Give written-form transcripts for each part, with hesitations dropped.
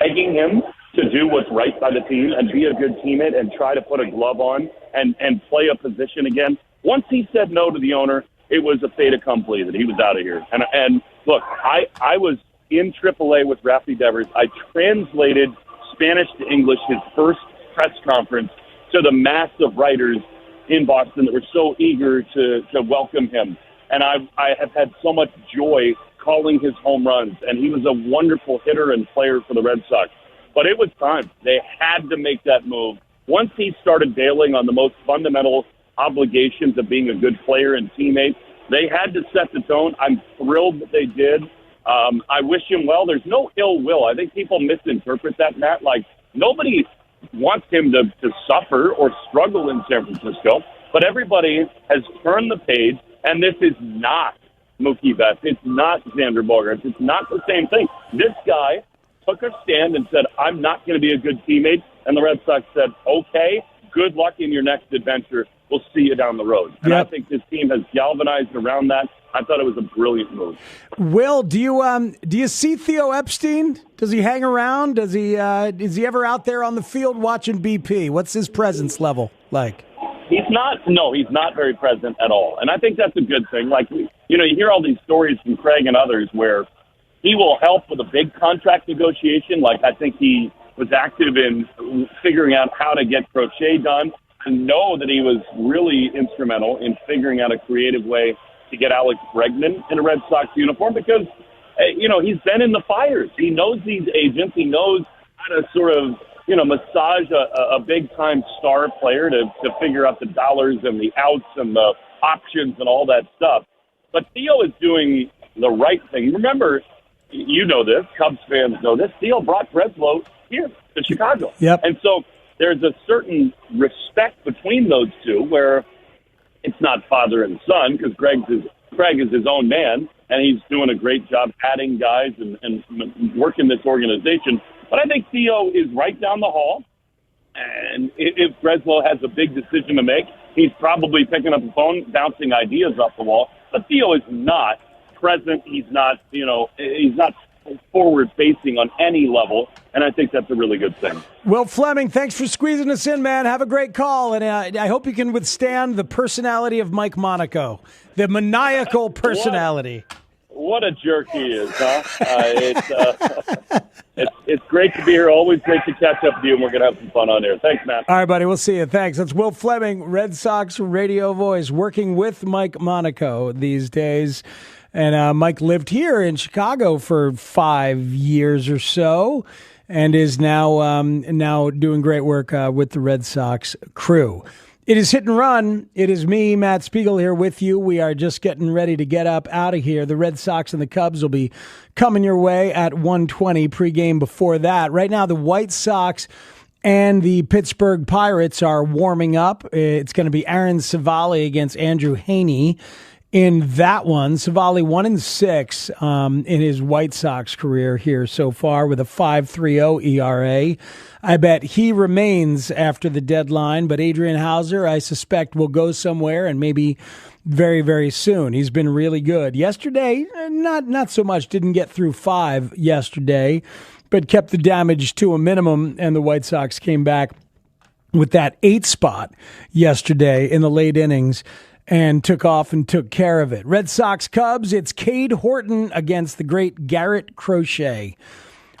begging him to do what's right by the team and be a good teammate and try to put a glove on and play a position again. Once he said no to the owner, it was a fait accompli that he was out of here. And look, I was in AAA with Rafi Devers. I translated Spanish to English his first press conference to the mass of writers in Boston that were so eager to welcome him. And I have had so much joy calling his home runs, and he was a wonderful hitter and player for the Red Sox. But it was time. They had to make that move. Once he started bailing on the most fundamental obligations of being a good player and teammate, they had to set the tone. I'm thrilled that they did. I wish him well. There's no ill will. I think people misinterpret that, Matt. Like, nobody wants him to suffer or struggle in San Francisco, but everybody has turned the page, and this is not Mookie Betts. It's not Xander Bogaerts. It's not the same thing. This guy took a stand and said, I'm not going to be a good teammate, and the Red Sox said, okay, good luck in your next adventure. We'll see you down the road. And I think this team has galvanized around that. I thought it was a brilliant move. Will, do you see Theo Epstein? Does he hang around? Is he ever out there on the field watching BP? What's his presence level like? He's not very present at all. And I think that's a good thing. Like, you hear all these stories from Craig and others where he will help with a big contract negotiation. Like, I think he was active in figuring out how to get Crochet done. I know that he was really instrumental in figuring out a creative way to get Alex Bregman in a Red Sox uniform because, he's been in the fires. He knows these agents. He knows how to sort of, massage a big-time star player to figure out the dollars and the outs and the options and all that stuff. But Theo is doing the right thing. Remember, you know this, Cubs fans know this, Theo brought Breslow here to Chicago. Yep. And so there's a certain respect between those two where it's not father and son because Craig is his own man, and he's doing a great job adding guys and working this organization. But I think Theo is right down the hall, and if Breslow has a big decision to make, he's probably picking up the phone, bouncing ideas off the wall. But Theo is not present. He's not forward-facing on any level, and I think that's a really good thing. Will Fleming, thanks for squeezing us in, man. Have a great call, and I hope you can withstand the personality of Mike Monaco, the maniacal personality. What a jerk he is, huh? It's great to be here. Always great to catch up with you, and we're going to have some fun on here. Thanks, Matt. All right, buddy. We'll see you. Thanks. That's Will Fleming, Red Sox radio voice, working with Mike Monaco these days. And Mike lived here in Chicago for 5 years or so and is now doing great work with the Red Sox crew. It is Hit and Run. It is me, Matt Spiegel, here with you. We are just getting ready to get up out of here. The Red Sox and the Cubs will be coming your way at 1:20 pregame before that. Right now, the White Sox and the Pittsburgh Pirates are warming up. It's going to be Aaron Savali against Andrew Haney. In that one, Savali 1-6 in his White Sox career here so far with a 5.30 ERA. I bet he remains after the deadline, but Adrian Hauser, I suspect, will go somewhere and maybe very, very soon. He's been really good. Yesterday, not so much. Didn't get through 5 yesterday, but kept the damage to a minimum, and the White Sox came back with that 8 spot yesterday in the late innings and took off and took care of it. Red Sox Cubs, it's Cade Horton against the great Garrett Crochet.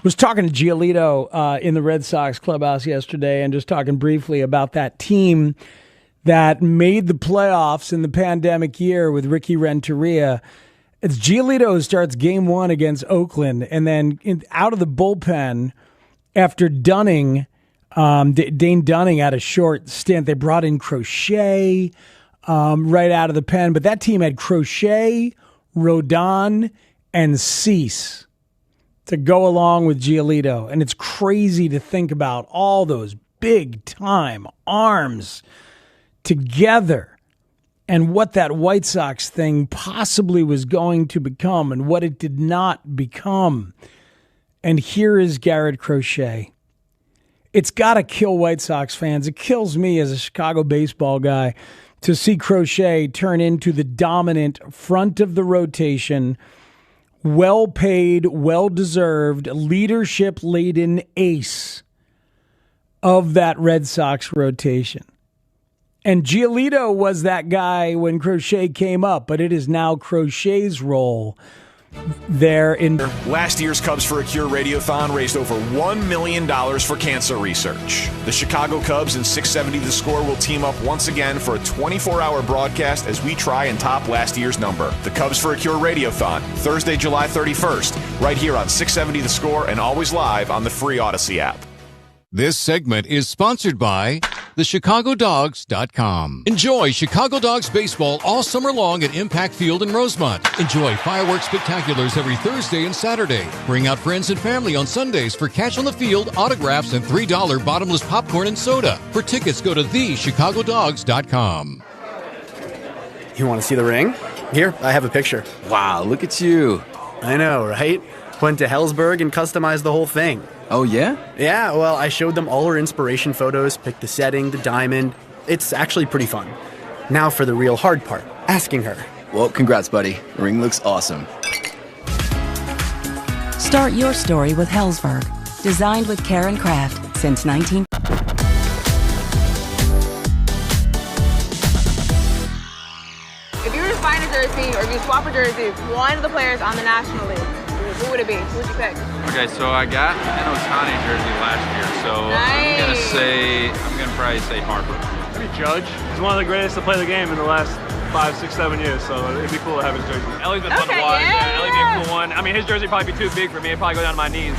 Was talking to Giolito in the Red Sox clubhouse yesterday and just talking briefly about that team that made the playoffs in the pandemic year with Ricky Renteria. It's Giolito who starts game 1 against Oakland, and then out of the bullpen after Dunning, Dane Dunning had a short stint. They brought in Crochet right out of the pen, but that team had Crochet, Rodon, and Cease to go along with Giolito. And it's crazy to think about all those big-time arms together and what that White Sox thing possibly was going to become and what it did not become. And here is Garrett Crochet. It's got to kill White Sox fans. It kills me as a Chicago baseball guy to see Crochet turn into the dominant front of the rotation, well-paid, well-deserved, leadership-laden ace of that Red Sox rotation. And Giolito was that guy when Crochet came up, but it is now Crochet's role there in... Last year's Cubs for a Cure Radiothon raised over $1 million for cancer research. The Chicago Cubs and 670 The Score will team up once again for a 24-hour broadcast as we try and top last year's number. The Cubs for a Cure Radiothon, Thursday, July 31st, right here on 670 The Score and always live on the free Odyssey app. This segment is sponsored by thechicagodogs.com. Enjoy Chicago Dogs baseball all summer long at Impact Field in Rosemont. Enjoy fireworks spectaculars every Thursday and Saturday. Bring out friends and family on Sundays for catch on the field, autographs, and $3 bottomless popcorn and soda. For tickets, go to thechicagodogs.com. You want to see the ring? Here, I have a picture. Wow, look at you. I know, right? Went to Hellsberg and customized the whole thing. Oh, yeah? Yeah, well, I showed them all her inspiration photos, picked the setting, the diamond. It's actually pretty fun. Now for the real hard part, asking her. Well, congrats, buddy. The ring looks awesome. Start your story with Hellsberg. Designed with care and craft since 19... If you were to find a jersey, or if you swap a jersey, one of the players on the National League, who would it be? Who would you pick? Okay, so I got an Ohtani jersey last year, so nice. I'm gonna probably say Harper. Maybe Judge. He's one of the greatest to play the game in the last 5, 6, 7 years, so it'd be cool to have his jersey. Ellie's been fun to watch. Yeah, Ellie'd be a cool one. I mean, his jersey would probably be too big for me. It'd probably go down to my knees.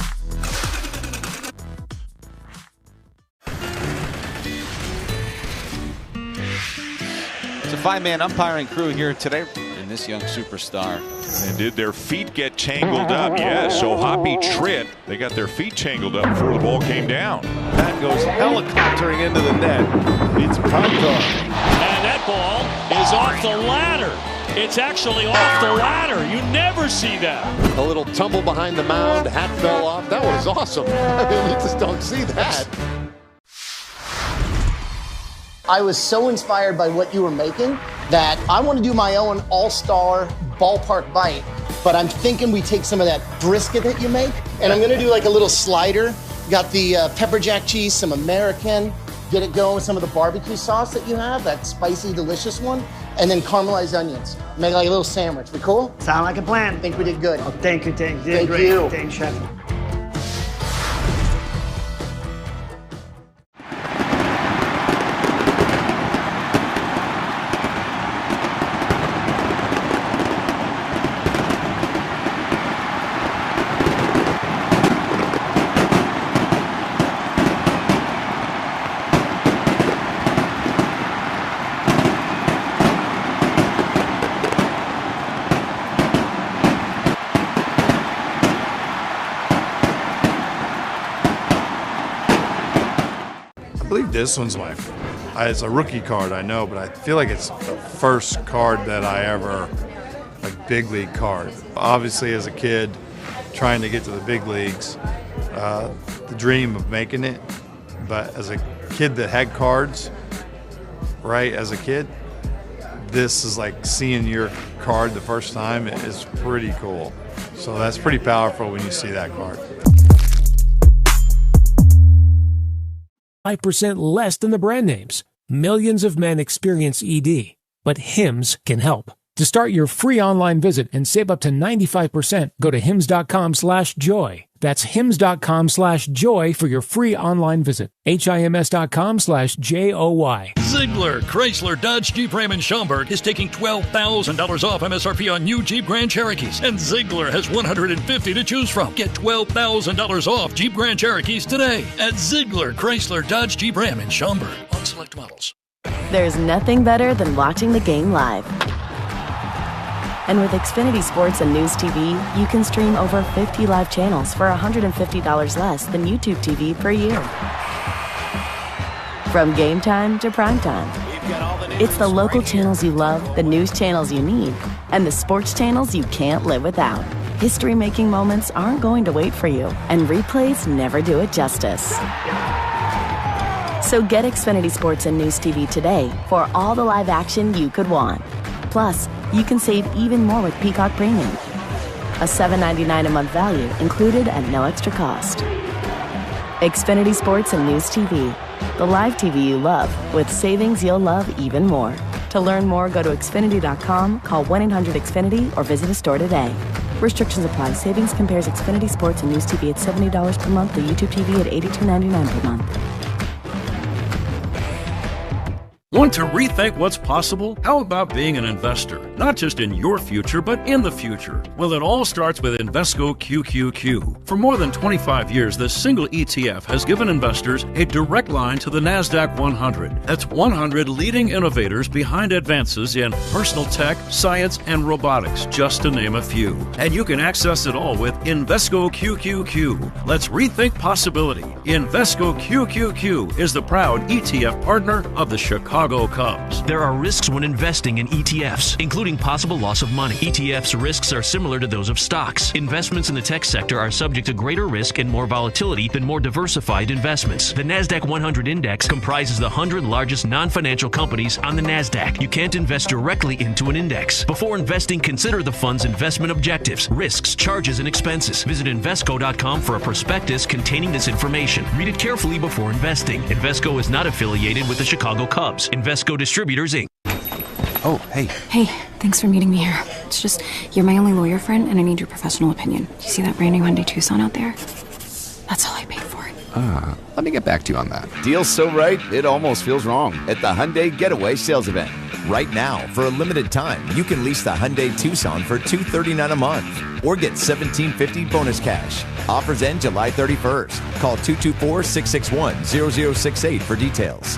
It's a 5-man umpiring crew here today in this young superstar. And did their feet get tangled up? Yes, so Hoppy Tritt, they got their feet tangled up before the ball came down. That goes helicoptering into the net. It's Pronto. And that ball is off the ladder. It's actually off the ladder. You never see that. A little tumble behind the mound, hat fell off. That was awesome. I mean, you just don't see that. I was so inspired by what you were making that I want to do my own all-star ballpark bite, but I'm thinking we take some of that brisket that you make, and I'm going to do like a little slider. Got the pepper jack cheese, some American, get it going with some of the barbecue sauce that you have, that spicy, delicious one, and then caramelized onions. Make like a little sandwich. We cool? Sound like a plan. I think we did good. Oh, thank you. Thank great. you. Thanks, Chef. I believe this one's it's a rookie card, I know, but I feel like it's the first card that I ever, like, big league card. Obviously, as a kid, trying to get to the big leagues, the dream of making it, but as a kid that had cards, right, as a kid, this is like seeing your card the first time is pretty cool. So that's pretty powerful when you see that card. 5% less than the brand names. Millions of men experience ED, but Hims can help. To start your free online visit and save up to 95%, go to hims.com/joy. That's hims.com/joy for your free online visit. HIMS.com/JOY. Ziegler, Chrysler, Dodge, Jeep, Ram, and Schaumburg is taking $12,000 off MSRP on new Jeep Grand Cherokees, and Ziegler has 150 to choose from. Get $12,000 off Jeep Grand Cherokees today at Ziegler, Chrysler, Dodge, Jeep, Ram, and Schaumburg on select models. There's nothing better than watching the game live. And with Xfinity Sports and News TV, you can stream over 50 live channels for $150 less than YouTube TV per year. From game time to prime time. It's the local channels you love, the news channels you need, and the sports channels you can't live without. History-making moments aren't going to wait for you, and replays never do it justice. So get Xfinity Sports and News TV today for all the live action you could want. Plus, you can save even more with Peacock Premium. A $7.99 a month value included at no extra cost. Xfinity Sports and News TV. The live TV you love with savings you'll love even more. To learn more, go to Xfinity.com, call 1-800-XFINITY, or visit a store today. Restrictions apply. Savings compares Xfinity Sports and News TV at $70 per month to YouTube TV at $82.99 per month. Want to rethink what's possible? How about being an investor? Not just in your future, but in the future. Well, it all starts with Invesco QQQ. For more than 25 years, this single ETF has given investors a direct line to the NASDAQ 100. That's 100 leading innovators behind advances in personal tech, science, and robotics, just to name a few. And you can access it all with Invesco QQQ. Let's rethink possibility. Invesco QQQ is the proud ETF partner of the Chicago Cubs. There are risks when investing in ETFs, including possible loss of money. ETFs' risks are similar to those of stocks. Investments in the tech sector are subject to greater risk and more volatility than more diversified investments. The NASDAQ 100 Index comprises the 100 largest non-financial companies on the NASDAQ. You can't invest directly into an index. Before investing, consider the fund's investment objectives, risks, charges, and expenses. Visit Invesco.com for a prospectus containing this information. Read it carefully before investing. Invesco is not affiliated with the Chicago Cubs. Invesco Distributors, Inc. Oh, hey. Hey, thanks for meeting me here. It's just, you're my only lawyer friend, and I need your professional opinion. Do you see that brand new Hyundai Tucson out there? That's all I paid for it. Let me get back to you on that. Deal's so right, it almost feels wrong at the Hyundai Getaway Sales Event. Right now, for a limited time, you can lease the Hyundai Tucson for $239 a month or get $1,750 bonus cash. Offers end July 31st. Call 224-661-0068 for details.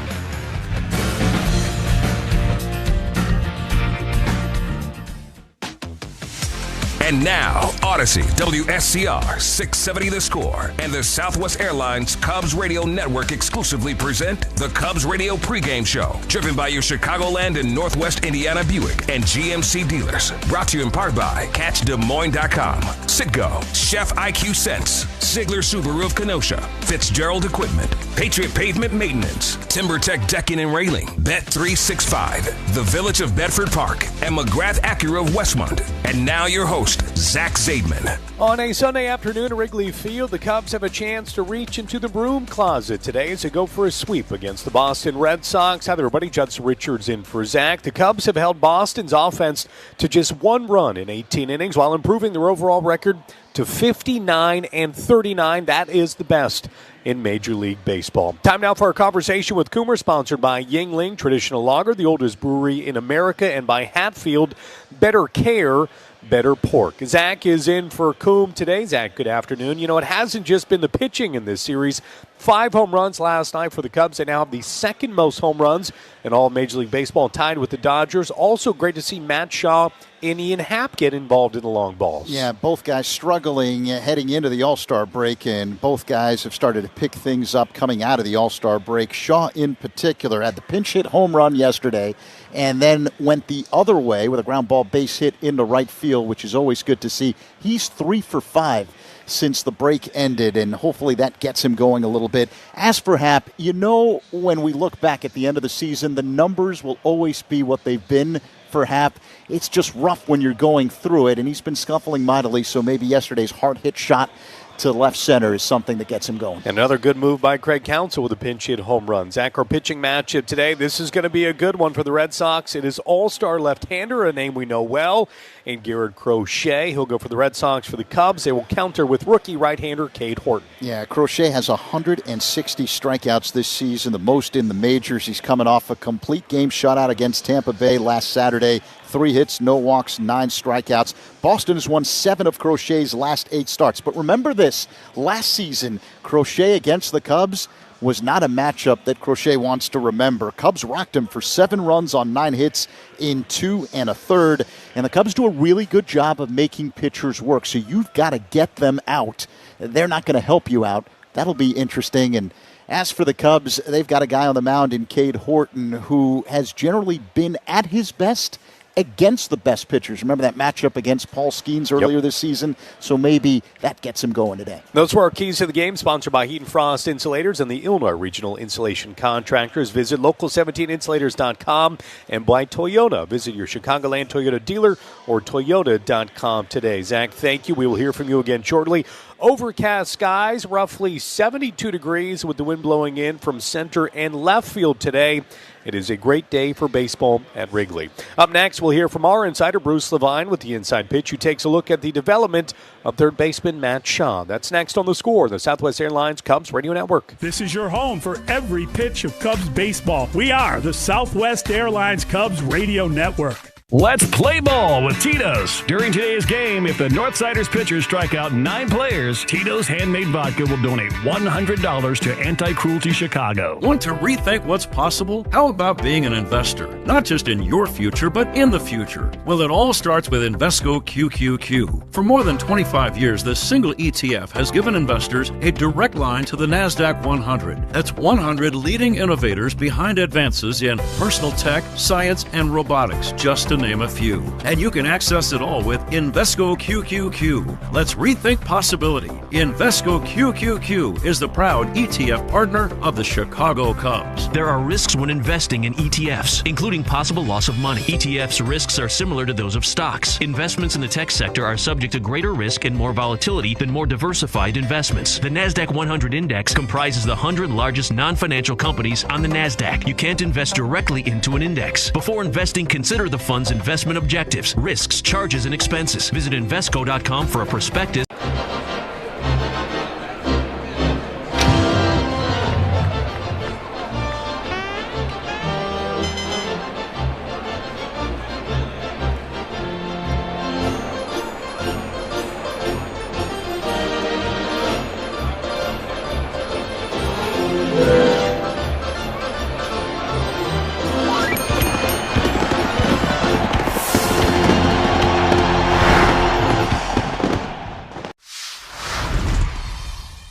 And now, Odyssey, WSCR, 670 The Score, and the Southwest Airlines Cubs Radio Network exclusively present the Cubs Radio pregame show, driven by your Chicagoland and Northwest Indiana Buick and GMC dealers. Brought to you in part by CatchDesMoines.com, Citgo, Chef IQ Sense, Ziegler Subaru of Kenosha, Fitzgerald Equipment, Patriot Pavement Maintenance, TimberTech Decking and Railing, Bet365, The Village of Bedford Park, and McGrath Acura of Westmont. And now your host, Zach Zaidman. On a Sunday afternoon at Wrigley Field, the Cubs have a chance to reach into the broom closet today as they go for a sweep against the Boston Red Sox. Hi there, everybody. Judson Richards in for Zach. The Cubs have held Boston's offense to just one run in 18 innings while improving their overall record to 59-39. That is the best in Major League Baseball. Time now for our conversation with Coomer, sponsored by Yingling Traditional Lager, the oldest brewery in America, and by Hatfield, Better Care, Better Pork. Zach is in for Coom today. Zach, good afternoon. You know, it hasn't just been the pitching in this series. 5 home runs last night for the Cubs. They now have the second most home runs in all of Major League Baseball, tied with the Dodgers. Also great to see Matt Shaw and Ian Happ get involved in the long balls. Yeah, both guys struggling heading into the All-Star break, and both guys have started to pick things up coming out of the All-Star break. Shaw in particular had the pinch hit home run yesterday and then went the other way with a ground ball base hit into right field, which is always good to see. He's 3 for 5 since the break ended, and hopefully that gets him going a little bit. As for Happ, you know, when we look back at the end of the season, the numbers will always be what they've been for Happ. It's just rough when you're going through it, and he's been scuffling mightily, so maybe yesterday's hard hit shot to left center is something that gets him going. Another good move by Craig Counsell with a pinch hit home run. Zach, our pitching matchup today, this is going to be a good one for the Red Sox. It is all-star left-hander, a name we know well, and Garrett Crochet. He'll go for the Red Sox. For the Cubs, they will counter with rookie right-hander Cade Horton. Yeah, Crochet has 160 strikeouts this season, the most in the majors. He's coming off a complete game shutout against Tampa Bay last Saturday. 3 hits, no walks, 9 strikeouts. Boston has won 7 of Crochet's last 8 starts. But remember this, last season, Crochet against the Cubs was not a matchup that Crochet wants to remember. Cubs rocked him for 7 runs on 9 hits in 2 1/3. And the Cubs do a really good job of making pitchers work. So you've got to get them out. They're not going to help you out. That'll be interesting. And as for the Cubs, they've got a guy on the mound in Cade Horton who has generally been at his best against the best pitchers. Remember that matchup against Paul Skeens earlier this season? So maybe that gets him going today. Those were our keys to the game, sponsored by Heat and Frost Insulators and the Illinois Regional Insulation Contractors. Visit local17insulators.com, and by Toyota. Visit your Chicagoland Toyota dealer or toyota.com today. Zach, thank you. We will hear from you again shortly. Overcast skies, roughly 72 degrees with the wind blowing in from center and left field today. It is a great day for baseball at Wrigley. Up next, we'll hear from our insider, Bruce Levine, with the Inside Pitch, who takes a look at the development of third baseman Matt Shaw. That's next on The Score, the Southwest Airlines Cubs Radio Network. This is your home for every pitch of Cubs baseball. We are the Southwest Airlines Cubs Radio Network. Let's play ball with Tito's. During today's game, if the Northsiders pitchers strike out 9 players, Tito's Handmade Vodka will donate $100 to Anti-Cruelty Chicago. Want to rethink what's possible? How about being an investor? Not just in your future, but in the future. Well, it all starts with Invesco QQQ. For more than 25 years, this single ETF has given investors a direct line to the NASDAQ 100. That's 100 leading innovators behind advances in personal tech, science, and robotics, just to name a few. And you can access it all with Invesco QQQ. Let's rethink possibility. Invesco QQQ is the proud ETF partner of the Chicago Cubs. There are risks when investing in ETFs, including possible loss of money. ETFs' risks are similar to those of stocks. Investments in the tech sector are subject to greater risk and more volatility than more diversified investments. The NASDAQ 100 Index comprises the 100 largest non-financial companies on the NASDAQ. You can't invest directly into an index. Before investing, consider the fund's investment objectives, risks, charges, and expenses. Visit Invesco.com for a prospectus.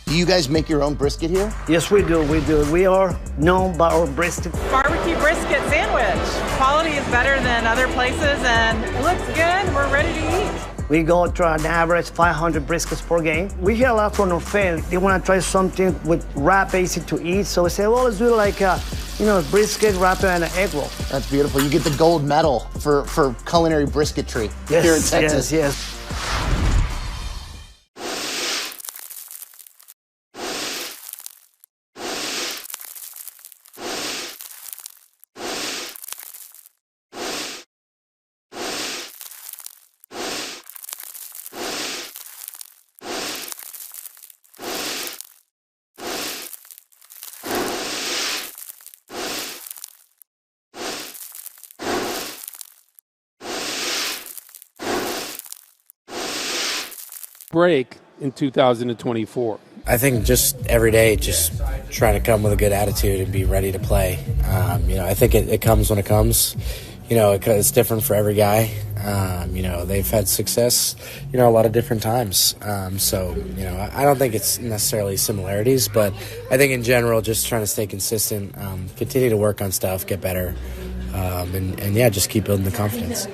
Do you guys make your own brisket here? Yes, we do. We are known by our brisket. Barbecue brisket sandwich. Quality is better than other places, and it looks good. We're ready to eat. We go to an average 500 briskets per game. We hear a lot from our fans. They want to try something with wrap, easy to eat. So we say, well, let's do it like brisket, wrap, and an egg roll. That's beautiful. You get the gold medal for culinary brisketry here in Texas. Yes. Break in 2024? I think just every day, just trying to come with a good attitude and be ready to play. I think it comes when it comes. It's different for every guy. They've had success, a lot of different times. I don't think it's necessarily similarities, but I think in general, just trying to stay consistent, continue to work on stuff, get better, just keep building the confidence.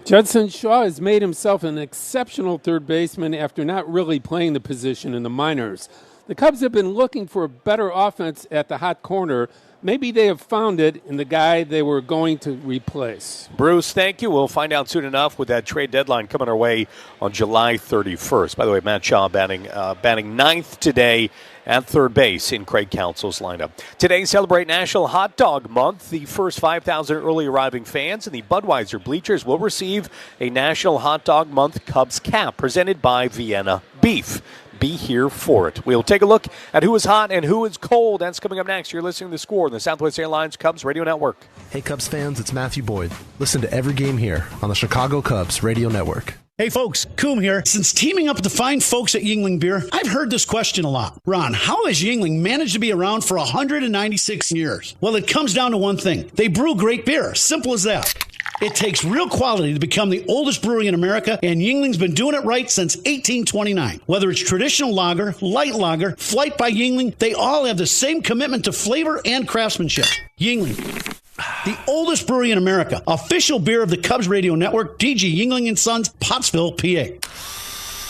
Judson Shaw has made himself an exceptional third baseman after not really playing the position in the minors. The Cubs have been looking for a better offense at the hot corner. Maybe they have found it in the guy they were going to replace. Bruce, thank you. We'll find out soon enough with that trade deadline coming our way on July 31st. By the way, Matt Shaw batting ninth today at third base in Craig Counsell's lineup. Today, celebrate National Hot Dog Month. The first 5,000 early arriving fans in the Budweiser bleachers will receive a National Hot Dog Month Cubs cap presented by Vienna Beef. Be here for it. We'll take a look at who is hot and who is cold. That's coming up next. You're listening to The Score on the Southwest Airlines Cubs Radio Network. Hey, Cubs fans, it's Matthew Boyd. Listen to every game here on the Chicago Cubs Radio Network. Hey folks, Coom here. Since teaming up with the fine folks at Yuengling Beer, I've heard this question a lot. Ron, how has Yuengling managed to be around for 196 years? Well, it comes down to one thing. They brew great beer. Simple as that. It takes real quality to become the oldest brewery in America, and Yuengling's been doing it right since 1829. Whether it's traditional lager, light lager, Flight by Yuengling, they all have the same commitment to flavor and craftsmanship. Yuengling, the oldest brewery in America. Official beer of the Cubs Radio Network, DG Yingling & Sons, Pottsville, PA.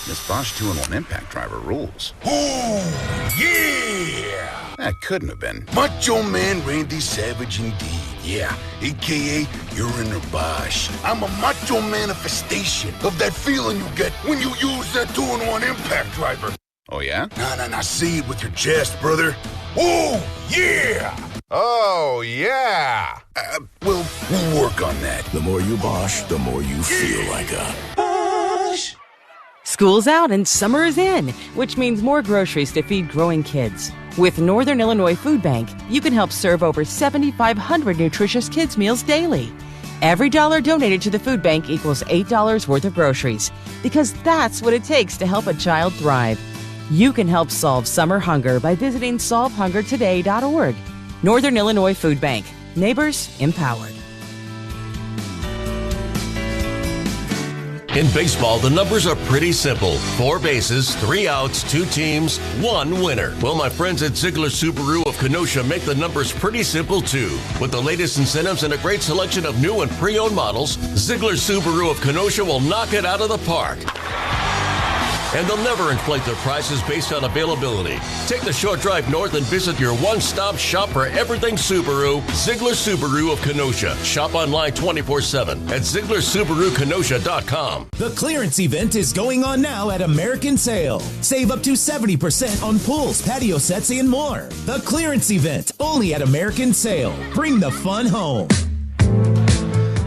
This Bosch 2-in-1 impact driver rules. Oh, yeah! That couldn't have been. Macho Man Randy Savage indeed. Yeah, a.k.a. you're in a Bosch. I'm a macho manifestation of that feeling you get when you use that 2-in-1 impact driver. Oh, yeah? Nah, say it with your chest, brother. Oh, yeah! Oh, yeah! We'll work on that. The more you Bosch, the more you feel like a Bosch. School's out and summer is in, which means more groceries to feed growing kids. With Northern Illinois Food Bank, you can help serve over 7,500 nutritious kids' meals daily. Every dollar donated to the food bank equals $8 worth of groceries, because that's what it takes to help a child thrive. You can help solve summer hunger by visiting solvehungertoday.org. Northern Illinois Food Bank. Neighbors empowered. In baseball, the numbers are pretty simple. 4 bases, 3 outs, 2 teams, 1 winner. Well, my friends at Ziegler Subaru of Kenosha make the numbers pretty simple, too. With the latest incentives and a great selection of new and pre-owned models, Ziegler Subaru of Kenosha will knock it out of the park. And they'll never inflate their prices based on availability. Take the short drive north and visit your one-stop shop for everything Subaru, Ziegler Subaru of Kenosha. Shop online 24/7 at ZieglerSubaruKenosha.com. The clearance event is going on now at American Sale. Save up to 70% on pools, patio sets, and more. The clearance event, only at American Sale. Bring the fun home.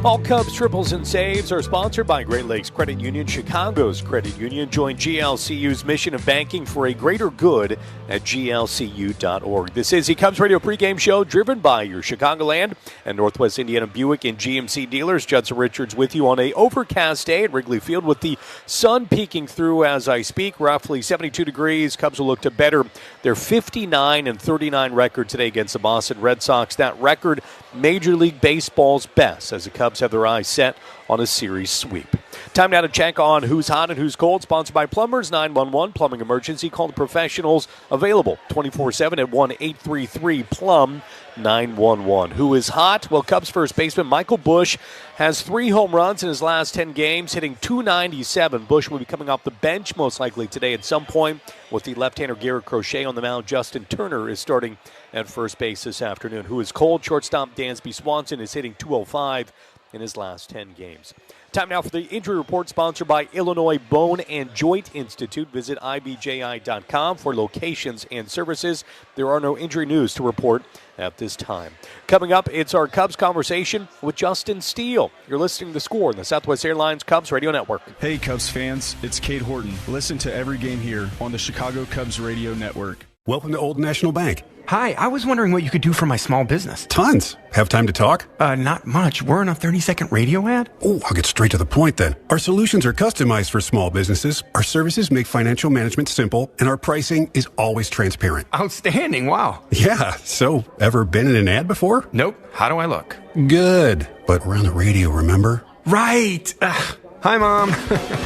All Cubs triples and saves are sponsored by Great Lakes Credit Union, Chicago's credit union. Join GLCU's mission of banking for a greater good at glcu.org. This is the Cubs Radio pregame show driven by your Chicagoland and Northwest Indiana Buick and GMC dealers. Judson Richards with you on a overcast day at Wrigley Field with the sun peeking through as I speak. Roughly 72 degrees. Cubs will look to better their 59-39 record today against the Boston Red Sox. That record, Major League Baseball's best, as the Cubs have their eyes set on a series sweep. Time now to check on who's hot and who's cold. Sponsored by Plumbers 911 Plumbing Emergency. Call the professionals, available 24/7 at 1-833-PLUM 911. Who is hot? Well, Cubs first baseman Michael Busch has 3 home runs in his last 10 games, hitting .297. Busch will be coming off the bench most likely today at some point with the left-hander Garrett Crochet on the mound. Justin Turner is starting at first base this afternoon. Who is cold? Shortstop Dansby Swanson is hitting .205 in his last 10 games. Time now for the injury report, sponsored by Illinois Bone and Joint Institute. Visit ibji.com for locations and services. There are no injury news to report at this time. Coming up, it's our Cubs conversation with Justin Steele. You're listening to The Score on the Southwest Airlines Cubs Radio Network. Hey, Cubs fans, it's Cade Horton. Listen to every game here on the Chicago Cubs Radio Network. Welcome to Old National Bank. Hi, I was wondering what you could do for my small business. Tons. Have time to talk? Not much. We're on a 30-second radio ad. Oh, I'll get straight to the point then. Our solutions are customized for small businesses. Our services make financial management simple, and our pricing is always transparent. Outstanding. Wow. Yeah. So, ever been in an ad before? Nope. How do I look? Good. But we're on the radio, remember? Right. Hi, Mom.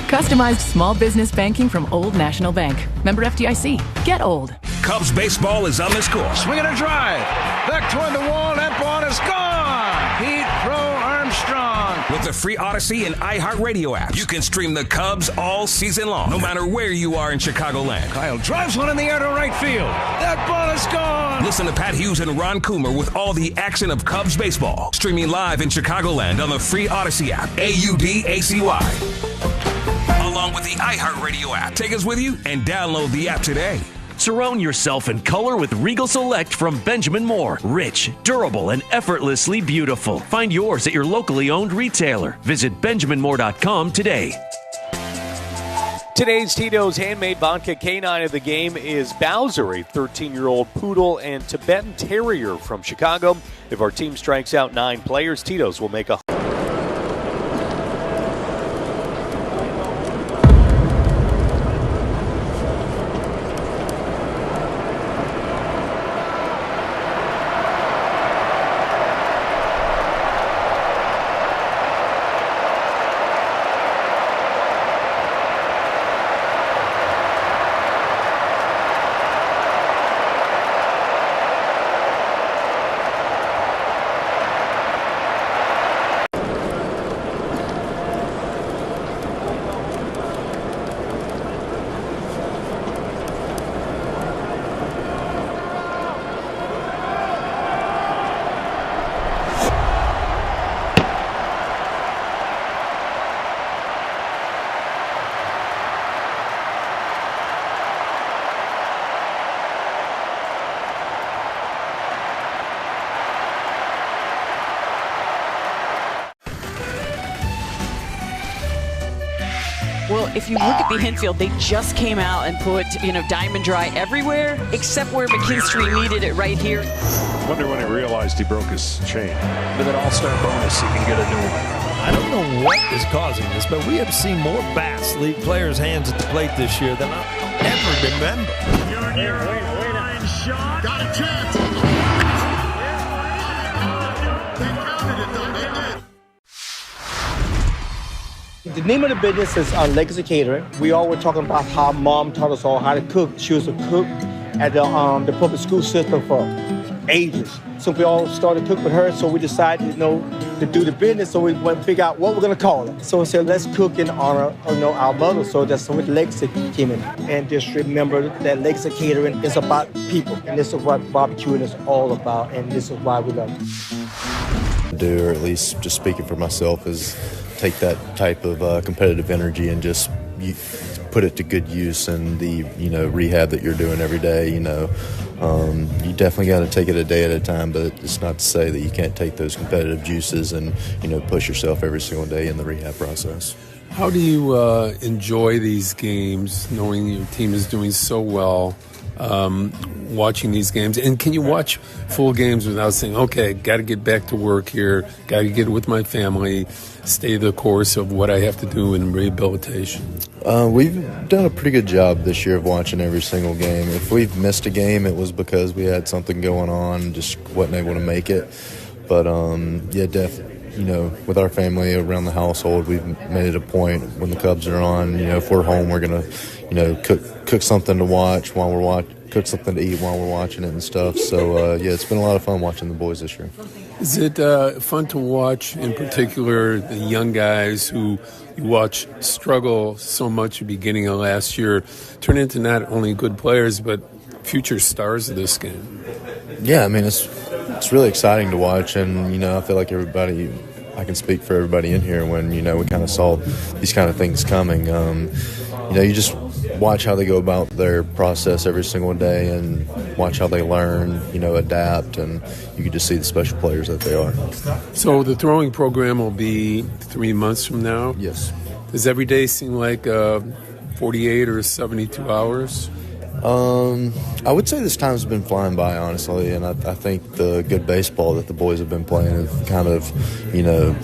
Customized small business banking from Old National Bank. Member FDIC. Get old. Cubs baseball is on The Score. Swinging a drive. Back toward the wall. That ball is gone. Pete Crow-Armstrong. With the free Odyssey and iHeartRadio apps, you can stream the Cubs all season long, no matter where you are in Chicagoland. Kyle drives one in the air to right field. That ball is gone. Listen to Pat Hughes and Ron Coomer with all the action of Cubs baseball. Streaming live in Chicagoland on the free Odyssey app. AUDACY. Along with the iHeartRadio app. Take us with you and download the app today. Surround yourself in color with Regal Select from Benjamin Moore. Rich, durable, and effortlessly beautiful. Find yours at your locally owned retailer. Visit BenjaminMoore.com today. Today's Tito's Handmade Vodka Canine of the game is Bowser, a 13-year-old poodle and Tibetan Terrier from Chicago. If our team strikes out 9 players, Tito's will make a If you look at the infield, they just came out and put, Diamond Dry everywhere except where McKinstry needed it right here. Wonder when he realized he broke his chain. With an all-star bonus, he can get a new one. I don't know what is causing this, but we have seen more bats leave players' hands at the plate this year than I ever remember. Line shot. Got a chance. The name of the business is Legacy Catering. We all were talking about how Mom taught us all how to cook. She was a cook at the public school system for ages. So we all started to cook with her, so we decided, to do the business, so we went to figure out what we're going to call it. So we said, let's cook in honor of, our mother, so that's when Legacy came in. And just remember that Legacy Catering is about people, and this is what barbecuing is all about, and this is why we love it. Do, or at least just speaking for myself, is take that type of competitive energy and just put it to good use in the rehab that you're doing every day. You definitely got to take it a day at a time, but it's not to say that you can't take those competitive juices and push yourself every single day in the rehab process. How do you enjoy these games, knowing your team is doing so well? Watching these games, and can you watch full games without saying, okay, got to get back to work here, got to get with my family, stay the course of what I have to do in rehabilitation? We've done a pretty good job this year of watching every single game. If we've missed a game, it was because we had something going on, just wasn't able to make it. But with our family around the household, we've made it a point when the Cubs are on, if we're home, we're going to, cook something to watch while we're cook something to eat while we're watching it and stuff. So, it's been a lot of fun watching the boys this year. Is it fun to watch, in particular, the young guys who you watch struggle so much at the beginning of last year, turn into not only good players, but future stars of this game? Yeah, I mean, it's really exciting to watch, and, I feel like I can speak for everybody in here when, we kind of saw these kind of things coming. You just watch how they go about their process every single day and watch how they learn, adapt, and you can just see the special players that they are. So the throwing program will be 3 months from now? Yes. Does every day seem like 48 or 72 hours? I would say this time's been flying by, honestly, and I think the good baseball that the boys have been playing have kind of,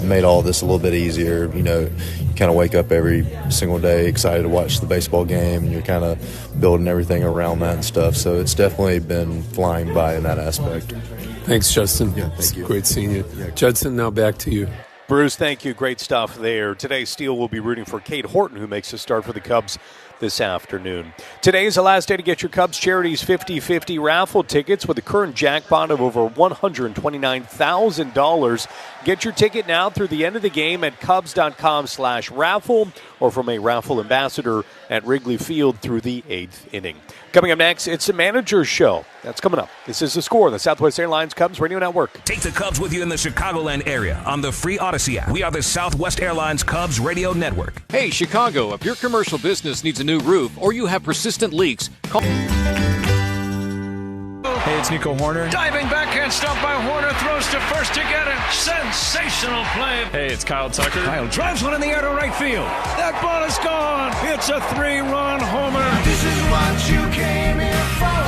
made all this a little bit easier. You kind of wake up every single day excited to watch the baseball game, and you're kind of building everything around that and stuff. So it's definitely been flying by in that aspect. Thanks, Justin. Yeah, thank you. Great seeing you. Yeah. Judson, now back to you. Bruce, thank you. Great stuff there. Today, Steele will be rooting for Kate Horton, who makes a start for the Cubs this afternoon. Today is the last day to get your Cubs Charities 50-50 raffle tickets with a current jackpot of over $129,000. Get your ticket now through the end of the game at Cubs.com/raffle or from a raffle ambassador at Wrigley Field through the 8th inning. Coming up next, it's the Manager's Show. That's coming up. This is The Score, the Southwest Airlines Cubs Radio Network. Take the Cubs with you in the Chicagoland area on the free Odyssey app. We are the Southwest Airlines Cubs Radio Network. Hey, Chicago, if your commercial business needs a new roof or you have persistent leaks, call... Hey, it's Nico Horner. Diving backhand stop by Horner, throws to first to get it. Sensational play. Hey, it's Kyle Tucker. Kyle drives one in the air to right field. That ball is gone. It's a 3-run homer. This is what you came here for.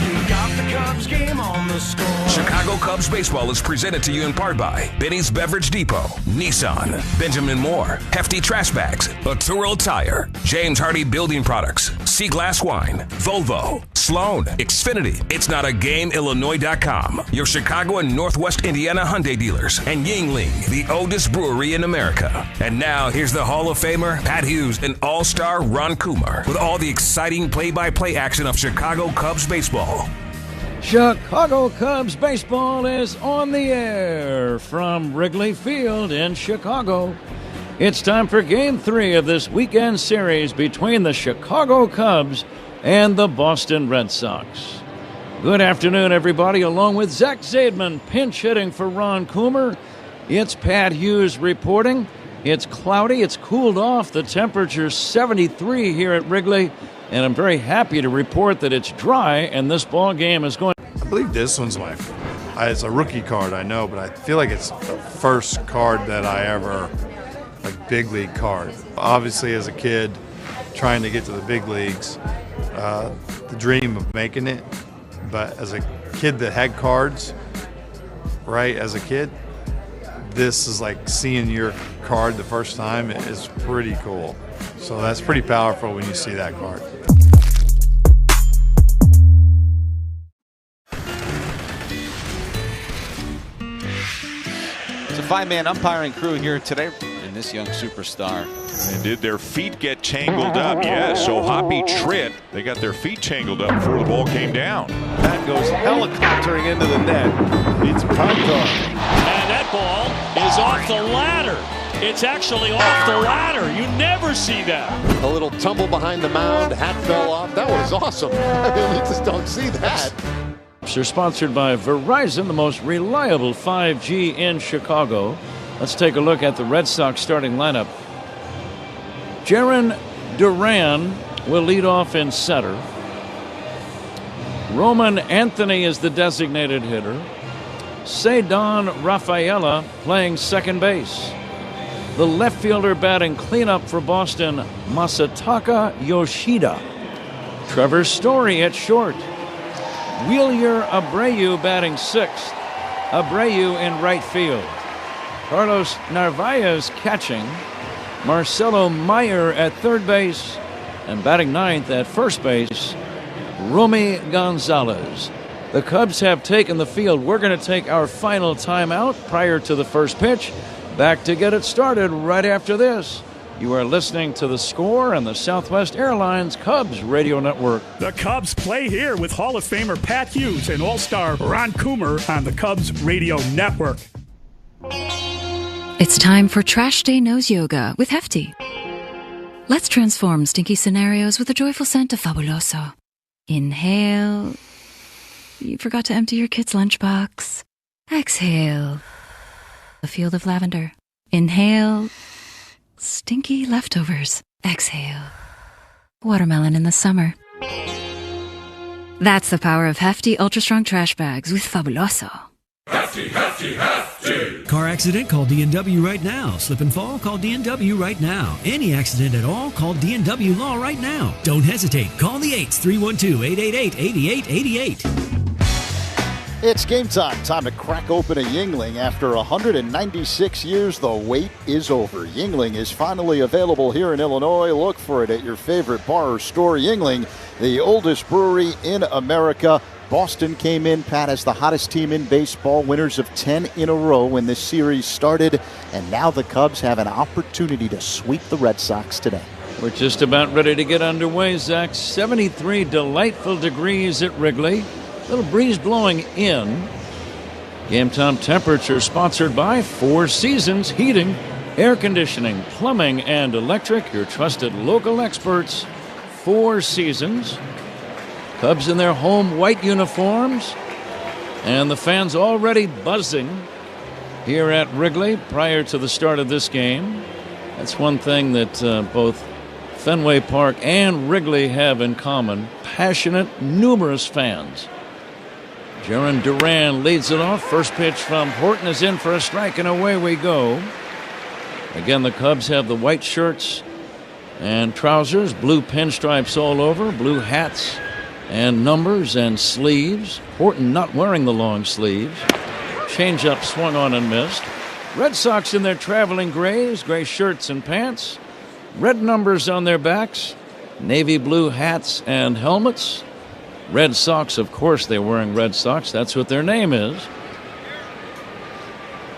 You got the Cubs game on the score. Chicago Cubs baseball is presented to you in part by Benny's Beverage Depot, Nissan, Benjamin Moore, Hefty Trash Bags, Arturo Tire, James Hardy Building Products, Sea Glass Wine, Volvo, Sloan, Xfinity, It's Not a Game, Illinois.com, your Chicago and Northwest Indiana Hyundai dealers, and Yingling, the oldest brewery in America. And now here's the Hall of Famer, Pat Hughes, and All-Star Ron Kumar with all the exciting play-by-play action of Chicago Cubs baseball. Chicago Cubs baseball is on the air from Wrigley Field in Chicago. It's time for Game 3 of this weekend series between the Chicago Cubs and the Boston Red Sox. Good afternoon, everybody. Along with Zach Zaidman, pinch hitting for Ron Coomer. It's Pat Hughes reporting. It's cloudy. It's cooled off. The temperature's 73 here at Wrigley. And I'm very happy to report that it's dry, and this ball game is going. I believe this one's it's a rookie card, I know, but I feel like it's the first card that I ever like big league card. Obviously, as a kid trying to get to the big leagues, the dream of making it. But as a kid that had cards, right, as a kid, this is like seeing your card the first time is pretty cool. So that's pretty powerful when you see that card. It's a 5-man umpiring crew here today in this young superstar. And did their feet get tangled up? Yes, so Hoppy Tritt, they got their feet tangled up before the ball came down. That goes helicoptering into the net. It's prime time. And that ball is off the ladder. It's actually off the ladder. You never see that. A little tumble behind the mound, hat fell off. That was awesome. I mean, you just don't see that. They're sponsored by Verizon, the most reliable 5G in Chicago. Let's take a look at the Red Sox starting lineup. Jarren Duran will lead off in center. Roman Anthony is the designated hitter. Cedon Rafaela playing second base. The left fielder batting cleanup for Boston, Masataka Yoshida. Trevor Story at short. Wheeler Abreu batting sixth. Abreu in right field. Carlos Narvaez catching. Marcelo Meyer at third base. And batting ninth at first base, Romy Gonzalez. The Cubs have taken the field. We're going to take our final timeout prior to the first pitch. Back to get it started right after this. You are listening to The Score and the Southwest Airlines Cubs Radio Network. The Cubs play here with Hall of Famer Pat Hughes and All-Star Ron Coomer on the Cubs Radio Network. It's time for Trash Day Nose Yoga with Hefty. Let's transform stinky scenarios with a joyful scent of Fabuloso. Inhale. You forgot to empty your kid's lunchbox. Exhale. A field of lavender. Inhale. Stinky leftovers. Exhale. Watermelon in the summer. That's the power of Hefty Ultra Strong Trash Bags with Fabuloso. Hefty, hefty, hefty. Car accident? Call D&W right now. Slip and fall? Call D&W right now. Any accident at all? Call D&W Law right now. Don't hesitate. Call the 8s, 312-888-8888. It's game time. Time to crack open a Yingling. After 196 years, the wait is over. Yingling is finally available here in Illinois. Look for it at your favorite bar or store. Yingling, the oldest brewery in America. Boston came in, Pat, as the hottest team in baseball, winners of 10 in a row when this series started. And now the Cubs have an opportunity to sweep the Red Sox today. We're just about ready to get underway, Zach. 73 delightful degrees at Wrigley. Little breeze blowing in. Game time temperature sponsored by Four Seasons Heating, Air Conditioning, Plumbing, and Electric. Your trusted local experts. Four Seasons. Cubs in their home white uniforms. And the fans already buzzing here at Wrigley prior to the start of this game. That's one thing that both Fenway Park and Wrigley have in common. Passionate, numerous fans. Jarren Duran leads it off. First pitch from Horton is in for a strike, and away we go. Again, the Cubs have the white shirts and trousers, blue pinstripes all over, blue hats and numbers and sleeves. Horton not wearing the long sleeves. Changeup swung on and missed. Red Sox in their traveling grays, gray shirts and pants, red numbers on their backs, navy blue hats and helmets. Red Sox, of course, they're wearing Red Sox. That's what their name is.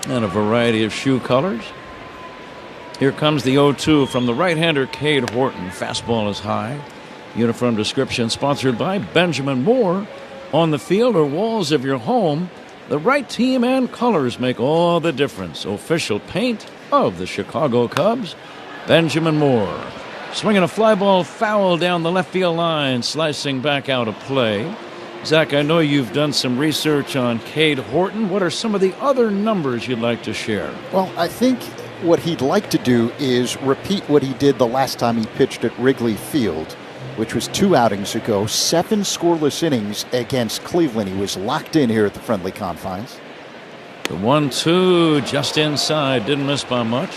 And a variety of shoe colors. Here comes the 0-2 from the right-hander, Cade Horton. Fastball is high. Uniform description sponsored by Benjamin Moore. On the field or walls of your home, the right team and colors make all the difference. Official paint of the Chicago Cubs, Benjamin Moore. Swinging a fly ball foul down the left field line, slicing back out of play. Zach, I know you've done some research on Cade Horton. What are some of the other numbers you'd like to share? Well, I think what he'd like to do is repeat what he did the last time he pitched at Wrigley Field, which was 2 outings ago, 7 scoreless innings against Cleveland. He was locked in here at the friendly confines. The 1-2 just inside, didn't miss by much.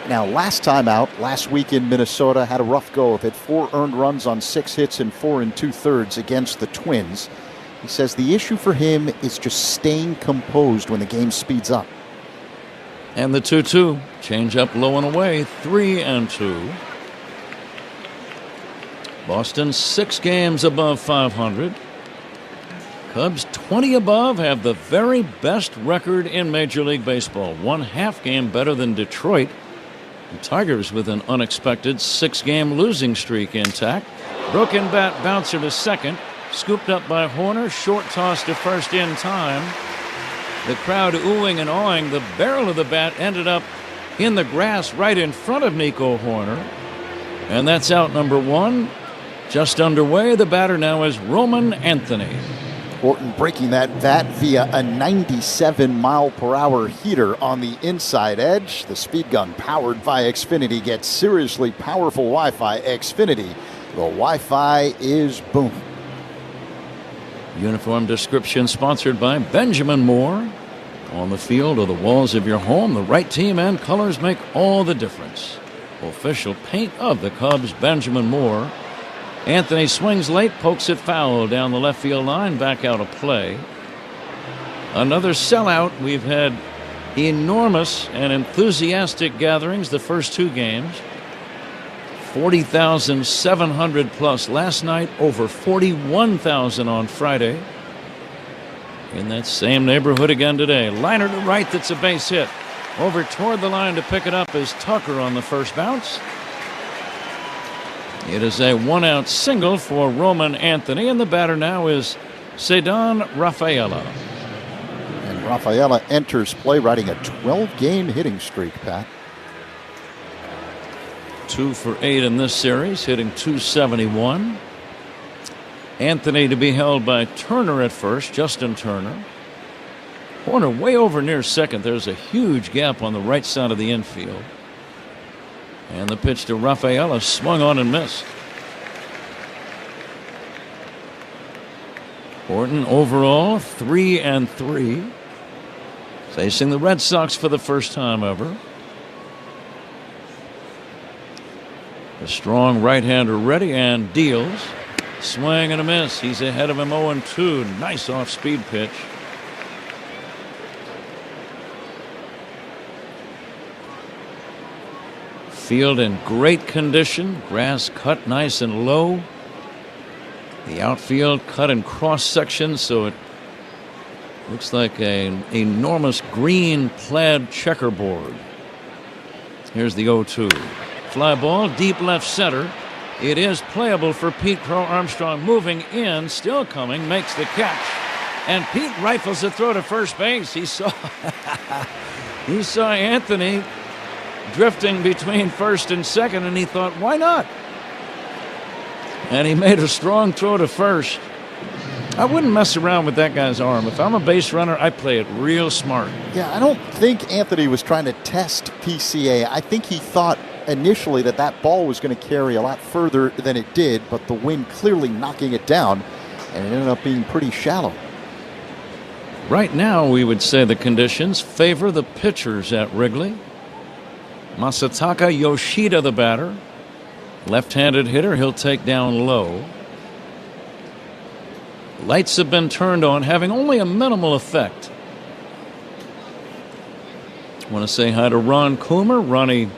Now, last time out, last week in Minnesota, had a rough go of it. 4 earned runs on 6 hits and 4 2/3 against the Twins. He says the issue for him is just staying composed when the game speeds up. And the 2-2. Change up low and away. 3-2. Boston 6 games above 500. Cubs 20 above, have the very best record in Major League Baseball. 1/2 game better than Detroit. The Tigers with an unexpected 6-game losing streak intact. Broken bat bouncer to second. Scooped up by Horner. Short toss to first in time. The crowd oohing and awing. The barrel of the bat ended up in the grass right in front of Nico Horner. And that's out number 1. Just underway. The batter now is Roman Anthony. Horton breaking that bat via a 97-mile-per-hour heater on the inside edge. The speed gun powered by Xfinity gets seriously powerful Wi-Fi. Xfinity, the Wi-Fi is boom. Uniform description sponsored by Benjamin Moore. On the field or the walls of your home, the right team and colors make all the difference. Official paint of the Cubs, Benjamin Moore. Anthony swings late, pokes it foul down the left field line, back out of play. Another sellout. We've had enormous and enthusiastic gatherings the first 2 games. 40,700 plus last night, over 41,000 on Friday. In that same neighborhood again today. Liner to right, that's a base hit. Over toward the line to pick it up is Tucker on the first bounce. It is a 1-out single for Roman Anthony, and the batter now is Ceddanne Rafaela. And Rafaela enters play riding a 12-game hitting streak, Pat. 2 for 8 in this series, hitting .271. Anthony to be held by Turner at first, Justin Turner. Horner way over near second. There's a huge gap on the right side of the infield. And the pitch to Rafaela swung on and missed. Horton overall 3-3. Facing the Red Sox for the first time ever. A strong right-hander ready and deals. Swing and a miss. He's ahead of him 0-2. Nice off-speed pitch. Field in great condition. Grass cut nice and low. The outfield cut in cross section, so it looks like an enormous green plaid checkerboard. Here's the 0-2. Fly ball deep left center. It is playable for Pete Crow-Armstrong, moving in, still coming, makes the catch. And Pete rifles the throw to first base. He saw Anthony drifting between first and second, and he thought, why not? And he made a strong throw to first. I wouldn't mess around with that guy's arm. If I'm a base runner, I play it real smart. Yeah, I don't think Anthony was trying to test PCA. I think he thought initially that ball was going to carry a lot further than it did, but the wind clearly knocking it down, and it ended up being pretty shallow. Right now, we would say the conditions favor the pitchers at Wrigley. Masataka Yoshida, the batter. Left-handed hitter, he'll take down low. Lights have been turned on, having only a minimal effect. I want to say hi to Ron Coomer. Ronnie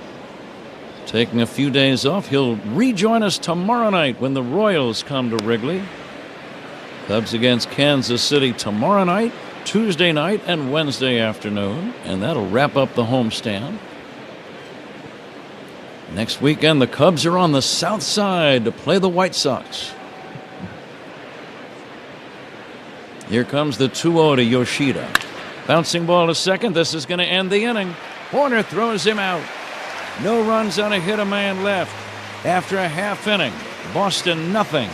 taking a few days off. He'll rejoin us tomorrow night when the Royals come to Wrigley. Cubs against Kansas City tomorrow night, Tuesday night, and Wednesday afternoon. And that'll wrap up the homestand. Next weekend, the Cubs are on the south side to play the White Sox. Here comes the 2-0 to Yoshida. Bouncing ball to second. This is going to end the inning. Horner throws him out. No runs on a hit, a man left. After a half inning, Boston nothing.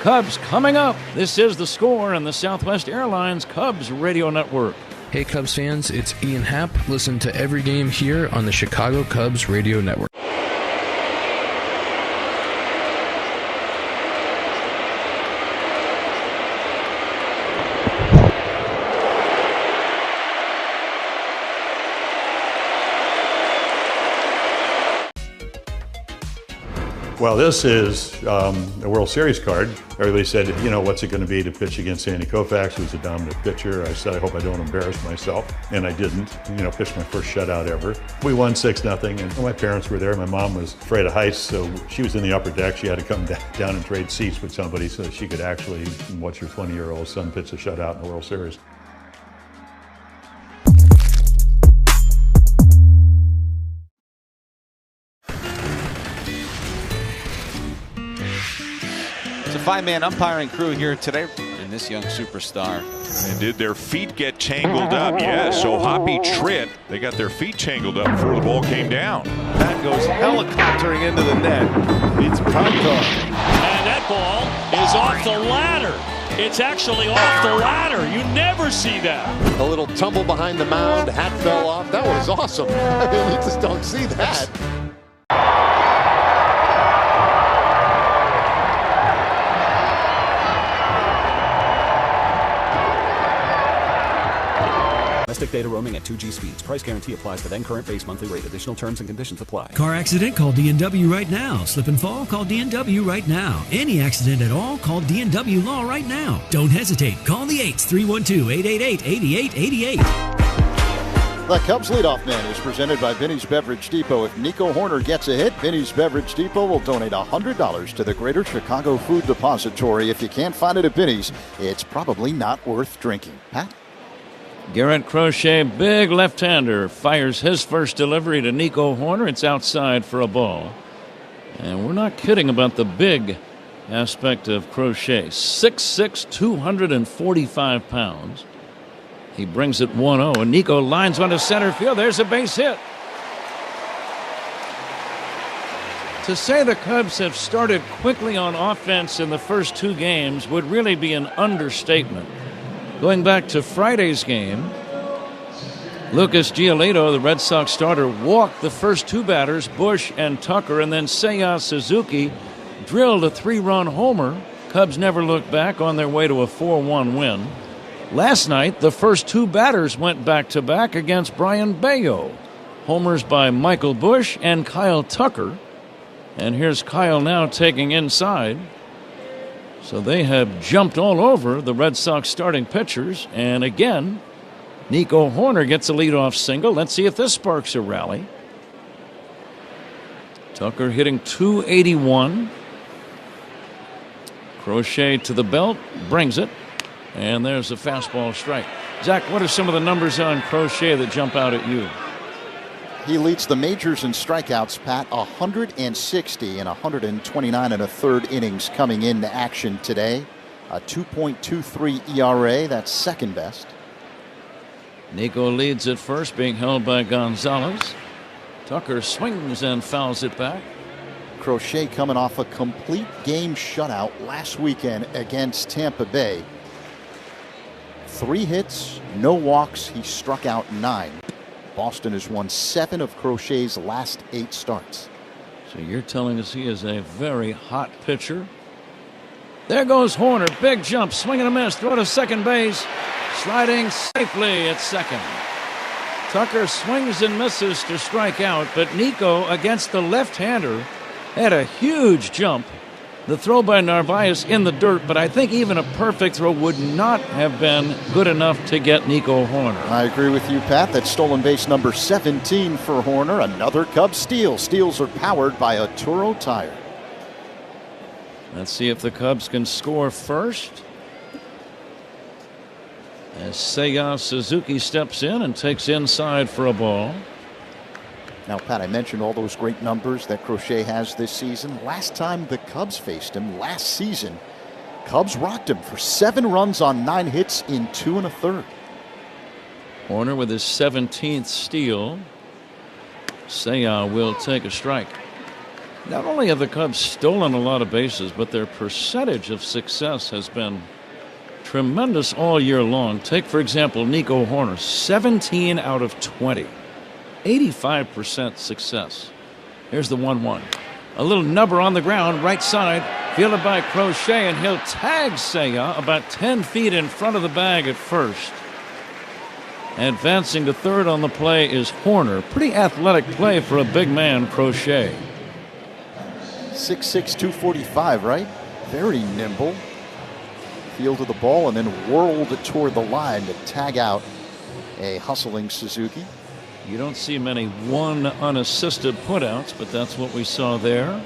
Cubs coming up. This is The Score on the Southwest Airlines Cubs Radio Network. Hey Cubs fans, it's Ian Happ. Listen to every game here on the Chicago Cubs Radio Network. Well, this is a World Series card. Everybody said, you know, what's it going to be to pitch against Sandy Koufax, who's a dominant pitcher? I said, I hope I don't embarrass myself. And I didn't. You know, pitched my first shutout ever. We won 6-0, and my parents were there. My mom was afraid of heights, so she was in the upper deck. She had to come down and trade seats with somebody so that she could actually watch her 20-year-old son pitch a shutout in the World Series. It's a five-man umpiring crew here today in this young superstar. And did their feet get tangled up? Yes, so Hoppy Tritt, they got their feet tangled up before the ball came down. That goes helicoptering into the net. It's prime time. And that ball is off the ladder. It's actually off the ladder. You never see that. A little tumble behind the mound. Hat fell off. That was awesome. I mean, you just don't see that. Domestic data roaming at 2G speeds. Price guarantee applies to then current base monthly rate. Additional terms and conditions apply. Car accident? Call DNW right now. Slip and fall? Call DNW right now. Any accident at all? Call DNW Law right now. Don't hesitate. Call the 8s, 312-888-8888. The Cubs leadoff man is presented by Vinny's Beverage Depot. If Nico Horner gets a hit, Vinny's Beverage Depot will donate $100 to the Greater Chicago Food Depository. If you can't find it at Vinny's, it's probably not worth drinking. Pat? Garrett Crochet, big left-hander, fires his first delivery to Nico Horner. It's outside for a ball. And we're not kidding about the big aspect of Crochet. 6'6", 245 pounds. He brings it 1-0, and Nico lines one to center field. There's a base hit. To say the Cubs have started quickly on offense in the first two games would really be an understatement. Going back to Friday's game, Lucas Giolito, the Red Sox starter, walked the first two batters, Bush and Tucker, and then Seiya Suzuki drilled a 3-run homer. Cubs never looked back on their way to a 4-1 win. Last night, the first two batters went back-to-back against Brian Bayo. Homers by Michael Bush and Kyle Tucker. And here's Kyle now taking inside. So they have jumped all over the Red Sox starting pitchers. And again, Nico Horner gets a leadoff single. Let's see if this sparks a rally. Tucker hitting .281. Crochet to the belt, brings it. And there's a fastball strike. Zach, what are some of the numbers on Crochet that jump out at you? He leads the majors in strikeouts, Pat, 160 and 129 and a third innings coming into action today. A 2.23 ERA, that's second best. Nico leads at first, being held by Gonzalez. Tucker swings and fouls it back. Crochet coming off a complete game shutout last weekend against Tampa Bay. 3 hits, no walks. He struck out 9. Boston has won 7 of Crochet's last 8 starts. So you're telling us he is a very hot pitcher. There goes Horner. Big jump. Swing and a miss. Throw to second base. Sliding safely at second. Tucker swings and misses to strike out. But Nico, against the left-hander, had a huge jump. The throw by Narvaez in the dirt, but I think even a perfect throw would not have been good enough to get Nico Horner. I agree with you, Pat. That's stolen base number 17 for Horner. Another Cubs steal. Steals are powered by a Toro tire. Let's see if the Cubs can score first. As Seiya Suzuki steps in and takes inside for a ball. Now, Pat, I mentioned all those great numbers that Crochet has this season. Last time the Cubs faced him last season, Cubs rocked him for 7 runs on 9 hits in 2 1/3. Horner with his 17th steal. Seiya will take a strike. Not only have the Cubs stolen a lot of bases, but their percentage of success has been tremendous all year long. Take, for example, Nico Horner, 17 out of 20. 85% success. Here's the 1-1. A little nubber on the ground, right side, fielded by Crochet, and he'll tag Seiya about 10 feet in front of the bag at first. Advancing to third on the play is Horner. Pretty athletic play for a big man, Crochet. 6'6", 245, right? Very nimble. Fielded the ball and then whirled it toward the line to tag out a hustling Suzuki. You don't see many one unassisted putouts, but that's what we saw there.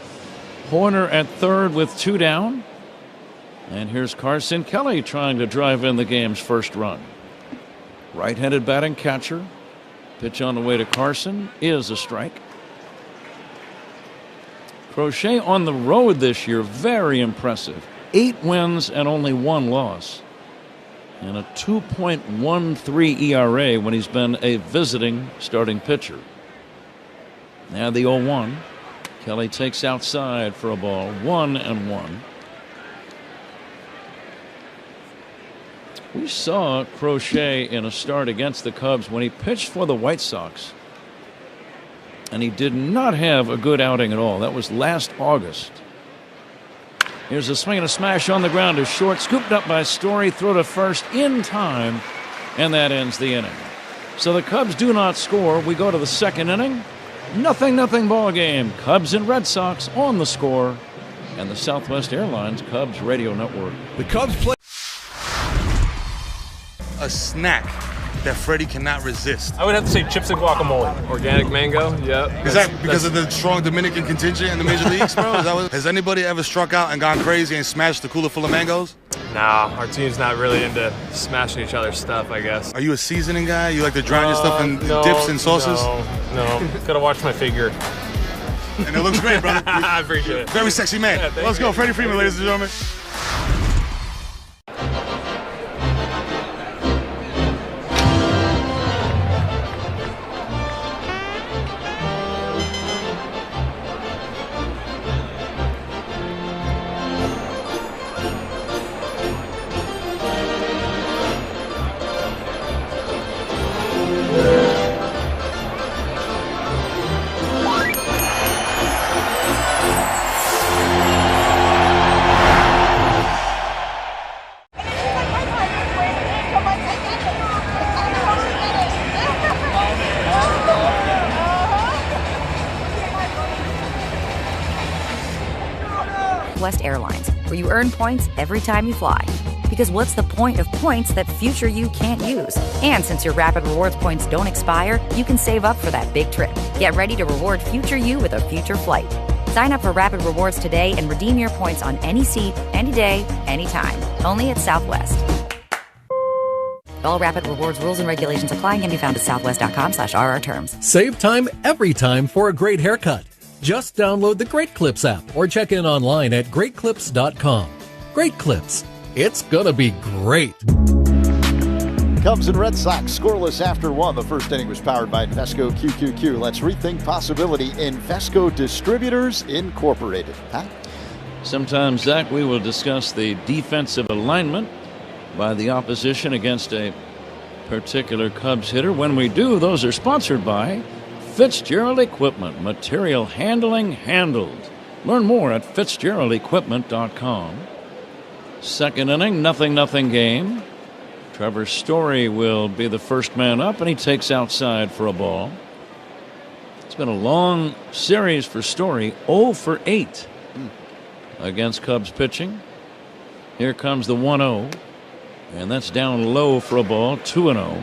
Horner at third with 2 down. And here's Carson Kelly trying to drive in the game's first run. Right-handed batting catcher. Pitch on the way to Carson is a strike. Crochet on the road this year, very impressive. 8 wins and only 1 loss. And a 2.13 ERA when he's been a visiting starting pitcher. Now the 0-1. Kelly takes outside for a ball. 1-1. We saw Crochet in a start against the Cubs when he pitched for the White Sox. And he did not have a good outing at all. That was last August. Here's a swing and a smash on the ground to short. Scooped up by Story. Throw to first in time. And that ends the inning. So the Cubs do not score. We go to the second inning. 0-0 ball game. Cubs and Red Sox on the score. And the Southwest Airlines Cubs Radio Network. The Cubs play a snack that Freddie cannot resist. I would have to say chips and guacamole. Organic mango, yep. Is that because of the strong Dominican contingent in the major leagues, bro? Has anybody ever struck out and gone crazy and smashed a cooler full of mangoes? Nah, our team's not really into smashing each other's stuff, I guess. Are you a seasoning guy? You like to drown your stuff in dips and sauces? No. Gotta watch my figure. And it looks great, brother. I appreciate it. Very sexy man. Yeah, Let's go, Freddie Freeman, ladies and gentlemen. Southwest Airlines, where you earn points every time you fly. Because what's the point of points that future you can't use? And since your Rapid Rewards points don't expire, you can save up for that big trip. Get ready to reward future you with a future flight. Sign up for Rapid Rewards today and redeem your points on any seat, any day, anytime. Only at Southwest. All Rapid Rewards rules and regulations apply and can be found at southwest.com/RR terms. Save time every time for a great haircut. Just download the Great Clips app or check in online at greatclips.com. Great Clips. It's gonna be great. Cubs and Red Sox scoreless after 1. The first inning was powered by Invesco QQQ. Let's rethink possibility. Invesco Distributors Incorporated. Pat? Sometime, Zach, we will discuss the defensive alignment by the opposition against a particular Cubs hitter. When we do, those are sponsored by Fitzgerald Equipment. Material handling handled. Learn more at fitzgeraldequipment.com. Second inning, 0-0 game. Trevor Story will be the first man up, and he takes outside for a ball. It's been a long series for Story, 0 for 8 against Cubs pitching. Here comes the 1-0, and that's down low for a ball, 2-0.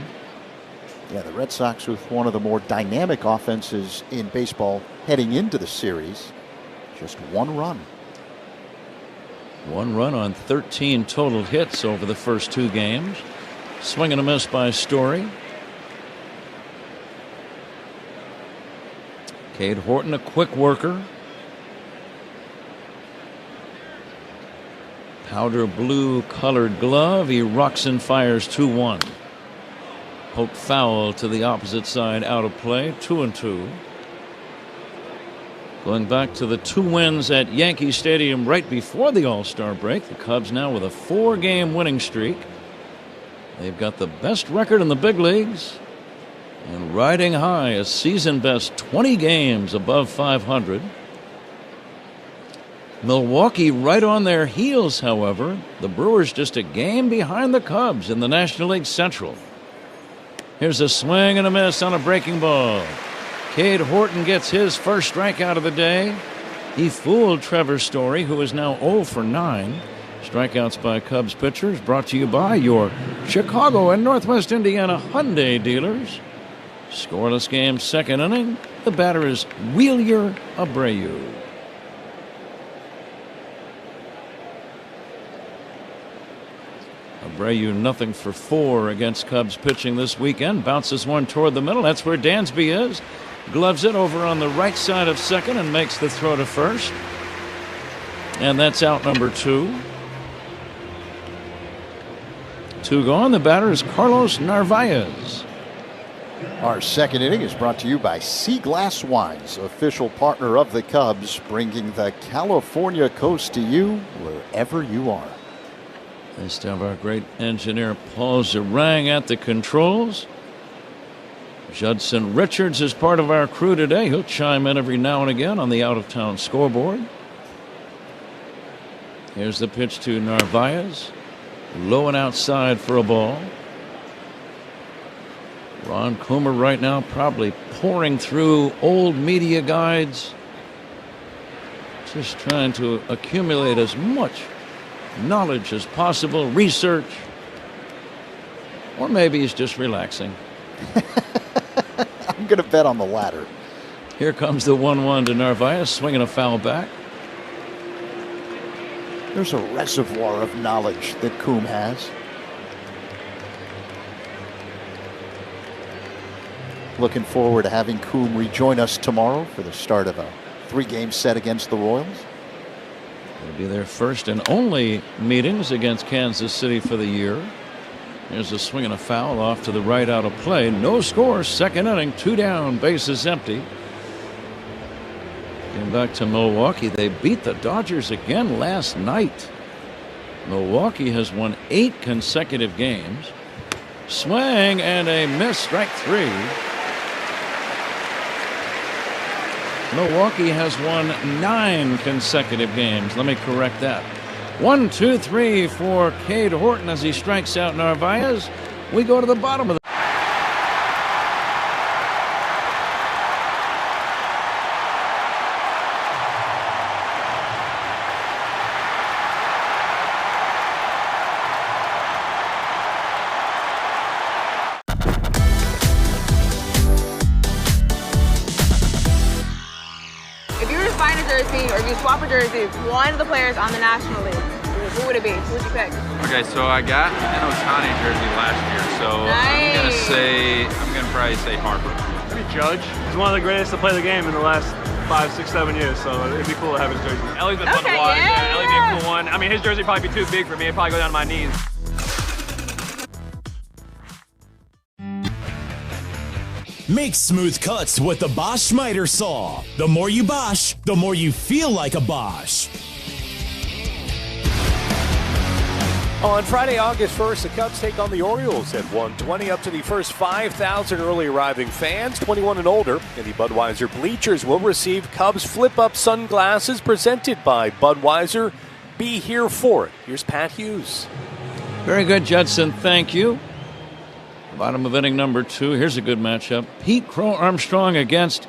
Yeah, the Red Sox with one of the more dynamic offenses in baseball heading into the series. Just 1 run. 1 run on 13 total hits over the first 2 games. Swing and a miss by Story. Cade Horton, a quick worker. Powder blue colored glove. He rocks and fires 2-1. Hope foul to the opposite side, out of play. 2-2. Going back to the 2 wins at Yankee Stadium right before the All-Star break, the Cubs now with a 4-game winning streak. They've got the best record in the big leagues and riding high, a season best 20 games above 500. Milwaukee right on their heels, however. The Brewers just a game behind the Cubs in the National League Central. Here's a swing and a miss on a breaking ball. Cade Horton gets his first strikeout of the day. He fooled Trevor Story, who is now 0 for 9. Strikeouts by Cubs pitchers brought to you by your Chicago and Northwest Indiana Hyundai dealers. Scoreless game, second inning. The batter is Wheeler Abreu. Abreu 0 for 4 against Cubs pitching this weekend. Bounces one toward the middle. That's where Dansby is. Gloves it over on the right side of second and makes the throw to first. And that's out number 2. 2 gone. The batter is Carlos Narvaez. Our second inning is brought to you by Sea Glass Wines, official partner of the Cubs, bringing the California coast to you wherever you are. Let's have our great engineer Paul Zarang at the controls. Judson Richards is part of our crew today. He'll chime in every now and again on the out-of-town scoreboard. Here's the pitch to Narvaez. Low and outside for a ball. Ron Coomer right now probably pouring through old media guides. Just trying to accumulate as much knowledge as possible, research. Or maybe he's just relaxing. I'm going to bet on the latter. Here comes the 1-1 to Narvaez, swinging a foul back. There's a reservoir of knowledge that Coom has. Looking forward to having Coom rejoin us tomorrow for the start of a 3-game set against the Royals. It'll be their first and only meetings against Kansas City for the year. There's a swing and a foul off to the right out of play. No score, second inning, 2 down, bases empty. Came back to Milwaukee. They beat the Dodgers again last night. Milwaukee has won 8 consecutive games. Swing and a miss, strike 3. Milwaukee has won 9 consecutive games. Let me correct that. 1, 2, 3 for Cade Horton as he strikes out Narvaez. We go to the bottom of the... If you were to find a jersey or if you swap a jersey with one of the players on the National League, who would it be? Who would you pick? Okay, so I got an Ohtani jersey last year, so Nice. I'm gonna probably say Harper. Maybe Judge. He's one of the greatest to play the game in the last 5, 6, 7 years, so it'd be cool to have his jersey. Ellie's been fun to watch. Yeah, Ellie'd be a cool one. I mean, his jersey would probably be too big for me. It'd probably go down to my knees. Make smooth cuts with the Bosch Miter saw. The more you Bosch, the more you feel like a Bosch. On Friday, August 1st, the Cubs take on the Orioles at 1:20. Up to the first 5,000 early arriving fans, 21 and older. And the Budweiser bleachers will receive Cubs flip-up sunglasses presented by Budweiser. Be here for it. Here's Pat Hughes. Very good, Judson. Thank you. Bottom of inning number 2. Here's a good matchup. Pete Crow-Armstrong against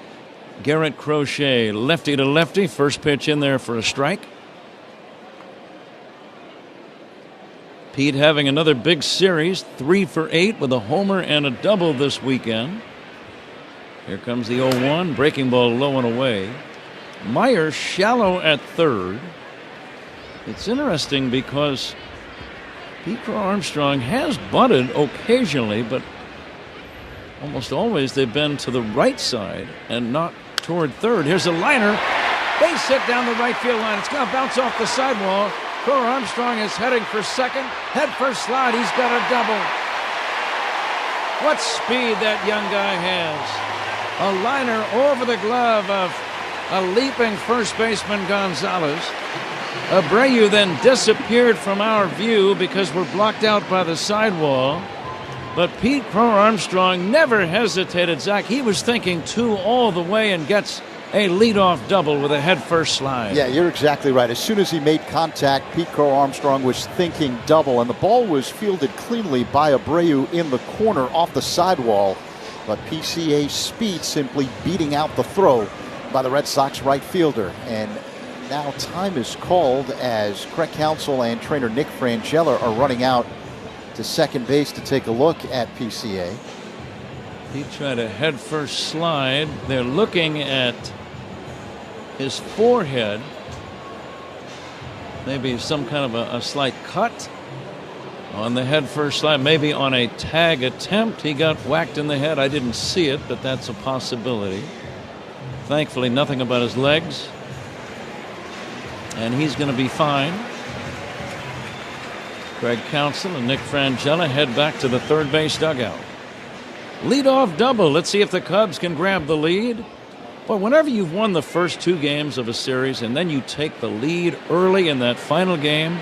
Garrett Crochet. Lefty to lefty. First pitch in there for a strike. Pete having another big series. 3 for 8 with a homer and a double this weekend. Here comes the 0-1. Breaking ball low and away. Meyer shallow at third. It's interesting because Pete Crow-Armstrong has bunted occasionally, but almost always they've been to the right side and not toward third. Here's a liner. Base hit down the right field line. It's going to bounce off the sidewall. Crow-Armstrong is heading for second. Head first slide. He's got a double. What speed that young guy has. A liner over the glove of a leaping first baseman Gonzalez. Abreu then disappeared from our view because we're blocked out by the sidewall. But Pete Crow-Armstrong never hesitated, Zach. He was thinking 2 all the way and gets a leadoff double with a head-first slide. Yeah, you're exactly right. As soon as he made contact, Pete Crow-Armstrong was thinking double, and the ball was fielded cleanly by Abreu in the corner off the sidewall. But PCA speed simply beating out the throw by the Red Sox right fielder. And now time is called as Craig Counsell and trainer Nick Frangella are running out to second base to take a look at PCA. He tried a head-first slide. They're looking at his forehead. Maybe some kind of a slight cut on the head-first slide. Maybe on a tag attempt he got whacked in the head. I didn't see it, but that's a possibility. Thankfully, nothing about his legs. And he's going to be fine. Craig Counsell and Nick Frangella head back to the third base dugout. Leadoff double. Let's see if the Cubs can grab the lead. But whenever you've won the first 2 games of a series and then you take the lead early in that final game,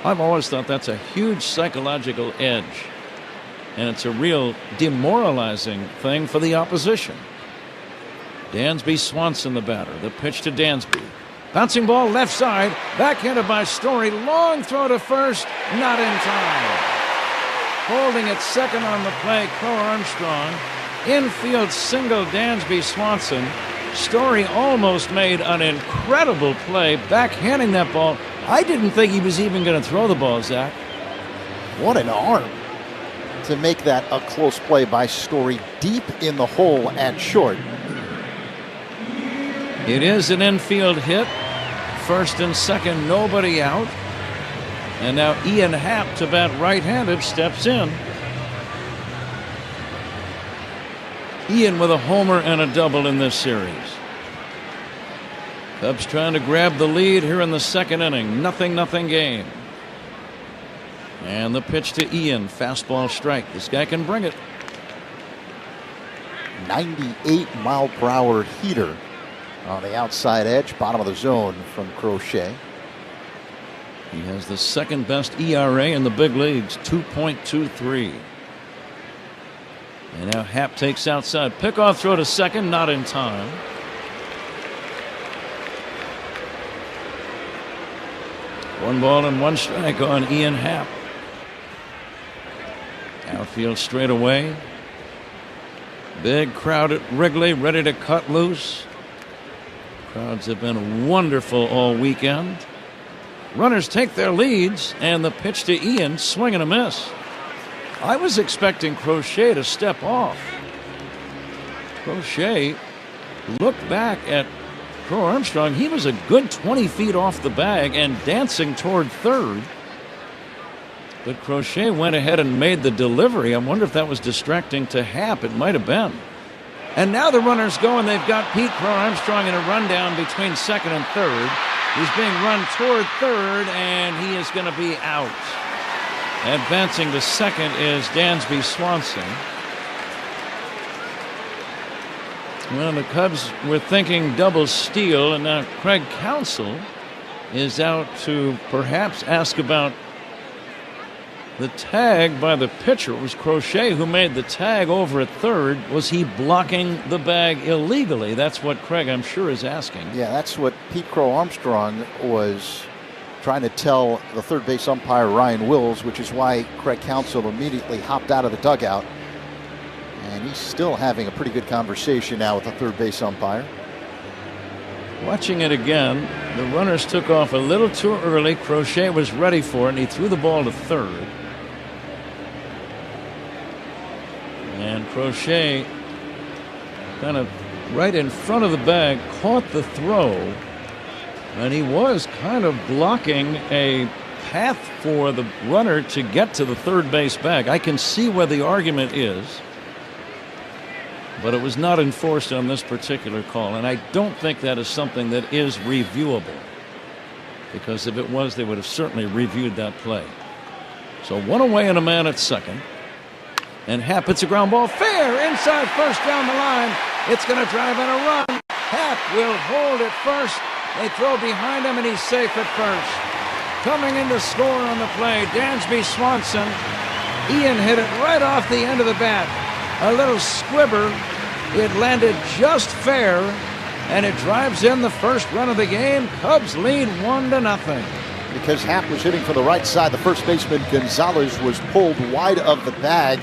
I've always thought that's a huge psychological edge. And it's a real demoralizing thing for the opposition. Dansby Swanson, the batter. The pitch to Dansby. Bouncing ball left side. Backhanded by Story. Long throw to first. Not in time. Holding at second on the play, Crow-Amstrong. Infield single, Dansby Swanson. Story almost made an incredible play, backhanding that ball. I didn't think he was even going to throw the ball, Zach. What an arm to make that a close play by Story deep in the hole at short. It is an infield hit. First and second, nobody out. And now Ian Happ, to bat right-handed, steps in. Ian with a homer and a double in this series. Cubs trying to grab the lead here in the second inning. 0-0 game. And the pitch to Ian. Fastball strike. This guy can bring it. 98-mile-per-hour heater on the outside edge, bottom of the zone from Crochet. He has the second best ERA in the big leagues, 2.23. And now Happ takes outside. Pickoff throw to second, not in time. One ball and one strike on Ian Happ. Outfield straight away. Big crowd at Wrigley ready to cut loose. Crowds have been wonderful all weekend. Runners take their leads, and the pitch to Ian, swing and a miss. I was expecting Crochet to step off. Crochet looked back at Crow-Amstrong. He was a good 20 feet off the bag and dancing toward third. But Crochet went ahead and made the delivery. I wonder if that was distracting to Happ. It might have been. And now the runners go, and they've got Pete Crow-Amstrong in a rundown between second and third. He's being run toward third, and he is going to be out. Advancing to second is Dansby Swanson. Well, the Cubs were thinking double steal, and now Craig Counsell is out to perhaps ask about the tag by the pitcher. It was Crochet who made the tag over at third. Was he blocking the bag illegally? That's what Craig, I'm sure, is asking. Yeah, that's what Pete Crow-Amstrong was trying to tell the third base umpire Ryan Wills, which is why Craig Counsell immediately hopped out of the dugout. And he's still having a pretty good conversation now with the third base umpire. Watching it again, the runners took off a little too early. Crochet was ready for it, and he threw the ball to third. And Crochet, kind of right in front of the bag, caught the throw. And he was kind of blocking a path for the runner to get to the third base bag. I can see where the argument is. But it was not enforced on this particular call. And I don't think that is something that is reviewable. Because if it was, they would have certainly reviewed that play. So one away and a man at second. And Happ hits a ground ball fair inside first down the line. It's going to drive in a run. Happ will hold at first. They throw behind him, and he's safe at first. Coming in to score on the play, Dansby Swanson. Ian hit it right off the end of the bat. A little squibber. It landed just fair, and it drives in the first run of the game. Cubs lead 1-0. Because Happ was hitting for the right side, the first baseman Gonzalez was pulled wide of the bag.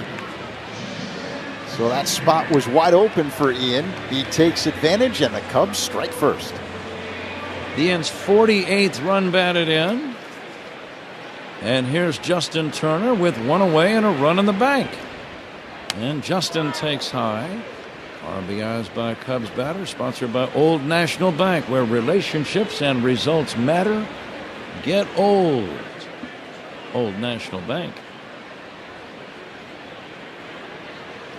So that spot was wide open for Ian. He takes advantage, and the Cubs strike first. Ian's 48th run batted in. And here's Justin Turner with one away and a run in the bank. And Justin takes high. RBIs by Cubs batter, sponsored by Old National Bank, where relationships and results matter. Get old. Old National Bank.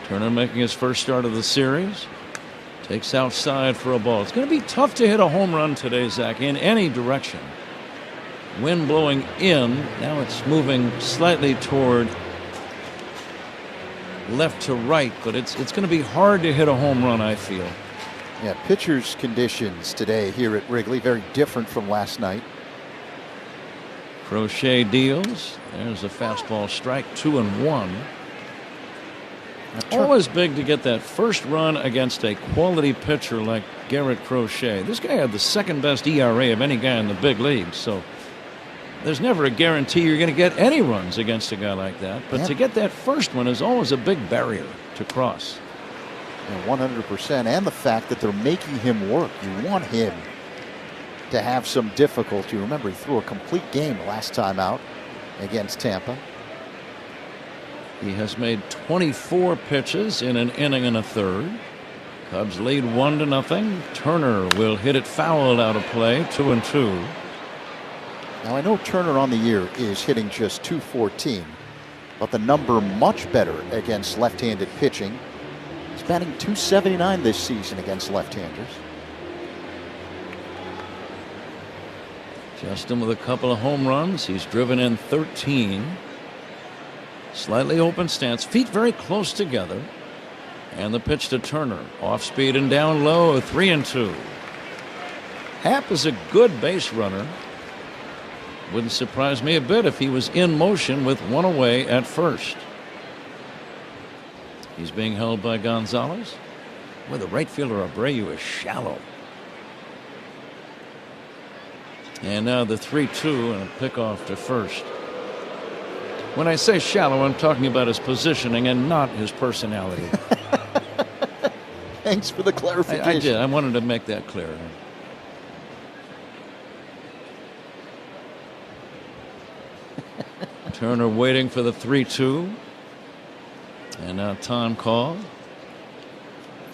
Turner making his first start of the series. Takes outside for a ball. It's going to be tough to hit a home run today, Zach, in any direction. Wind blowing in. Now it's moving slightly toward left to right, but it's going to be hard to hit a home run, I feel. Yeah, pitchers' conditions today here at Wrigley very different from last night. Crochet deals. There's a fastball strike, 2-1. Always big to get that first run against a quality pitcher like Garrett Crochet. This guy had the second best ERA of any guy in the big leagues, so there's never a guarantee you're going to get any runs against a guy like that. But to get that first one is always a big barrier to cross. 100%. And the fact that they're making him work. You want him to have some difficulty. Remember, he threw a complete game last time out against Tampa. He has made 24 pitches in an inning and a third. Cubs lead 1-0. Turner will hit it foul out of play, 2-2. Now, I know Turner on the year is hitting just .214, but the number much better against left-handed pitching. He's batting .279 this season against left-handers. Justin with a couple of home runs. He's driven in 13. Slightly open stance, feet very close together. And the pitch to Turner. Off speed and down low, 3-2. Happ is a good base runner. Wouldn't surprise me a bit if he was in motion with one away at first. He's being held by Gonzalez. Well, the right fielder Abreu is shallow. And now the 3-2 and a pickoff to first. When I say shallow, I'm talking about his positioning and not his personality. Thanks for the clarification. I did. I wanted to make that clear. Turner waiting for the 3-2. And now time call.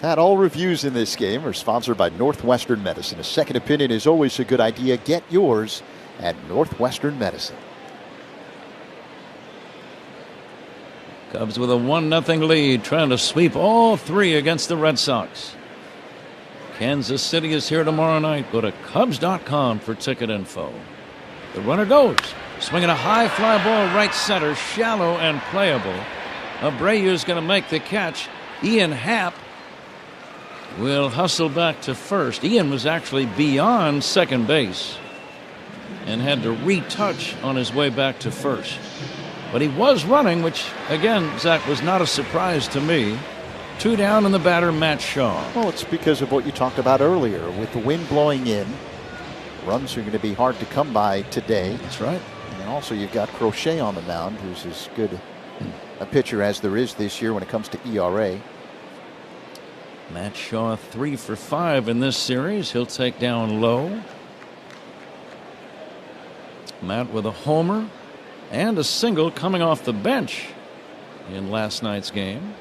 Pat, all reviews in this game are sponsored by Northwestern Medicine. A second opinion is always a good idea. Get yours at Northwestern Medicine. Cubs with a 1-0 lead, trying to sweep all three against the Red Sox. Kansas City is here tomorrow night. Go to Cubs.com for ticket info. The runner goes, swinging a high fly ball right center, shallow and playable. Abreu's going to make the catch. Ian Happ will hustle back to first. Ian was actually beyond second base and had to retouch on his way back to first. But he was running, which, again, Zach, was not a surprise to me. 2 down and the batter, Matt Shaw. Well, it's because of what you talked about earlier. With the wind blowing in, runs are going to be hard to come by today. That's right. And also you've got Crochet on the mound, who's as good a pitcher as there is this year when it comes to ERA. Matt Shaw 3 for 5 in this series. He'll take down low. Matt with a homer and a single coming off the bench in last night's game.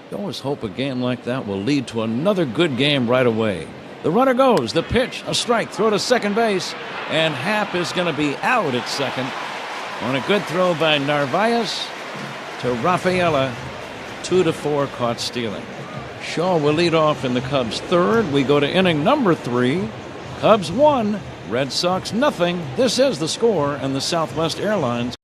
You always hope a game like that will lead to another good game right away. The runner goes, the pitch, a strike, throw to second base, and Happ is going to be out at second on a good throw by Narvaez to Rafaela. 2-4 caught stealing. Shaw will lead off in the Cubs' third. We go to inning number 3. Cubs 1, Red Sox nothing. This is the score and the Southwest Airlines.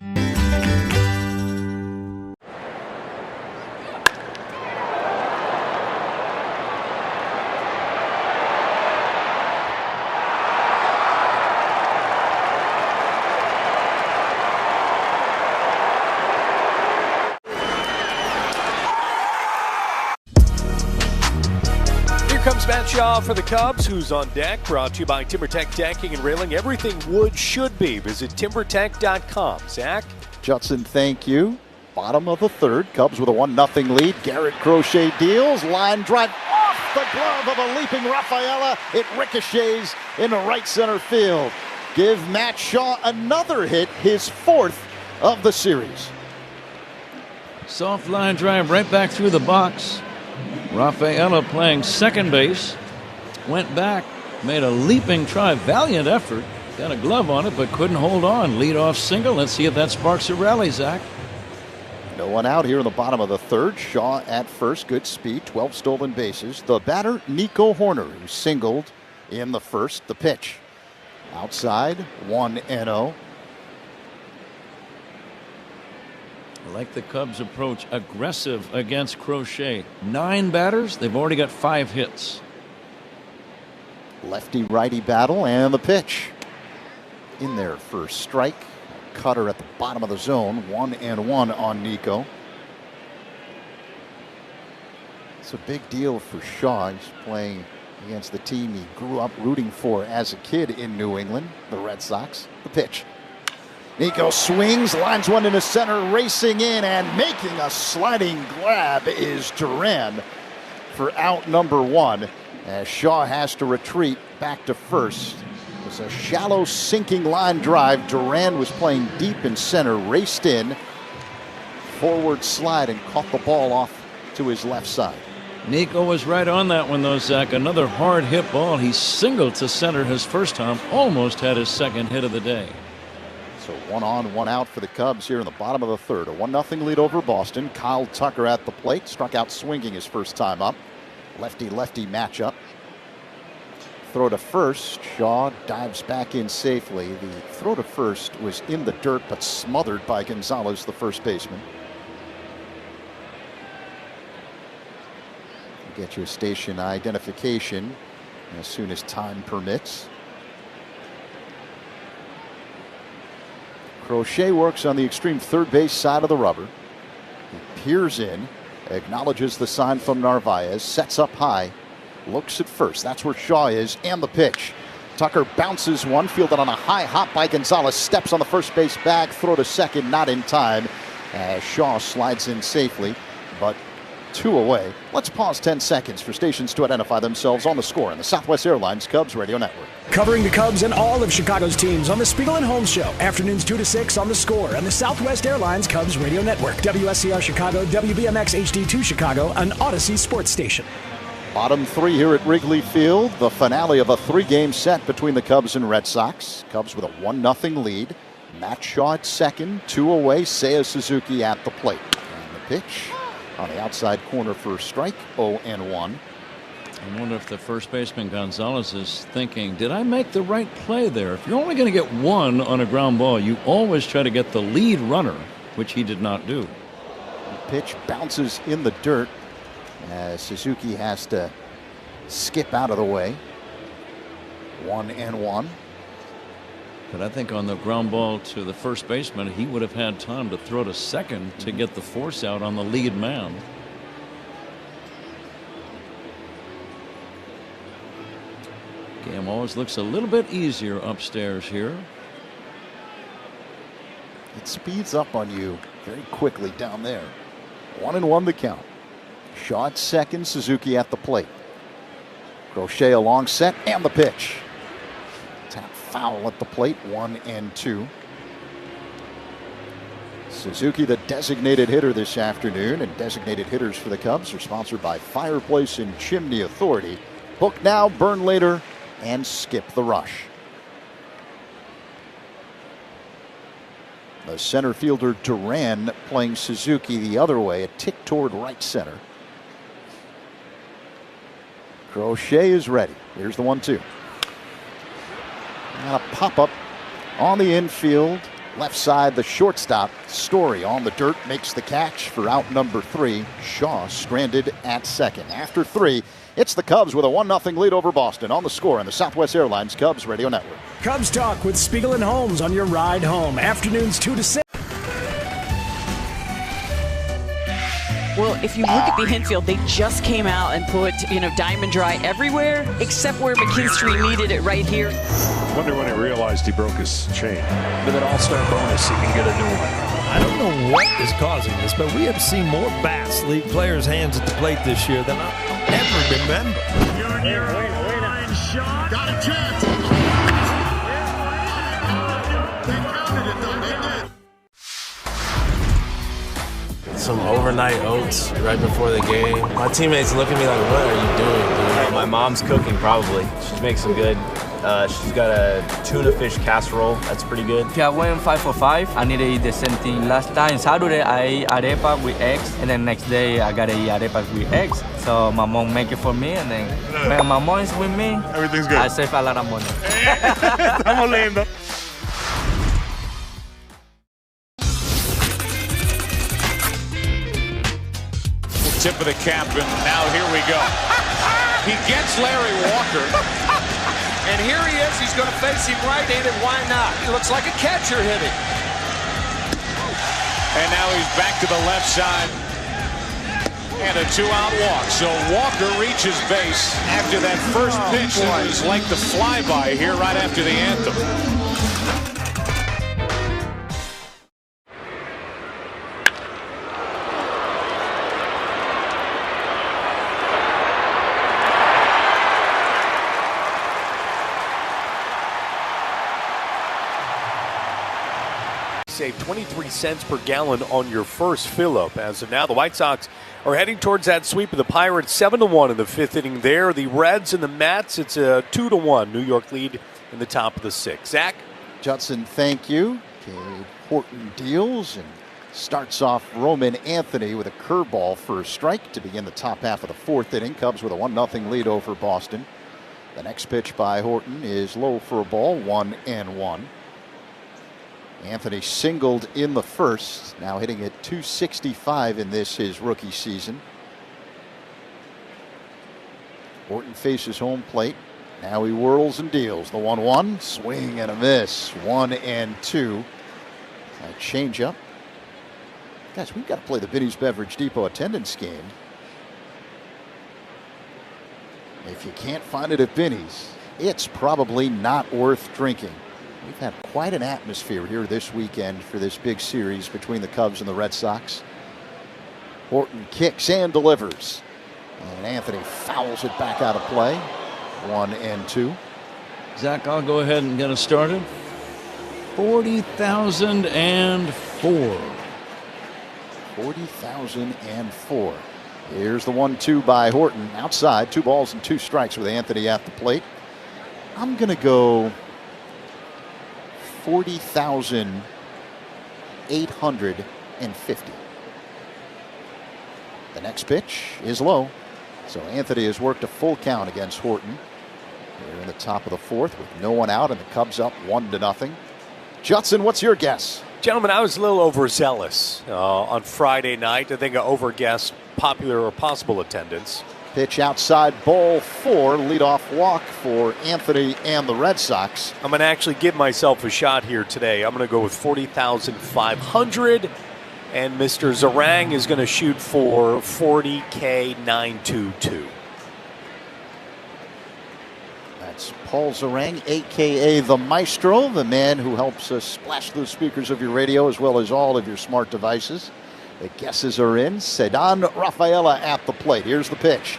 Comes Matt Shaw for the Cubs, who's on deck. Brought to you by TimberTech Decking and Railing. Everything wood should be. Visit TimberTech.com. Zach? Judson, thank you. Bottom of the third. Cubs with a 1-0 lead. Garrett Crochet deals. Line drive off the glove of a leaping Rafaela. It ricochets into right center field. Give Matt Shaw another hit, his 4th of the series. Soft line drive right back through the box. Rafaela playing second base. Went back, made a leaping try, valiant effort. Got a glove on it, but couldn't hold on. Leadoff single. Let's see if that sparks a rally, Zach. No one out here in the bottom of the 3rd. Shaw at first, good speed, 12 stolen bases. The batter, Nico Horner, who singled in the 1st. The pitch. Outside, 1-0. I like the Cubs' approach, aggressive against Crochet. 9 batters, they've already got 5 hits. Lefty-righty battle, and the pitch. In there for strike. Cutter at the bottom of the zone, 1-1 on Nico. It's a big deal for Shaw. He's playing against the team he grew up rooting for as a kid in New England, the Red Sox. The pitch. Nico swings, lines one into center, racing in, and making a sliding grab is Duran for out number 1, as Shaw has to retreat back to first. It was a shallow sinking line drive. Duran was playing deep in center, raced in, forward slide, and caught the ball off to his left side. Nico was right on that one, though, Zach. Another hard hit ball. He singled to center his first time, almost had his 2nd hit of the day. So 1 on, 1 out for the Cubs here in the bottom of the 3rd. A 1-0 lead over Boston. Kyle Tucker at the plate, struck out swinging his first time up. Lefty-lefty matchup. Throw to first. Shaw dives back in safely. The throw to first was in the dirt, but smothered by Gonzalez, the first baseman. Get your station identification as soon as time permits. Crochet works on the extreme 3rd base side of the rubber. He peers in, acknowledges the sign from Narvaez, sets up high, looks at first. That's where Shaw is, and the pitch. Tucker bounces one, fielded on a high hop by Gonzalez, steps on the first base bag, throw to second, not in time, as Shaw slides in safely, but 2 away. Let's pause 10 seconds for stations to identify themselves on the score in the Southwest Airlines Cubs Radio Network. Covering the Cubs and all of Chicago's teams on the Spiegel and Holmes Show. Afternoons 2 to 6 on the score and the Southwest Airlines Cubs Radio Network. WSCR Chicago, WBMX HD2 Chicago, an Odyssey sports station. Bottom 3 here at Wrigley Field. The finale of a 3-game set between the Cubs and Red Sox. Cubs with a 1-0 lead. Matt Shaw at second, 2 away. Seiya Suzuki at the plate. And the pitch on the outside corner for a strike, 0-1. I wonder if the first baseman Gonzalez is thinking, did I make the right play there? If you're only going to get 1 on a ground ball, you always try to get the lead runner, which he did not do. The pitch bounces in the dirt as Suzuki has to skip out of the way. 1-1. But I think on the ground ball to the first baseman, he would have had time to throw to second to get the force out on the lead man. Game always looks a little bit easier upstairs here. It speeds up on you very quickly down there. 1-1 the count. Shaw at second, Suzuki at the plate. Crochet a long set, and the pitch. Tap foul at the plate, 1-2. Suzuki, the designated hitter this afternoon, and designated hitters for the Cubs are sponsored by Fireplace and Chimney Authority. Book now, burn later, and skip the rush. The center fielder Duran playing Suzuki the other way, a tick toward right center. Crochet is ready. Here's the 1-2. And a pop-up on the infield. Left side, the shortstop, Story on the dirt, makes the catch for out number 3. Shaw stranded at second. After 3, it's the Cubs with a 1-0 lead over Boston on the score in the Southwest Airlines Cubs Radio Network. Cubs Talk with Spiegel and Holmes on your ride home. Afternoons 2 to 6. Well, if you look at the infield, they just came out and put, Diamond Dry everywhere except where McKinstry needed it right here. Wonder when he realized he broke his chain. With an all-star bonus, he can get a new one. I don't know what is causing this, but we have seen more bats leave players' hands at the plate this year than I'll ever remember. Line shot. Got a chance. They counted it, though. They did. Some overnight oats right before the game. My teammates look at me like, what are you doing, dude? My mom's cooking, probably. She makes some good. She's got a tuna fish casserole. That's pretty good. Okay, I went 5 for 5. I need to eat the same thing. Last time, Saturday, I ate arepa with eggs. And then next day, I got to eat arepa with eggs. So my mom make it for me. And then when my mom is with me, everything's good. I save a lot of money. Estamos lindo. Tip of the cap, and now here we go. He gets Larry Walker, and here he is. He's going to face him right-handed. Why not? He looks like a catcher hitting. And now he's back to the left side, and a 2-out walk. So Walker reaches base after that first pitch. It was like the flyby here right after the anthem. Save 23 cents per gallon on your first fill-up. As of now, the White Sox are heading towards that sweep of the Pirates, 7-1 in the 5th inning there. The Reds and the Mets, it's a 2-1 New York lead in the top of the 6th. Zach? Judson, thank you. Cade Horton deals and starts off Roman Anthony with a curveball for a strike to begin the top half of the 4th inning. Cubs with a 1-0 lead over Boston. The next pitch by Horton is low for a ball, 1-1. Anthony singled in the first, now hitting at .265 in this, his rookie season. Horton faces home plate. Now he whirls and deals. The 1-1, swing and a miss. 1-2. A changeup. Guys, we've got to play the Binny's Beverage Depot attendance game. If you can't find it at Binny's, it's probably not worth drinking. We've had quite an atmosphere here this weekend for this big series between the Cubs and the Red Sox. Horton kicks and delivers. And Anthony fouls it back out of play. 1-2. Zach, I'll go ahead and get us started. 40,004. 40,004. Here's the 1-2 by Horton. Outside, 2 balls and 2 strikes with Anthony at the plate. I'm going to go 40,850. The next pitch is low. So Anthony has worked a full count against Horton. Here in the top of the 4th with no one out and the Cubs up 1-0. Judson, what's your guess? Gentlemen, I was a little overzealous on Friday night. I think I overguessed popular or possible attendance. Pitch outside, ball 4, leadoff walk for Anthony and the Red Sox. I'm going to actually give myself a shot here today. I'm going to go with 40,500, and Mr. Zarang is going to shoot for 40K922. That's Paul Zarang, a.k.a. the Maestro, the man who helps us splash the speakers of your radio as well as all of your smart devices. The guesses are in. Cedar Rafaela at the plate. Here's the pitch.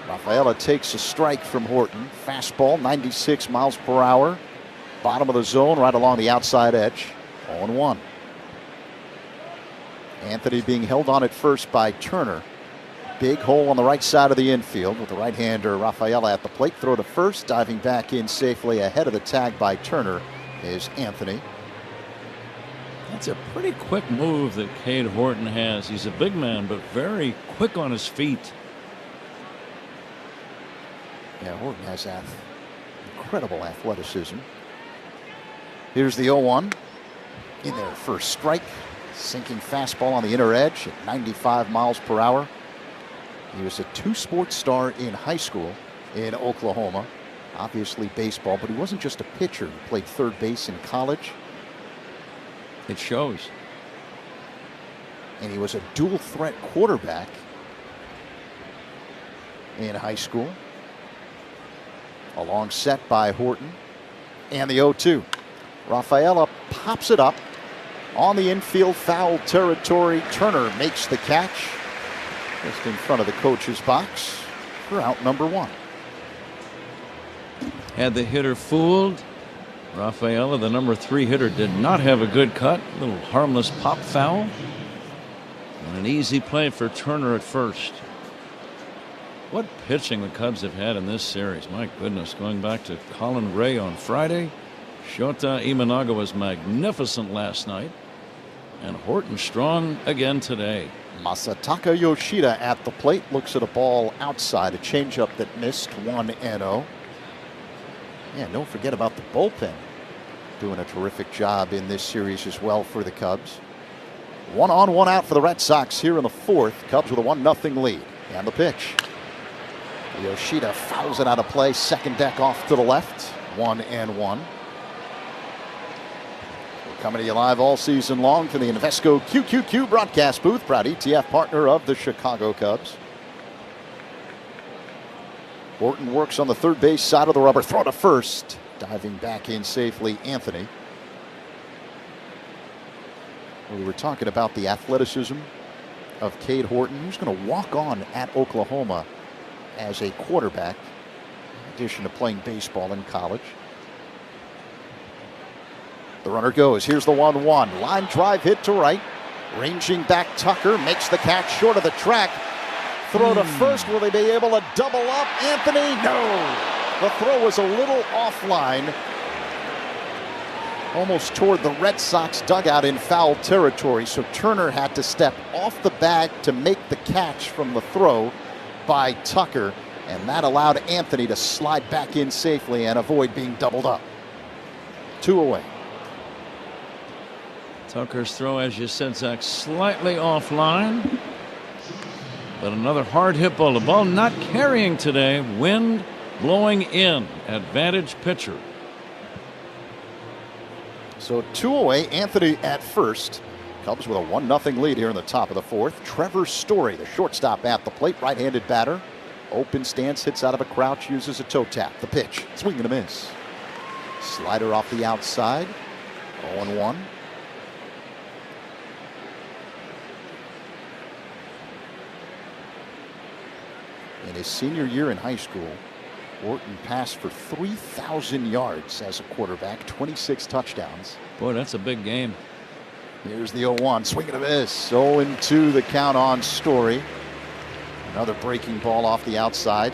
Rafaela takes a strike from Horton. Fastball, 96 miles per hour. Bottom of the zone, right along the outside edge. 0-1. Anthony being held on at first by Turner. Big hole on the right side of the infield with the right-hander Rafaela at the plate. Throw to first, diving back in safely ahead of the tag by Turner is Anthony. That's a pretty quick move that Cade Horton has. He's a big man, but very quick on his feet. Yeah, Horton has incredible athleticism. Here's the 0-1. In there, first strike. Sinking fastball on the inner edge at 95 miles per hour. He was a 2-sport star in high school in Oklahoma. Obviously baseball, but he wasn't just a pitcher. He played third base in college. It shows. And he was a dual threat quarterback in high school. A long set by Horton. And the 0-2. Rafaela pops it up on the infield, foul territory. Turner makes the catch just in front of the coach's box for out number 1. Had the hitter fooled. Rafaela, the number 3 hitter, did not have a good cut. A little harmless pop foul. And an easy play for Turner at first. What pitching the Cubs have had in this series. My goodness, going back to Colin Ray on Friday. Shota Imanaga was magnificent last night. And Horton strong again today. Masataka Yoshida at the plate. Looks at a ball outside. A changeup that missed. 1-0. Yeah, don't forget about the bullpen. Doing a terrific job in this series as well for the Cubs. 1 on, 1 out for the Red Sox here in the 4th. Cubs with a 1-0 lead. And the pitch. Yoshida fouls it out of play. Second deck off to the left. 1-1. We're coming to you live all season long from the Invesco QQQ broadcast booth. Proud ETF partner of the Chicago Cubs. Horton works on the third base side of the rubber. Throw to first. Diving back in safely, Anthony. We were talking about the athleticism of Cade Horton, who's going to walk on at Oklahoma as a quarterback, in addition to playing baseball in college. The runner goes. Here's the 1-1. Line drive hit to right. Ranging back, Tucker makes the catch short of the track. Throw to first. Will they be able to double up? Anthony, no. The throw was a little offline. Almost toward the Red Sox dugout in foul territory. So Turner had to step off the bag to make the catch from the throw by Tucker. And that allowed Anthony to slide back in safely and avoid being doubled up. 2 away. Tucker's throw, as you said, Zach, slightly offline. But another hard hit ball. The ball not carrying today. Wind blowing in. Advantage pitcher. So 2 away. Anthony at first. Cubs with a 1-0 lead here in the top of the 4th. Trevor Story, the shortstop at the plate. Right-handed batter. Open stance, hits out of a crouch, uses a toe tap. The pitch. Swing and a miss. Slider off the outside. 0-1. In his senior year in high school, Horton passed for 3,000 yards as a quarterback, 26 touchdowns. Boy, that's a big game. Here's the 0-1, swing and a miss. 0-2 the count on Story. Another breaking ball off the outside.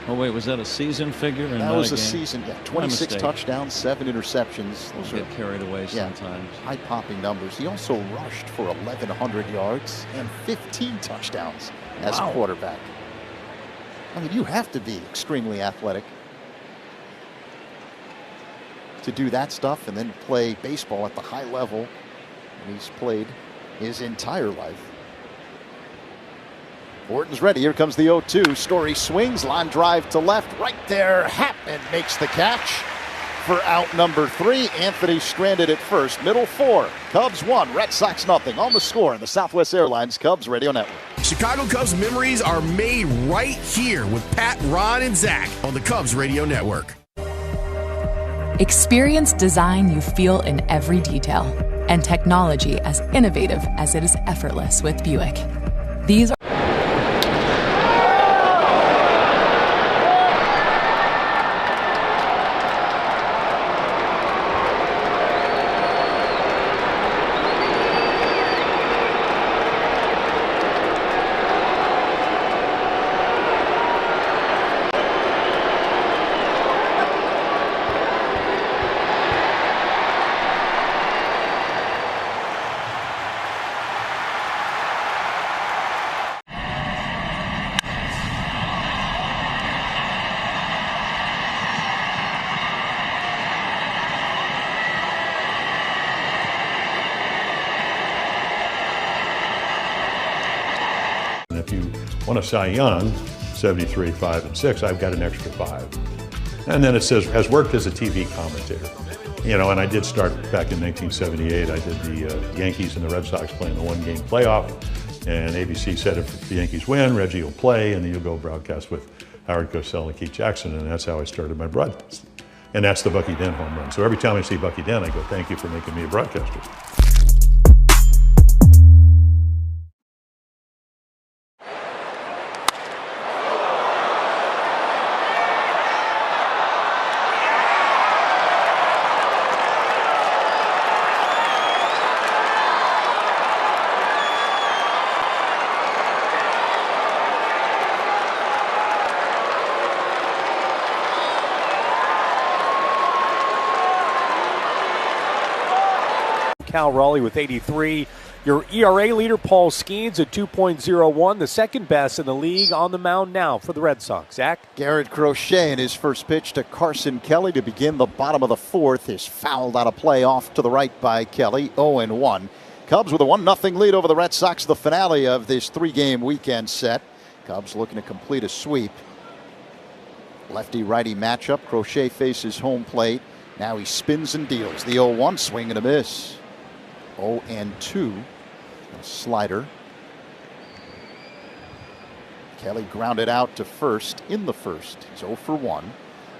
Oh, wait, was that a season figure? That was a season, yeah. 26 touchdowns, 7 interceptions. Those get carried away sometimes. High-popping numbers. He also rushed for 1,100 yards and 15 touchdowns as a quarterback. I mean, you have to be extremely athletic to do that stuff and then play baseball at the high level he's played his entire life. Horton's ready. Here comes the 0-2. Story swings. Line drive to left. Right there. Hapman makes the catch for out number 3. Anthony stranded at first. Middle 4. Cubs 1. Red Sox 0 on the score in the Southwest Airlines Cubs Radio Network. Chicago Cubs memories are made right here with Pat, Ron, and Zach on the Cubs Radio Network. Experience design you feel in every detail, and technology as innovative as it is effortless with Buick. These are won a Cy Young, 73, 5, and 6, I've got an extra 5. And then it says, has worked as a TV commentator. You know, and I did start back in 1978. I did the Yankees and the Red Sox playing the one-game playoff. And ABC said if the Yankees win, Reggie will play, and then you'll go broadcast with Howard Cosell and Keith Jackson. And that's how I started my broadcast. And that's the Bucky Dent home run. So every time I see Bucky Dent, I go, thank you for making me a broadcaster. Cal Raleigh with 83. Your ERA leader, Paul Skeens, at 2.01, the second best in the league. On the mound now for the Red Sox. Zach? Garrett Crochet in his first pitch to Carson Kelly to begin the bottom of the fourth is fouled out of play off to the right by Kelly. 0-1. Cubs with a 1-0 lead over the Red Sox, the finale of this 3-game weekend set. Cubs looking to complete a sweep. Lefty-righty matchup. Crochet faces home plate. Now he spins and deals. The 0-1 swing and a miss. 0-2. A slider. Kelly grounded out to first in the first. He's 0 for 1.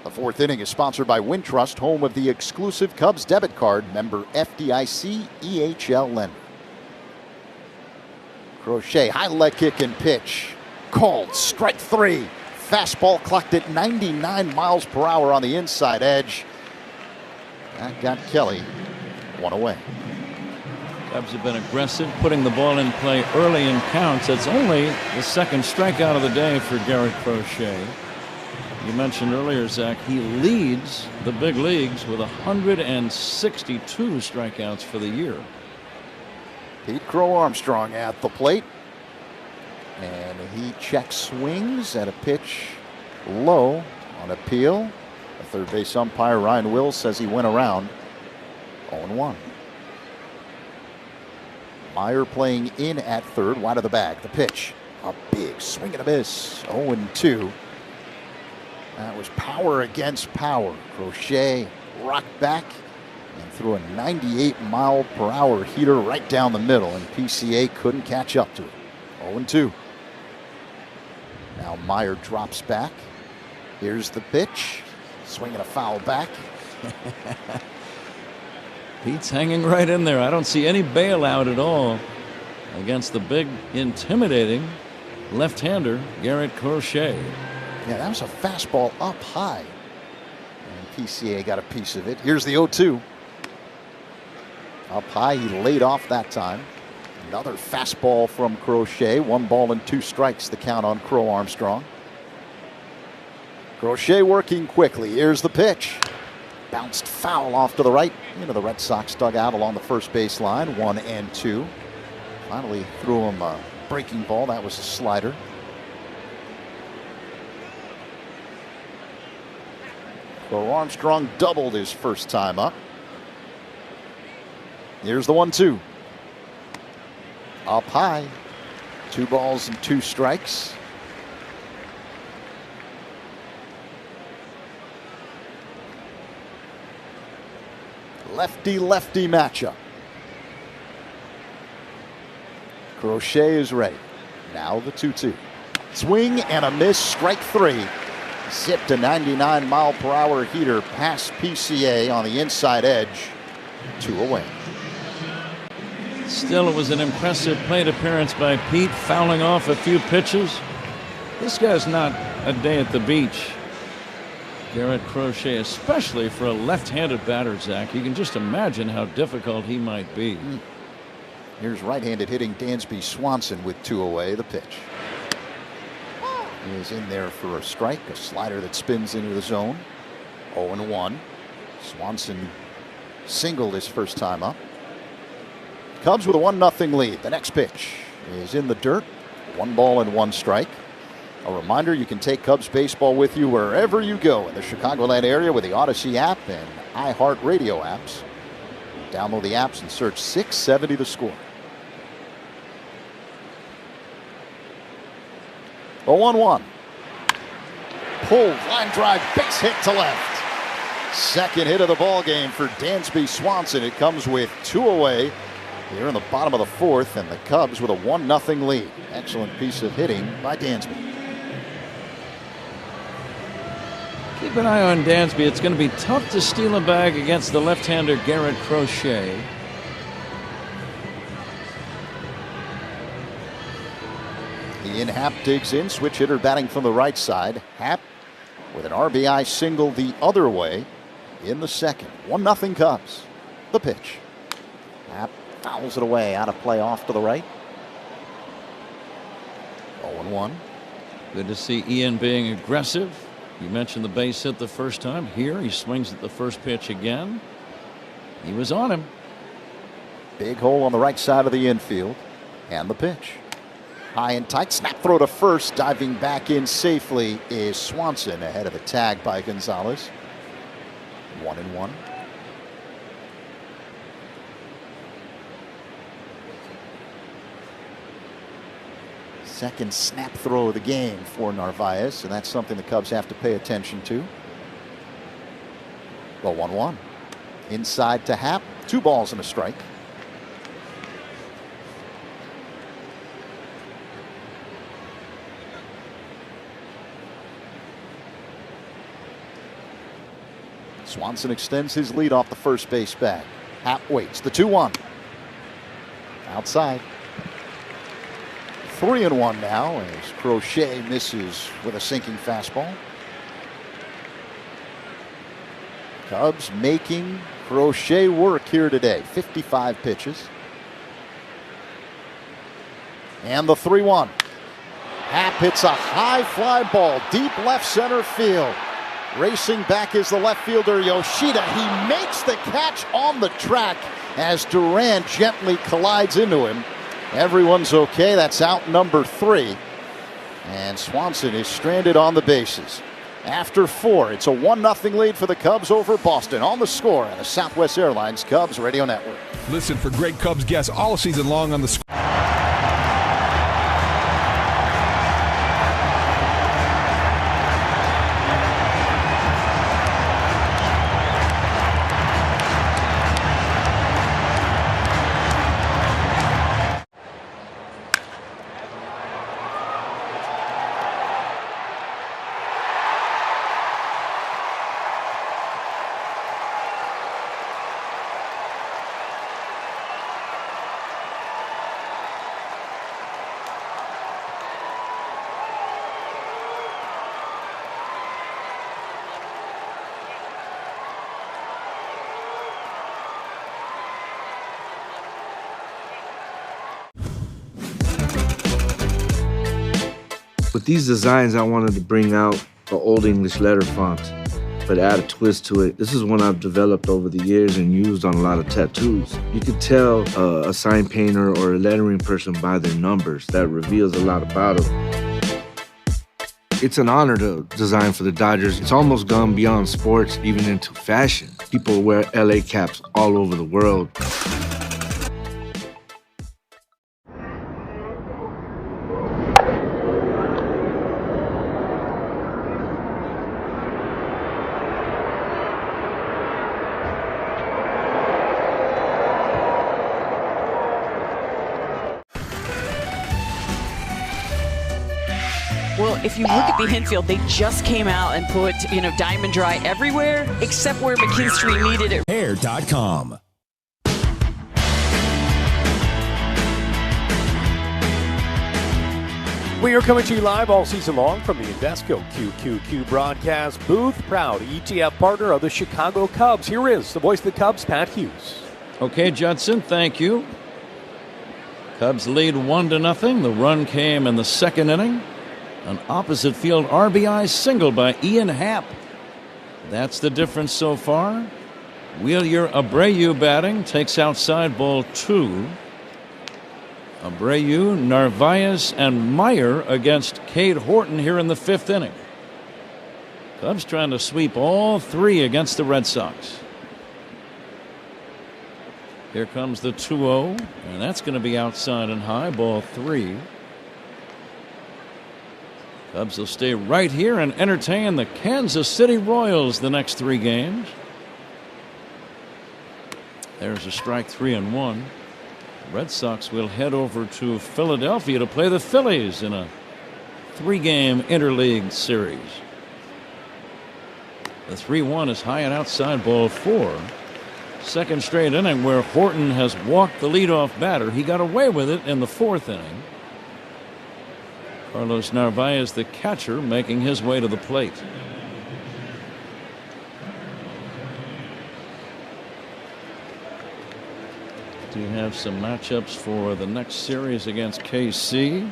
The fourth inning is sponsored by Wintrust, home of the exclusive Cubs debit card, member FDIC, EHL lender. Crochet, high leg kick and pitch. Called, strike 3. Fastball clocked at 99 miles per hour on the inside edge. That got Kelly one away. Cubs have been aggressive, putting the ball in play early in counts. It's only the second strikeout of the day for Garrett Crochet. You mentioned earlier, Zach, he leads the big leagues with 162 strikeouts for the year. Pete Crow-Armstrong at the plate. And he checks swings at a pitch low on appeal. The third base umpire, Ryan Wills, says he went around. 0-1. Meyer playing in at third, wide of the bag. The pitch, a big swing and a miss. 0-2. That was power against power. Crochet rocked back and threw a 98 mile per hour heater right down the middle, and PCA couldn't catch up to it. 0-2. Now Meyer drops back. Here's the pitch. Swinging a foul back. Pete's hanging right in there. I don't see any bailout at all against the big, intimidating left-hander, Garrett Crochet. Yeah, that was a fastball up high. And PCA got a piece of it. Here's the 0-2. Up high, he laid off that time. Another fastball from Crochet. 1 ball and 2 strikes, the count on Crow-Armstrong. Crochet working quickly. Here's the pitch. Bounced foul off to the right into the Red Sox dugout along the first base line. 1-2. Finally threw him a breaking ball. That was a slider. Crow-Armstrong doubled his first time up. Here's the 1-2. Up high. 2 balls and 2 strikes. Lefty-lefty matchup. Crochet is ready. Now the 2-2. Swing and a miss, strike 3. Zipped a 99 mile per hour heater past PCA on the inside edge. 2 away. Still, it was an impressive plate appearance by Pete, fouling off a few pitches. This guy's not a day at the beach. Garrett Crochet, especially for a left-handed batter, Zach. You can just imagine how difficult he might be. Here's right-handed hitting Dansby Swanson with 2 away. The pitch. He is in there for a strike, a slider that spins into the zone. 0-1. Swanson singled his first time up. Cubs with a 1-0 lead. The next pitch is in the dirt. 1 ball and 1 strike. A reminder, you can take Cubs baseball with you wherever you go in the Chicagoland area with the Odyssey app and iHeartRadio apps. Download the apps and search 670 The Score. 0-1. Pulled, line drive, base hit to left. Second hit of the ball game for Dansby Swanson. It comes with 2 away here in the bottom of the fourth, and the Cubs with a 1-0 lead. Excellent piece of hitting by Dansby. Keep an eye on Dansby. It's going to be tough to steal a bag against the left-hander Garrett Crochet. Ian Happ digs in, switch hitter batting from the right side. Happ with an RBI single the other way in the second. 1-0 Cubs. The pitch. Happ fouls it away, out of play off to the right. 0-1. Good to see Ian being aggressive. You mentioned the base hit the first time. Here he swings at the first pitch again. He was on him. Big hole on the right side of the infield. And the pitch. High and tight. Snap throw to first. Diving back in safely is Swanson ahead of the tag by Gonzalez. 1-1. Second snap throw of the game for Narvaez, and that's something the Cubs have to pay attention to. The 1-1. Inside to Happ. 2 balls and a strike. Swanson extends his lead off the first base bag. Happ waits. The 2-1. Outside. 3-1 now as Crochet misses with a sinking fastball. Cubs making Crochet work here today. 55 pitches. And the 3-1. Happ hits a high fly ball deep left center field. Racing back is the left fielder Yoshida. He makes the catch on the track as Durant gently collides into him. Everyone's okay. That's out number 3. And Swanson is stranded on the bases. After 4, it's a 1-0 lead for the Cubs over Boston. On the Score on the Southwest Airlines Cubs Radio Network. Listen for great Cubs guests all season long on the Score. With these designs, I wanted to bring out the Old English letter font, but add a twist to it. This is one I've developed over the years and used on a lot of tattoos. You can tell a sign painter or a lettering person by their numbers. That reveals a lot about them. It's an honor to design for the Dodgers. It's almost gone beyond sports, even into fashion. People wear LA caps all over the world. Well, if you look at the infield, they just came out and put, diamond dry everywhere except where McKinstry needed it. Hair.com. We are coming to you live all season long from the Invesco QQQ broadcast booth. Proud ETF partner of the Chicago Cubs. Here is the voice of the Cubs, Pat Hughes. Okay, Judson, thank you. Cubs lead 1-0. The run came in the second inning. An opposite field RBI single by Ian Happ. That's the difference so far. Wheeler Abreu batting, takes outside ball 2. Abreu, Narvaez, and Meyer against Cade Horton here in the 5th inning. Cubs trying to sweep all 3 against the Red Sox. Here comes the 2-0, and that's going to be outside and high, ball 3. Cubs will stay right here and entertain the Kansas City Royals the next 3 games. There's a strike, 3-1. Red Sox will head over to Philadelphia to play the Phillies in a 3-game interleague series. The 3-1 is high and outside, ball 4. Second straight inning where Horton has walked the leadoff batter. He got away with it in the 4th inning. Carlos Narvaez, the catcher, making his way to the plate. Do you have some matchups for the next series against KC?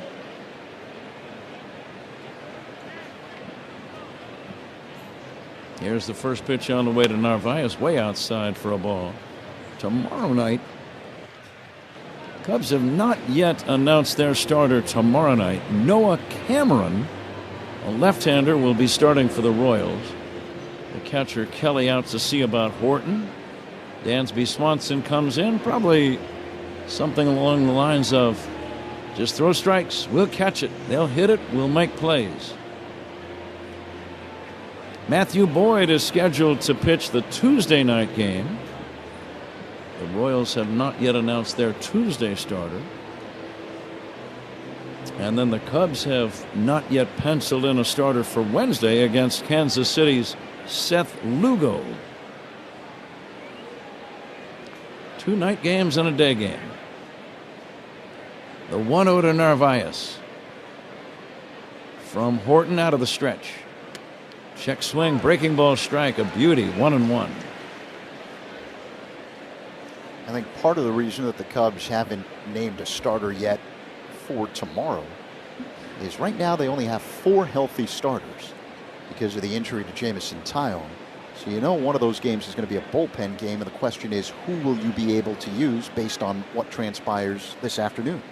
Here's the first pitch on the way to Narvaez, way outside for a ball. Tomorrow night, Cubs have not yet announced their starter tomorrow night. Noah Cameron, a left-hander, will be starting for the Royals. The catcher Kelly out to see about Horton. Dansby Swanson comes in, probably something along the lines of, just throw strikes, we'll catch it, they'll hit it, we'll make plays. Matthew Boyd is scheduled to pitch the Tuesday night game. The Royals have not yet announced their Tuesday starter. And then the Cubs have not yet penciled in a starter for Wednesday against Kansas City's Seth Lugo. 2 night games and a day game. The 1-0 to Narvaez. From Horton out of the stretch. Check swing, breaking ball strike, a beauty, 1-1. I think part of the reason that the Cubs haven't named a starter yet for tomorrow is right now they only have 4 healthy starters because of the injury to Jamison Tyone. So you know one of those games is going to be a bullpen game, and the question is, who will you be able to use based on what transpires this afternoon?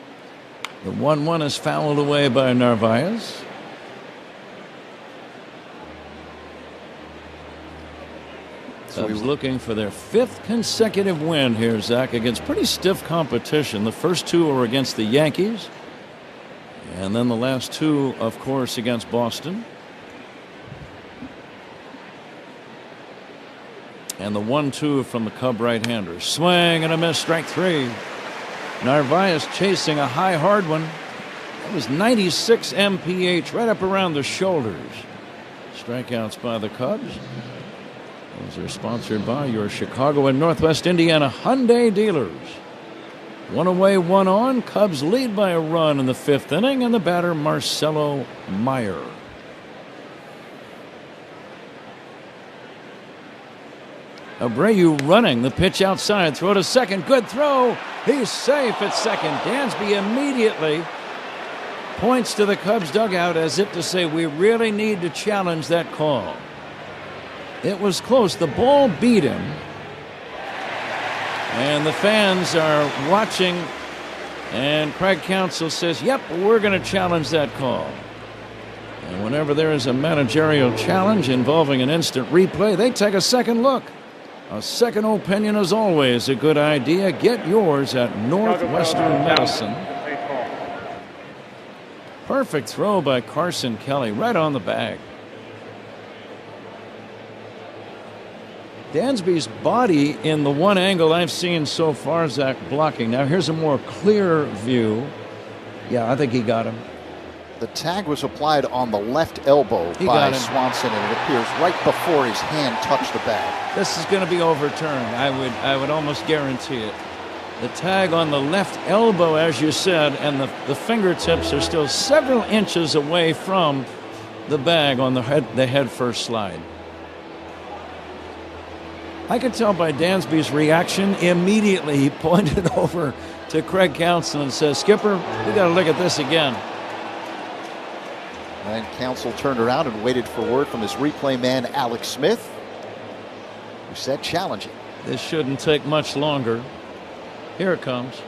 The 1-1 is fouled away by Narvaez. Cubs looking for their 5th consecutive win here, Zach, against pretty stiff competition. The first 2 were against the Yankees, and then the last 2, of course, against Boston. And the 1-2 from the Cub right-hander. Swing and a miss, strike 3. Narvaez chasing a high, hard one. That was 96 mph, right up around the shoulders. Strikeouts by the Cubs. Those are sponsored by your Chicago and Northwest Indiana Hyundai dealers. 1 away, 1 on. Cubs lead by a run in the 5th inning, and the batter Marcelo Meyer. Abreu running the pitch outside, throw to second, good throw. He's safe at second. Dansby immediately points to the Cubs dugout as if to say, we really need to challenge that call. It was close. The ball beat him. And the fans are watching. And Craig Counsell says, yep, we're going to challenge that call. And whenever there is a managerial challenge involving an instant replay, they take a second look. A second opinion is always a good idea. Get yours at Northwestern Medicine. Perfect throw by Carson Kelly, right on the bag. Dansby's body in the one angle I've seen so far, Zach, blocking. Now here's a more clear view. Yeah, I think he got him. The tag was applied on the left elbow by Swanson, and it appears right before his hand touched the bag. This is going to be overturned. I would almost guarantee it. The tag on the left elbow, as you said, and the fingertips are still several inches away from the bag on the head first slide. I could tell by Dansby's reaction. Immediately he pointed over to Craig Counsell and says, Skipper, we got to look at this again. And Counsell turned around and waited for word from his replay man, Alex Smith, who said challenging. This shouldn't take much longer. Here it comes.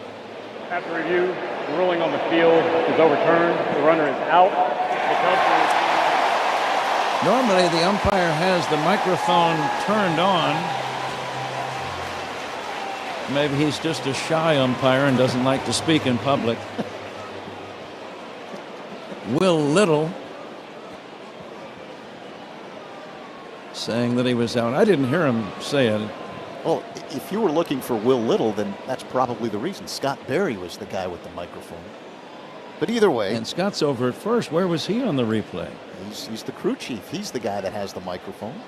After review, the ruling on the field is overturned. The runner is out. Normally the umpire has the microphone turned on. Maybe he's just a shy umpire and doesn't like to speak in public. Will Little saying that he was out. I didn't hear him say it. Well, if you were looking for Will Little, then that's probably the reason. Scott Berry was the guy with the microphone. But either way. And Scott's over at first. Where was he on the replay? He's the crew chief. He's the guy that has the microphone.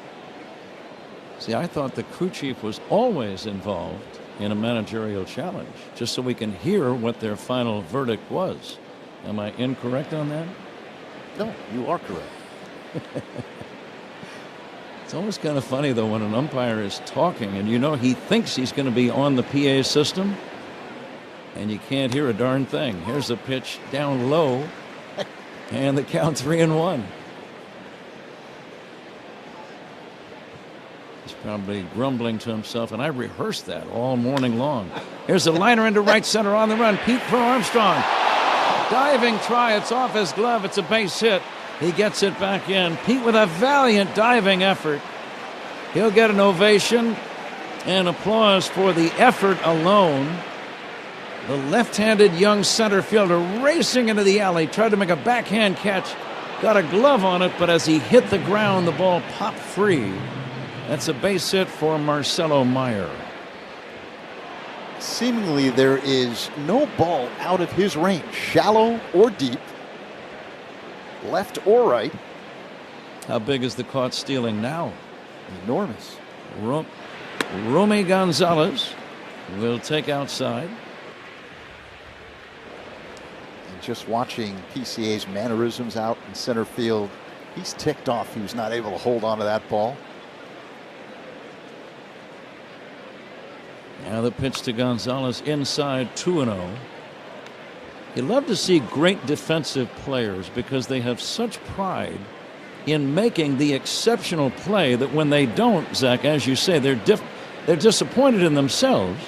See, I thought the crew chief was always involved in a managerial challenge, just so we can hear what their final verdict was. Am I incorrect on that? No, you are correct. It's always kind of funny, though, when an umpire is talking and you know he thinks he's going to be on the PA system and you can't hear a darn thing. Here's a pitch down low and the count 3-1. He's Probably grumbling to himself, and I rehearsed that all morning long. Here's a liner into right center on the run. Pete Crow-Amstrong. Diving try. It's off his glove. It's a base hit. He gets it back in. Pete with a valiant diving effort. He'll get an ovation and applause for the effort alone. The left-handed young center fielder racing into the alley. Tried to make a backhand catch. Got a glove on it, but as he hit the ground, the ball popped free. That's a base hit for Marcelo Meyer. Seemingly there is no ball out of his range, shallow or deep, left or right. How big is the caught stealing now? Enormous. Romy Gonzalez will take outside. And just watching PCA's mannerisms out in center field, he's ticked off he was not able to hold on to that ball. Now the pitch to Gonzalez inside 2-0. You love to see great defensive players because they have such pride in making the exceptional play that when they don't, Zach, as you say, they're disappointed in themselves.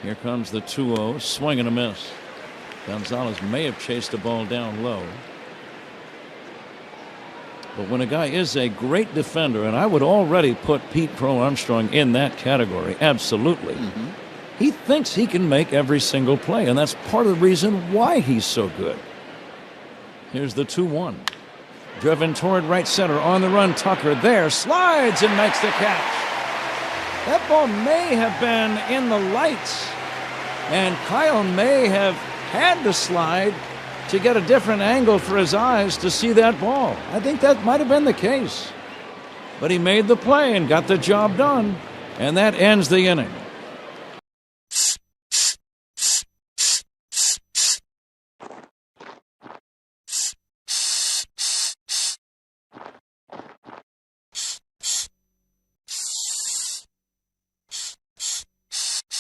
Here comes the 2-0, swing and a miss. Gonzalez may have chased the ball down low. But when a guy is a great defender, and I would already put Pete Crow-Amstrong in that category, absolutely. He thinks he can make every single play, and that's part of the reason why he's so good. Here's the 2-1. Driven toward right center on the run. Tucker there, slides and makes the catch. That ball may have been in the lights, and Kyle may have had to slide to get a different angle for his eyes to see that ball. I think that might have been the case. But he made the play and got the job done, and that ends the inning.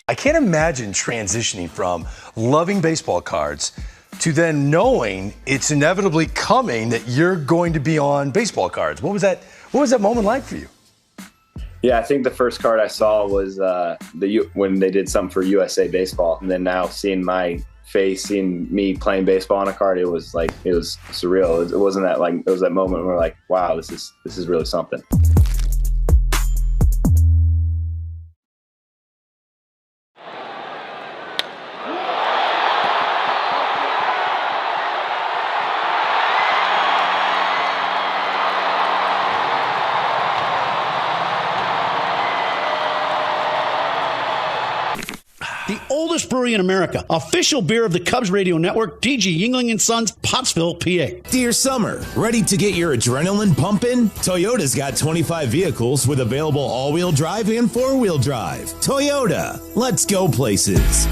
I can't imagine transitioning from loving baseball cards to then knowing it's inevitably coming that you're going to be on baseball cards. What was that moment like for you? Yeah, I think the first card I saw was when they did something for USA Baseball, and then now seeing my face, seeing me playing baseball on a card, it was surreal. It wasn't that it was that moment where like, wow, this is really something. The oldest brewery in America. Official beer of the Cubs Radio Network, DG Yingling & Sons, Pottsville, PA. Dear summer, ready to get your adrenaline pumping? Toyota's got 25 vehicles with available all-wheel drive and four-wheel drive. Toyota, let's go places.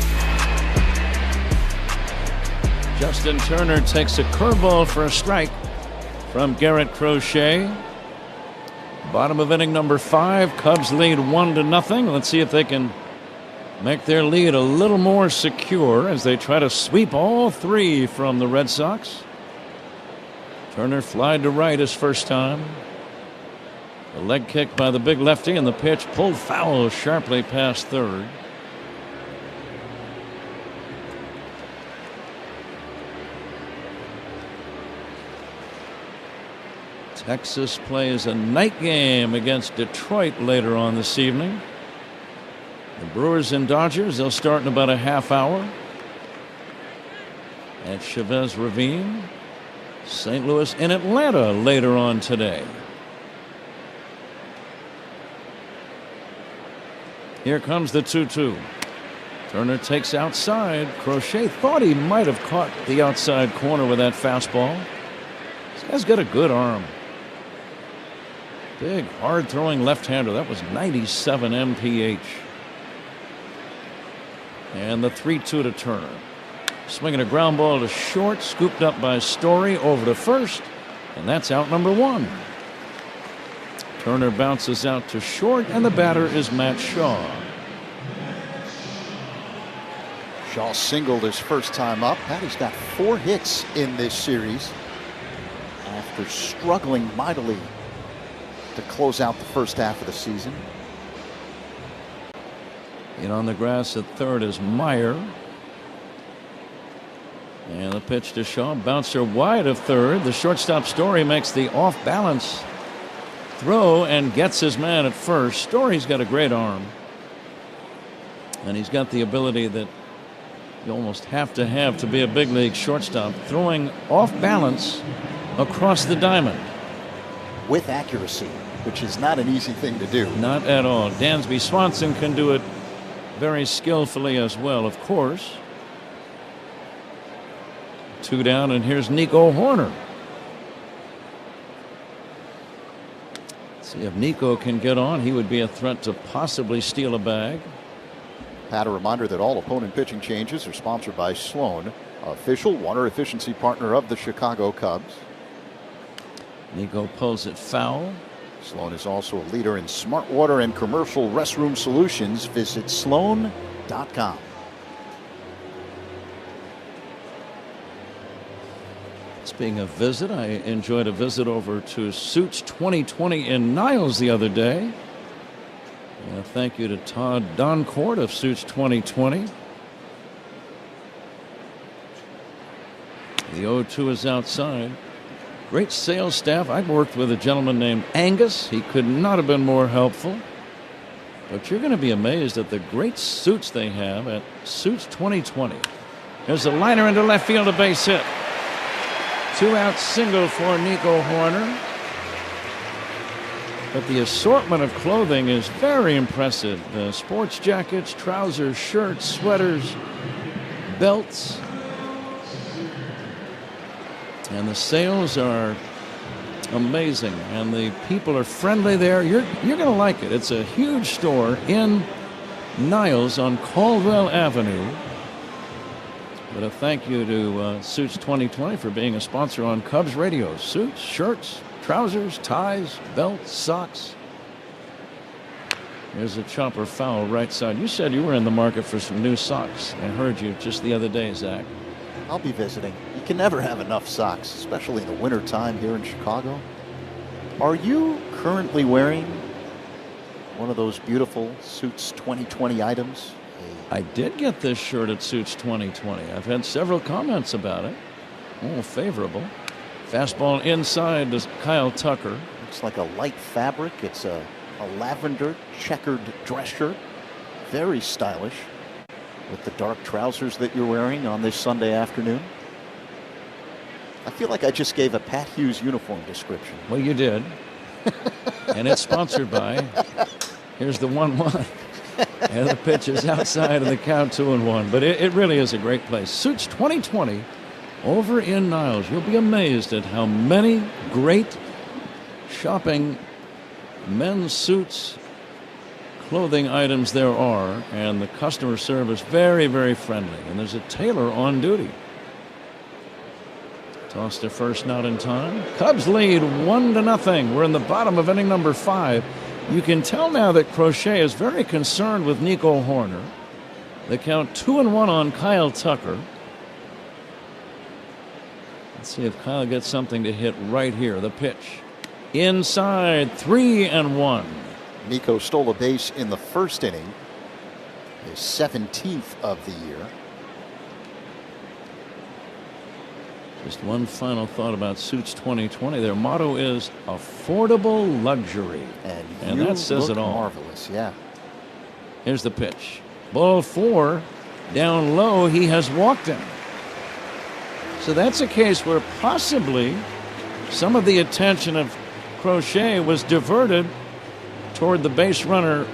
Justin Turner takes a curveball for a strike from Garrett Crochet. Bottom of inning number 5. Cubs lead 1-0. Let's see if they can make their lead a little more secure as they try to sweep all 3 from the Red Sox. Turner flied to right his first time. A leg kick by the big lefty, and the pitch pulled foul sharply past third. Texas plays a night game against Detroit later on this evening. The Brewers and Dodgers, they'll start in about a half hour at Chavez Ravine. St. Louis and Atlanta later on today. Here comes the 2-2. Turner takes outside. Crochet thought he might have caught the outside corner with that fastball. This guy's got a good arm. Big, hard-throwing left-hander. That was 97 mph. And the 3-2 to Turner. Swinging a ground ball to short, scooped up by Story over to first, and that's out number 1. Turner bounces out to short, and the batter is Matt Shaw. Shaw singled his first time up. Patty's got 4 hits in this series after struggling mightily to close out the first half of the season. In on the grass at third is Meyer. And the pitch to Shaw. Bouncer wide of third. The shortstop Story makes the off-balance throw and gets his man at first. Story's got a great arm. And he's got the ability that you almost have to be a big league shortstop. Throwing off balance across the diamond. With accuracy, which is not an easy thing to do. Not at all. Dansby Swanson can do it very skillfully as well, of course. 2 down, and here's Nico Horner. See if Nico can get on. He would be a threat to possibly steal a bag. Pat, a reminder that all opponent pitching changes are sponsored by Sloan, official water efficiency partner of the Chicago Cubs. Nico pulls it foul. Sloan is also a leader in smart water and commercial restroom solutions. Visit sloan.com. Speaking of visit, I enjoyed a visit over to Suits 2020 in Niles the other day. And thank you to Todd Doncourt of Suits 2020. The 0-2 is outside. Great sales staff. I worked with a gentleman named Angus. He could not have been more helpful. But you're going to be amazed at the great suits they have at Suits 2020. There's a liner into left field, a base hit. 2-out single for Nico Horner. But the assortment of clothing is very impressive. Sports jackets, trousers, shirts, sweaters, belts. And the sales are amazing, and the people are friendly there. You're going to like it. It's a huge store in Niles on Caldwell Avenue. But a thank you to Suits 2020 for being a sponsor on Cubs Radio. Suits, shirts, trousers, ties, belts, socks. There's a chopper foul right side. You said you were in the market for some new socks. I heard you just the other day, Zach. I'll be visiting. You can never have enough socks, especially in the wintertime here in Chicago. Are you currently wearing one of those beautiful Suits 2020 items? I did get this shirt at Suits 2020. I've had several comments about it. Oh, favorable. Fastball inside to Kyle Tucker. Looks like a light fabric. It's a lavender checkered dress shirt. Very stylish. With the dark trousers that you're wearing on this Sunday afternoon. I feel like I just gave a Pat Hughes uniform description. Well, you did. And it's sponsored by. Here's the 1-1. And the pitch is outside of the count 2-1. But it really is a great place. Suits 2020 over in Niles. You'll be amazed at how many great shopping men's suits clothing items there are, and the customer service very, very friendly. And there's a tailor on duty. Toss to first, not in time. Cubs lead 1-0. We're in the bottom of inning number 5. You can tell now that Crochet is very concerned with Nico Horner. They count 2-1 on Kyle Tucker. Let's see if Kyle gets something to hit right here. The pitch. Inside, 3-1. Nico stole a base in the first inning, his 17th of the year. Just one final thought about Suits 2020. Their motto is affordable luxury. And that says it all. Marvelous, yeah. Here's the pitch. Ball 4, down low. He has walked him. So that's a case where possibly some of the attention of Crochet was diverted toward the base runner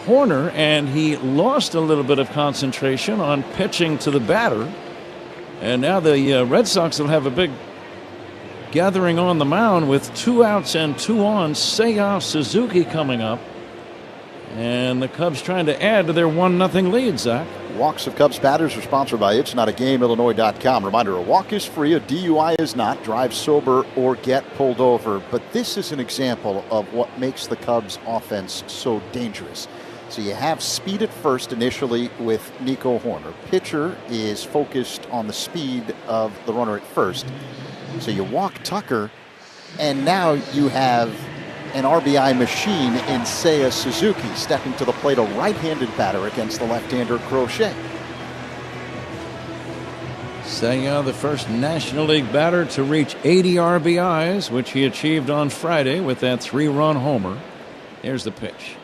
Horner, and he lost a little bit of concentration on pitching to the batter. And now the Red Sox will have a big gathering on the mound with 2 outs and 2 on. Seiya Suzuki coming up. And the Cubs trying to add to their 1-0 lead, Zach. Walks of Cubs batters are sponsored by It's Not a Game, Illinois.com. Reminder, a walk is free, a DUI is not. Drive sober or get pulled over. But this is an example of what makes the Cubs offense so dangerous. So you have speed at first initially with Nico Horner. Pitcher is focused on the speed of the runner at first. So you walk Tucker, and now you have an RBI machine in Seiya Suzuki, stepping to the plate, a right-handed batter against the left-hander Crochet. Seiya, the first National League batter to reach 80 RBIs, which he achieved on Friday with that 3-run homer. Here's the pitch.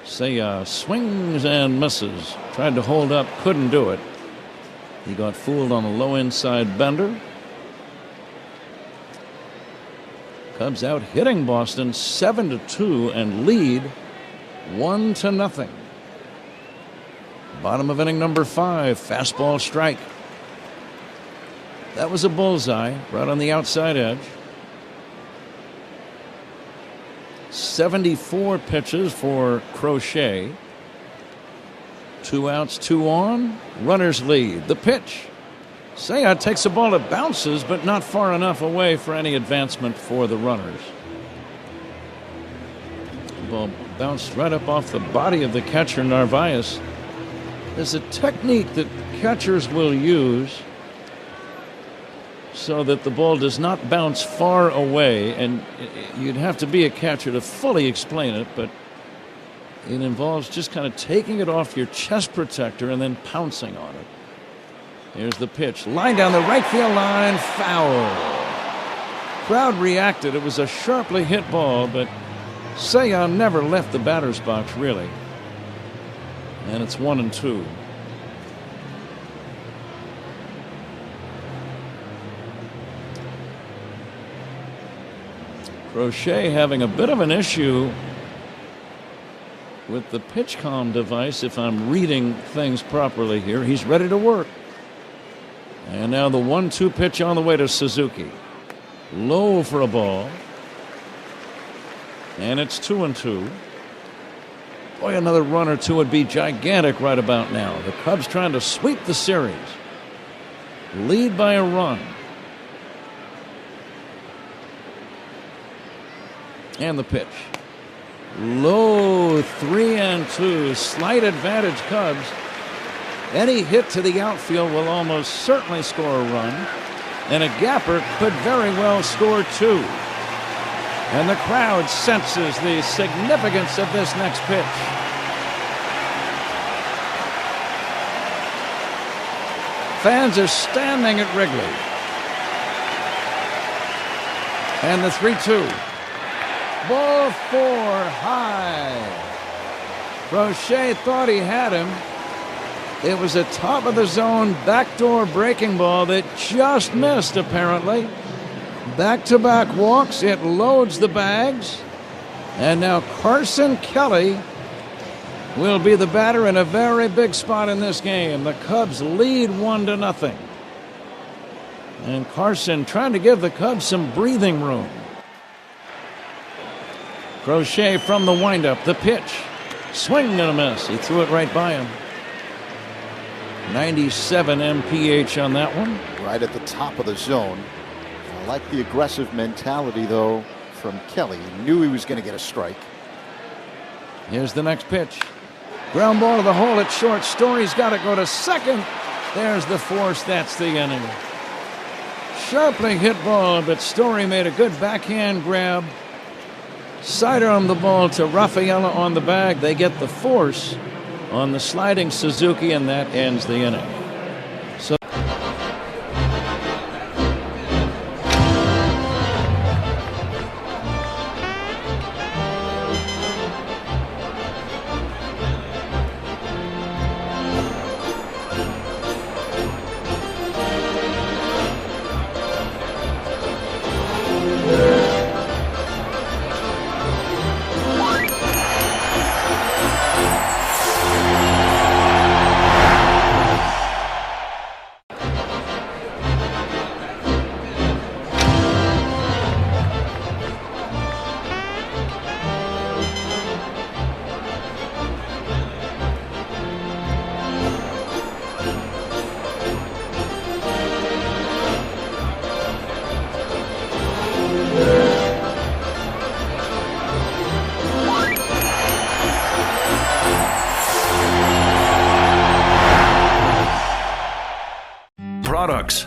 Seiya swings and misses. Tried to hold up, couldn't do it. He got fooled on a low inside bender. Cubs out hitting Boston 7-2 and lead 1-0. Bottom of inning number 5, fastball strike. That was a bullseye right on the outside edge. 74 pitches for Crochet. 2 outs, 2 on. Runners lead. The pitch. Seiya takes the ball, it bounces, but not far enough away for any advancement for the runners. The ball bounced right up off the body of the catcher, Narvaez. There's a technique that catchers will use so that the ball does not bounce far away, and you'd have to be a catcher to fully explain it, but it involves just kind of taking it off your chest protector and then pouncing on it. Here's the pitch. Line down the right field line. Foul. Crowd reacted. It was a sharply hit ball, but Seiya never left the batter's box, really. And it's 1-2. Crochet having a bit of an issue with the pitch comm device, if I'm reading things properly here. He's ready to work. And now the 1-2 pitch on the way to Suzuki. Low for a ball. And it's 2-2. Boy, another run or two would be gigantic right about now. The Cubs trying to sweep the series. Lead by a run. And the pitch. Low, 3-2. Slight advantage Cubs. Any hit to the outfield will almost certainly score a run, and a gapper could very well score 2. And the crowd senses the significance of this next pitch. Fans are standing at Wrigley. And the 3-2. Ball 4 high. Crochet thought he had him. It was a top of the zone backdoor breaking ball that just missed, apparently. Back-to-back walks. It loads the bags. And now Carson Kelly will be the batter in a very big spot in this game. The Cubs lead 1-0. And Carson trying to give the Cubs some breathing room. Crochet from the windup. The pitch. Swing and a miss. He threw it right by him. 97 mph on that one. Right at the top of the zone. I like the aggressive mentality, though, from Kelly. He knew he was going to get a strike. Here's the next pitch. Ground ball to the hole at short. Story's got to go to second. There's the force. That's the inning. Sharply hit ball, but Story made a good backhand grab. Sidearm the ball to Rafaela on the bag. They get the force on the sliding Suzuki, and that ends the inning. So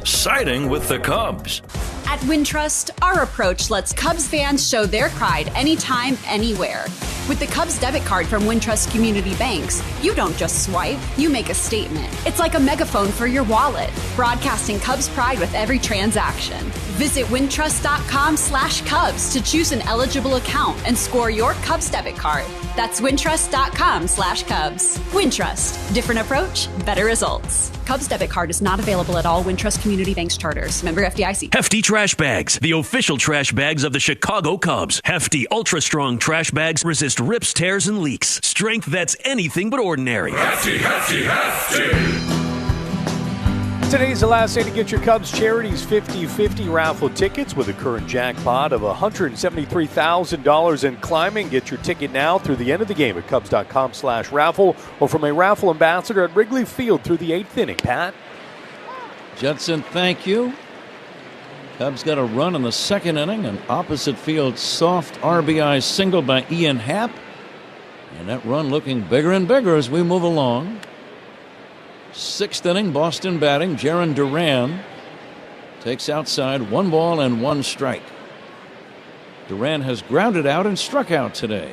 siding with the Cubs. At Wintrust, our approach lets Cubs fans show their pride anytime, anywhere. With the Cubs debit card from Wintrust Community Banks, you don't just swipe, you make a statement. It's like a megaphone for your wallet, broadcasting Cubs pride with every transaction. Visit wintrust.com/Cubs to choose an eligible account and score your Cubs debit card. That's wintrust.com/Cubs. Wintrust. Different approach, better results. Cubs debit card is not available at all Wintrust Community Banks charters. Member FDIC. Hefty Trash Bags, the official trash bags of the Chicago Cubs. Hefty Ultra Strong Trash Bags resist rips, tears, and leaks. Strength that's anything but ordinary. Hefty, hefty, hefty. Today's the last day to get your Cubs Charities 50-50 raffle tickets with a current jackpot of $173,000 and climbing. Get your ticket now through the end of the game at Cubs.com/raffle or from a raffle ambassador at Wrigley Field through the 8th inning. Pat? Judson, thank you. Cubs got a run in the second inning, an opposite field soft RBI single by Ian Happ. And that run looking bigger and bigger as we move along. 6th inning, Boston batting. Jarren Duran takes outside, 1 ball and 1 strike. Duran has grounded out and struck out today.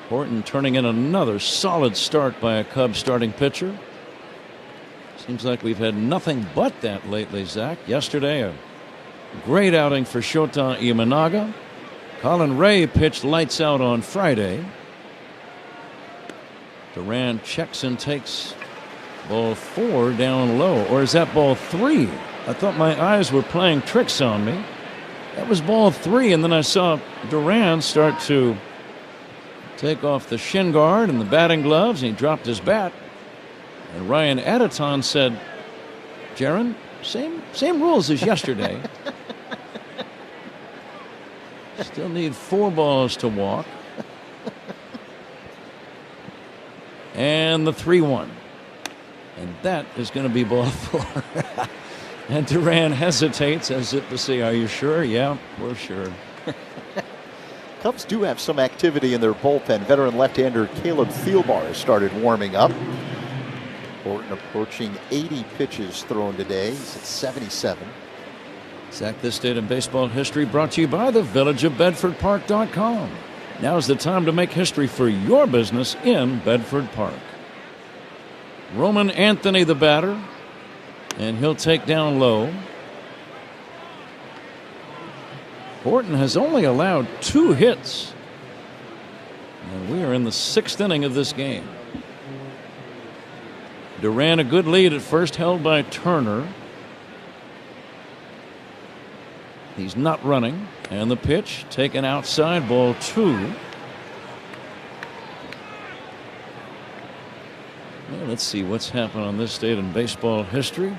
Horton turning in another solid start by a Cubs starting pitcher. Seems like we've had nothing but that lately, Zach. Yesterday, a great outing for Shota Imanaga. Colin Ray pitched lights out on Friday. Duran checks and takes ball 4 down low. Or is that ball 3? I thought my eyes were playing tricks on me. That was ball 3, and then I saw Duran start to take off the shin guard and the batting gloves, and he dropped his bat. And Ryan Aditon said, Jarren, same rules as yesterday. Still need 4 balls to walk. And the 3-1. And that is going to be ball 4. And Duran hesitates as if to say, are you sure? Yeah, we're sure. Cubs do have some activity in their bullpen. Veteran left-hander Caleb Thielbar has started warming up. Horton approaching 80 pitches thrown today. He's at 77. Zach, this date in baseball history brought to you by the Village of BedfordPark.com. Now's the time to make history for your business in Bedford Park. Roman Anthony, the batter, and he'll take down low. Horton has only allowed 2 hits. And we are in the 6th inning of this game. Duran a good lead at first, held by Turner. He's not running. And the pitch taken outside, ball 2. Well, let's see what's happened on this date in baseball history.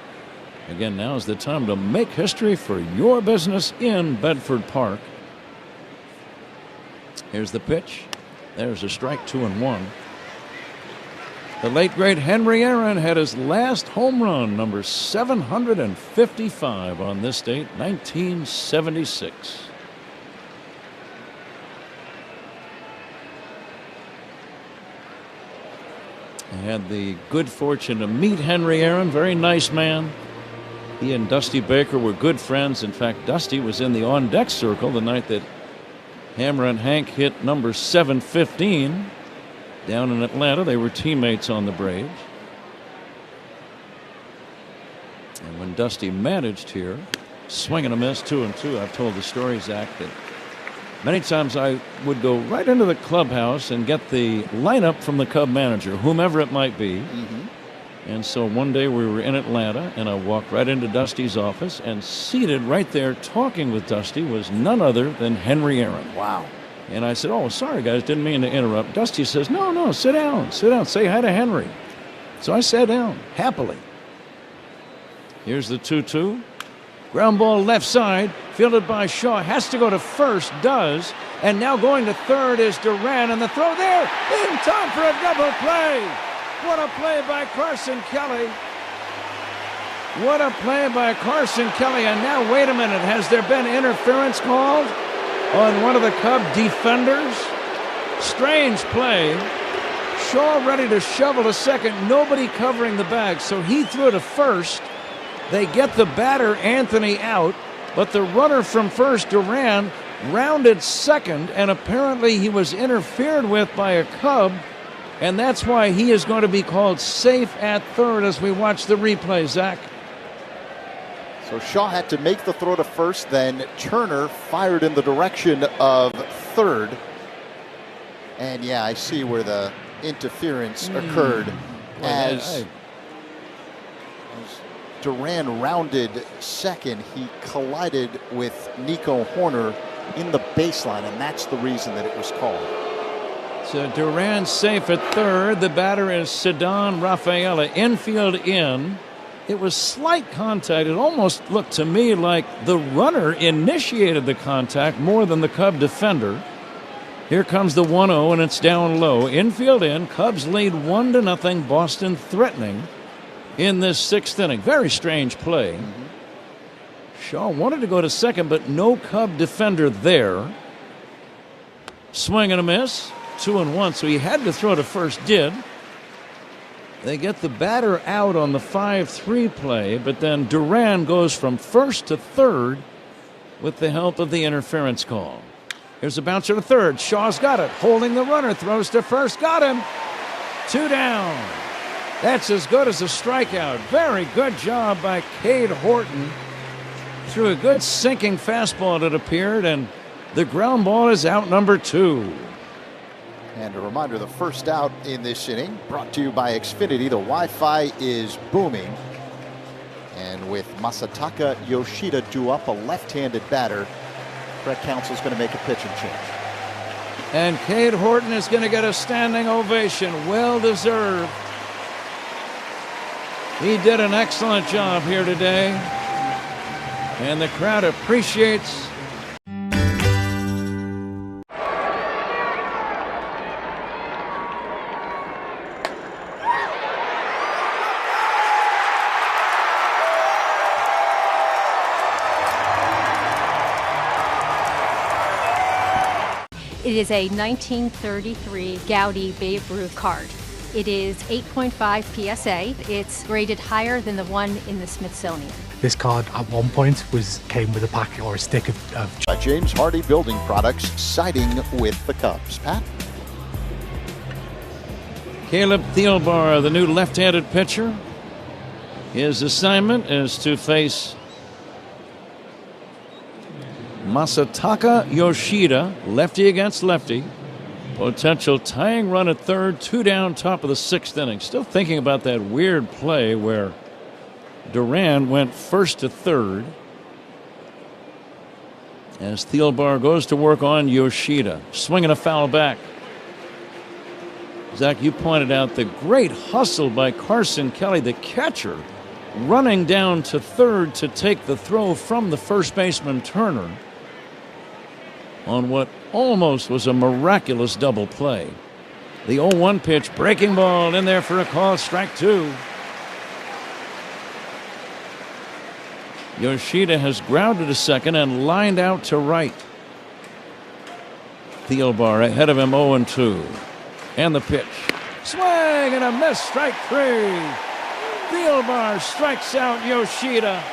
Again, now is the time to make history for your business in Bedford Park. Here's the pitch. There's a strike, 2-1. The late great Henry Aaron had his last home run, number 755 on this date, 1976. I had the good fortune to meet Henry Aaron, very nice man. He and Dusty Baker were good friends. In fact, Dusty was in the on-deck circle the night that Hammer and Hank hit number 715 down in Atlanta. They were teammates on the Braves. And when Dusty managed here, swing and a miss, 2-2. I've told the story, Zach, that many times I would go right into the clubhouse and get the lineup from the Cub manager, whomever it might be. Mm-hmm. And so one day we were in Atlanta, and I walked right into Dusty's office, and seated right there talking with Dusty was none other than Henry Aaron. Wow. And I said, oh, sorry, guys, didn't mean to interrupt. Dusty says, no, sit down, say hi to Henry. So I sat down, happily. Here's the 2-2. Ground ball left side, fielded by Shaw, has to go to first, does. And now going to third is Duran, and the throw there, in time for a double play. What a play by Carson Kelly. What a play by Carson Kelly. And now, wait a minute, has there been interference called on one of the Cub defenders? Strange play. Shaw ready to shovel to second, nobody covering the bag, so he threw to first. They get the batter, Anthony, out, but the runner from first, Duran, rounded second, and apparently he was interfered with by a Cub, and that's why he is going to be called safe at third as we watch the replay, Zach. So Shaw had to make the throw to first, then Turner fired in the direction of third. And yeah, I see where the interference occurred as Duran rounded second. He collided with Nico Horner in the baseline, and that's the reason that it was called. So Duran safe at third. The batter is Ceddanne Rafaela. Infield in. It was slight contact. It almost looked to me like the runner initiated the contact more than the Cub defender. Here comes the 1-0, and it's down low. Infield in. Cubs lead 1-0. Boston threatening in this sixth inning. Very strange play. Shaw wanted to go to second, but no Cub defender there. Swing and a miss. 2-1, so he had to throw to first. Did. They get the batter out on the 5-3 play, but then Duran goes from first to third with the help of the interference call. Here's a bouncer to third. Shaw's got it. Holding the runner. Throws to first. Got him. 2 down. That's as good as a strikeout. Very good job by Cade Horton. Threw a good sinking fastball, it appeared, and the ground ball is out number 2. And a reminder, the first out in this inning brought to you by Xfinity. The Wi-Fi is booming. And with Masataka Yoshida due up, a left-handed batter, Brett Counsell's going to make a pitching change. And Cade Horton is going to get a standing ovation. Well-deserved. He did an excellent job here today. And the crowd appreciates It is a 1933 Gaudi Babe Ruth card. It is 8.5 PSA. It's graded higher than the one in the Smithsonian. This card at one point came with a pack or a stick of James Hardy Building Products siding with the Cubs. Pat? Caleb Thielbar, the new left-handed pitcher. His assignment is to face Masataka Yoshida, lefty against lefty. Potential tying run at third, 2 down, top of the 6th inning. Still thinking about that weird play where Duran went first to third as Thielbar goes to work on Yoshida. Swinging a foul back. Zach, you pointed out the great hustle by Carson Kelly, the catcher, running down to third to take the throw from the first baseman Turner on what almost was a miraculous double play. The 0-1 pitch, breaking ball in there for a call, strike 2. Yoshida has grounded to second and lined out to right. Thielbar ahead of him, 0-2. And the pitch. Swing and a miss, strike 3. Thielbar strikes out Yoshida.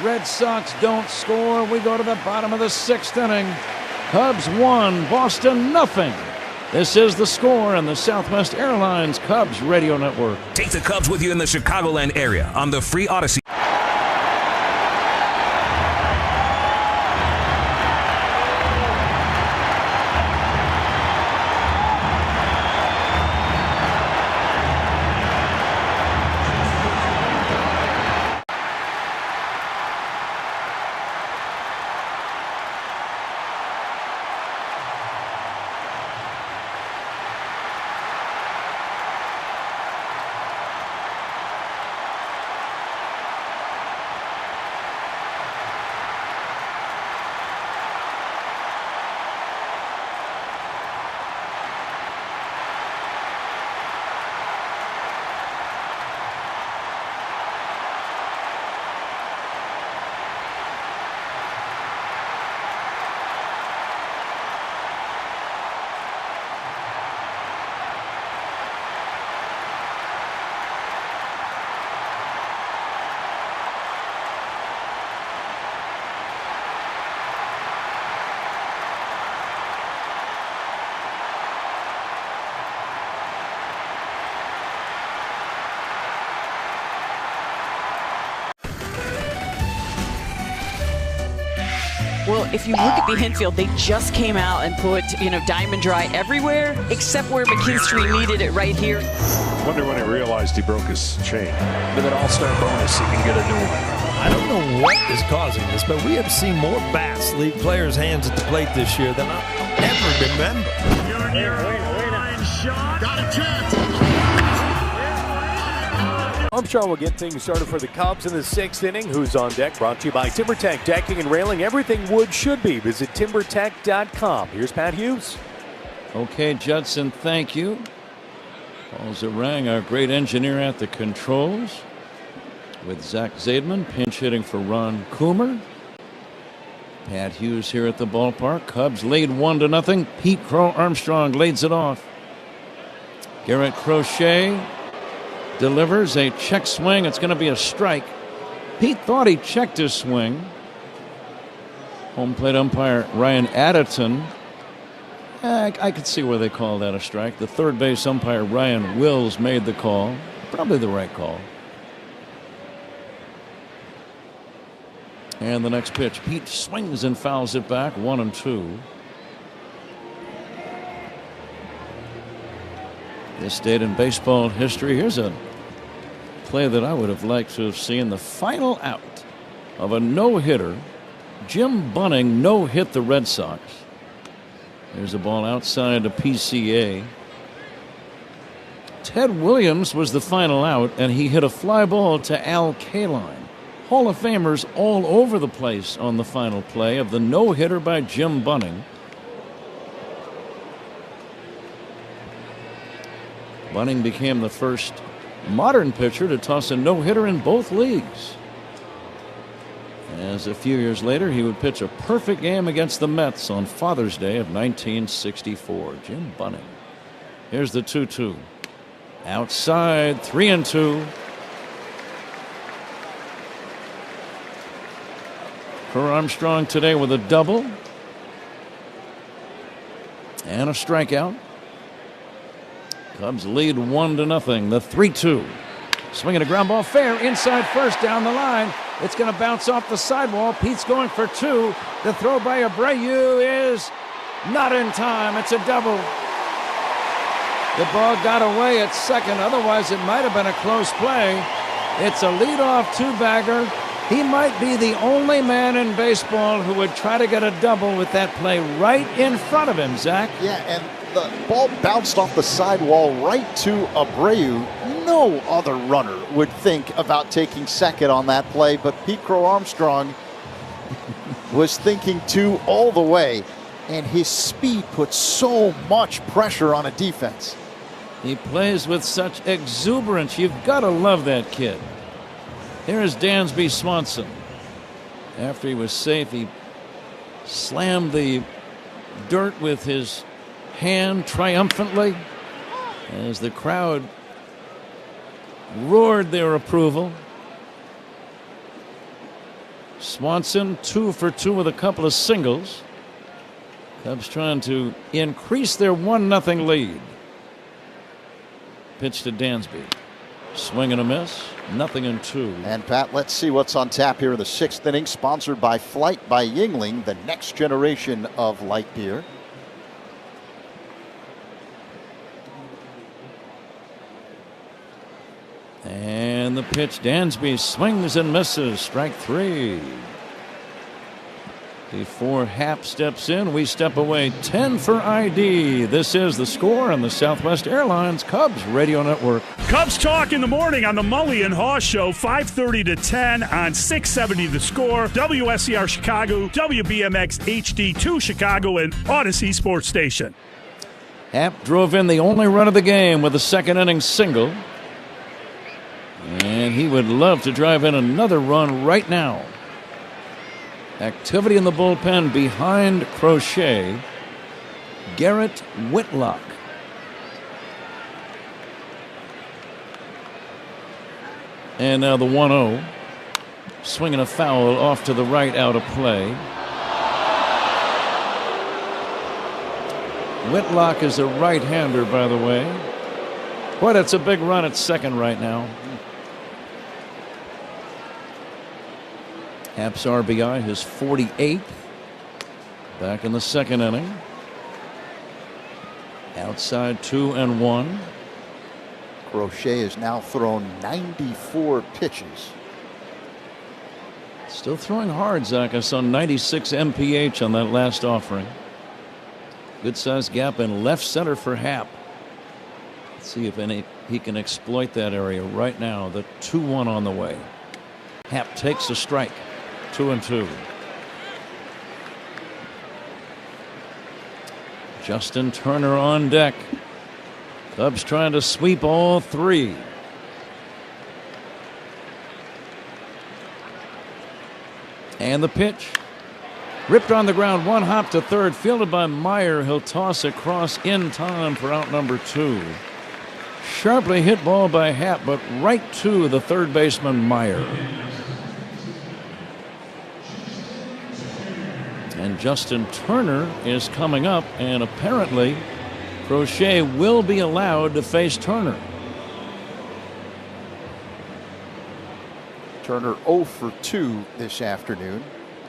Red Sox don't score. We go to the bottom of the 6th inning. Cubs 1, Boston nothing. This is The Score on the Southwest Airlines Cubs Radio Network. Take the Cubs with you in the Chicagoland area on the free Odyssey. Well, if you look at the infield, they just came out and put, Diamond Dry everywhere except where McKinstry needed it right here. Wonder when he realized he broke his chain. With an all-star bonus, he can get a new one. I don't know what is causing this, but we have seen more bats leave players' hands at the plate this year than I ever remember. Line shot. Got a chance. Armstrong will get things started for the Cubs in the 6th inning. Who's on deck? Brought to you by TimberTech Decking and Railing. Everything wood should be. Visit timbertech.com. Here's Pat Hughes. Okay, Judson, thank you. Paul Zarang, our great engineer at the controls, with Zach Zaidman pinch hitting for Ron Coomer. Pat Hughes here at the ballpark. Cubs lead 1-0. Pete Crow-Armstrong leads it off. Garrett Crochet delivers a check swing. It's going to be a strike. Pete thought he checked his swing. Home plate umpire Ryan Adderton, I could see where they call that a strike. The third base umpire Ryan Wills made the call. Probably the right call. And the next pitch, Pete swings and fouls it back, 1-2. This date in baseball history. Here's a play that I would have liked to have seen. The final out of a no-hitter. Jim Bunning no-hit the Red Sox. There's a ball outside the PCA. Ted Williams was the final out, and he hit a fly ball to Al Kaline. Hall of Famers all over the place on the final play of the no-hitter by Jim Bunning. Bunning became the first modern pitcher to toss a no-hitter in both leagues. As a few years later, he would pitch a perfect game against the Mets on Father's Day of 1964. Jim Bunning. Here's the 2-2. Outside, 3-2. Crow-Armstrong today with a double and a strikeout. Cubs lead 1-0. The 3-2. Swinging a ground ball fair inside first down the line. It's going to bounce off the sidewall. Pete's going for 2. The throw by Abreu is not in time. It's a double. The ball got away at second. Otherwise, it might have been a close play. It's a leadoff two-bagger. He might be the only man in baseball who would try to get a double with that play right in front of him, Zach. Yeah, and the ball bounced off the sidewall right to Abreu. No other runner would think about taking second on that play, but Pete Crow-Armstrong was thinking 2 all the way, and his speed puts so much pressure on a defense. He plays with such exuberance. You've got to love that kid. Here is Dansby Swanson. After he was safe, he slammed the dirt with his hand triumphantly as the crowd roared their approval. Swanson 2 for 2 with a couple of singles. Cubs trying to increase their 1-0 lead. Pitch to Dansby. Swing and a miss. 0-2. And Pat, let's see what's on tap here in the 6th inning. Sponsored by Flight by Yuengling, the next generation of light beer. And the pitch, Dansby swings and misses. Strike 3. Before Happ steps in, we step away. 10 for ID. This is The Score on the Southwest Airlines Cubs Radio Network. Cubs Talk in the morning on the Mully and Haw Show, 5:30 to 10 on 670 The Score, WSCR Chicago, WBMX HD2 Chicago, and Odyssey Sports Station. Happ drove in the only run of the game with a second inning single. And he would love to drive in another run right now. Activity in the bullpen behind Crochet. Garrett Whitlock. And now the 1-0. Swinging a foul off to the right, out of play. Whitlock is a right-hander, by the way. Boy, that's a big run at second right now. Happ's RBI, his 48th. Back in the second inning. Outside 2-1. Crochet has now thrown 94 pitches. Still throwing hard, Zach. I saw 96 mph on that last offering. Good sized gap in left center for Happ. Let's see if he can exploit that area right now. The 2-1 on the way. Happ takes a strike. 2-2. Justin Turner on deck. Cubs trying to sweep all three. And the pitch. Ripped on the ground, one hop to third, fielded by Meyer. He'll toss across in time for out number 2. Sharply hit ball by Happ, but right to the third baseman Meyer. And Justin Turner is coming up, and apparently Crochet will be allowed to face Turner. Turner 0 for 2 this afternoon.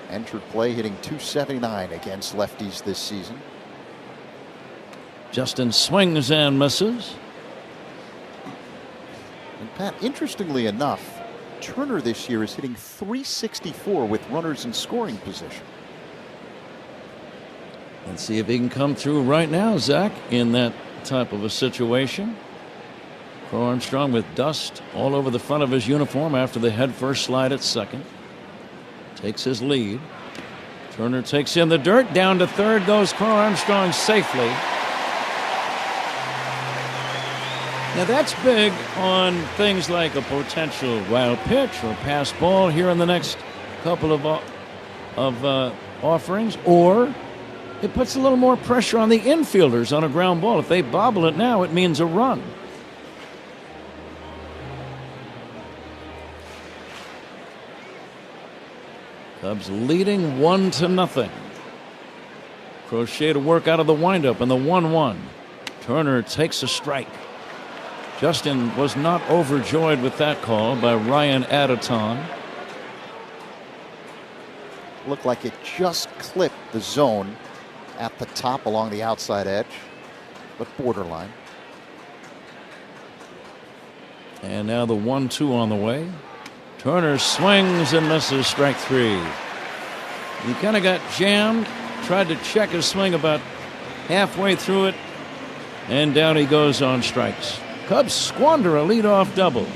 Entered play hitting .279 against lefties this season. Justin swings and misses. And Pat, interestingly enough, Turner this year is hitting .364 with runners in scoring position. Let's see if he can come through right now, Zach, in that type of a situation. Crow-Armstrong with dust all over the front of his uniform after the headfirst slide at second. Takes his lead. Turner takes in the dirt. Down to third goes Crow-Armstrong safely. Now that's big on things like a potential wild pitch or pass ball here in the next couple of offerings, or it puts a little more pressure on the infielders on a ground ball. If they bobble it now, it means a run. Cubs leading 1-0. Crochet to work out of the windup and the 1-1. Turner takes a strike. Justin was not overjoyed with that call by Ryan Adeton. Looked like it just clipped the zone at the top along the outside edge, but borderline. And now the 1-2 on the way. Turner swings and misses, strike 3. He kind of got jammed, tried to check his swing about halfway through it, and down he goes on strikes. Cubs squander a leadoff double.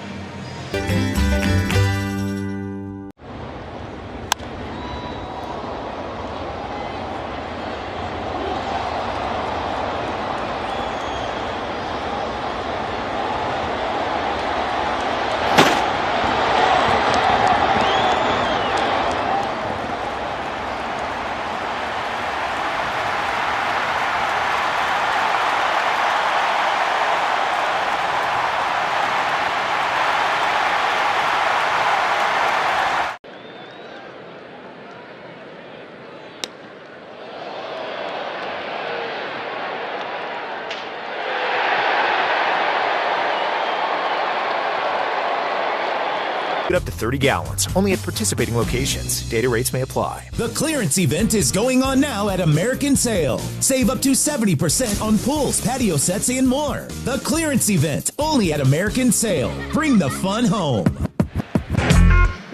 Up to 30 gallons, only at participating locations. Data rates may apply. The clearance event is going on now at American Sale. Save up to 70% on pools, patio sets, and more. The clearance event, only at American Sale. Bring the fun home.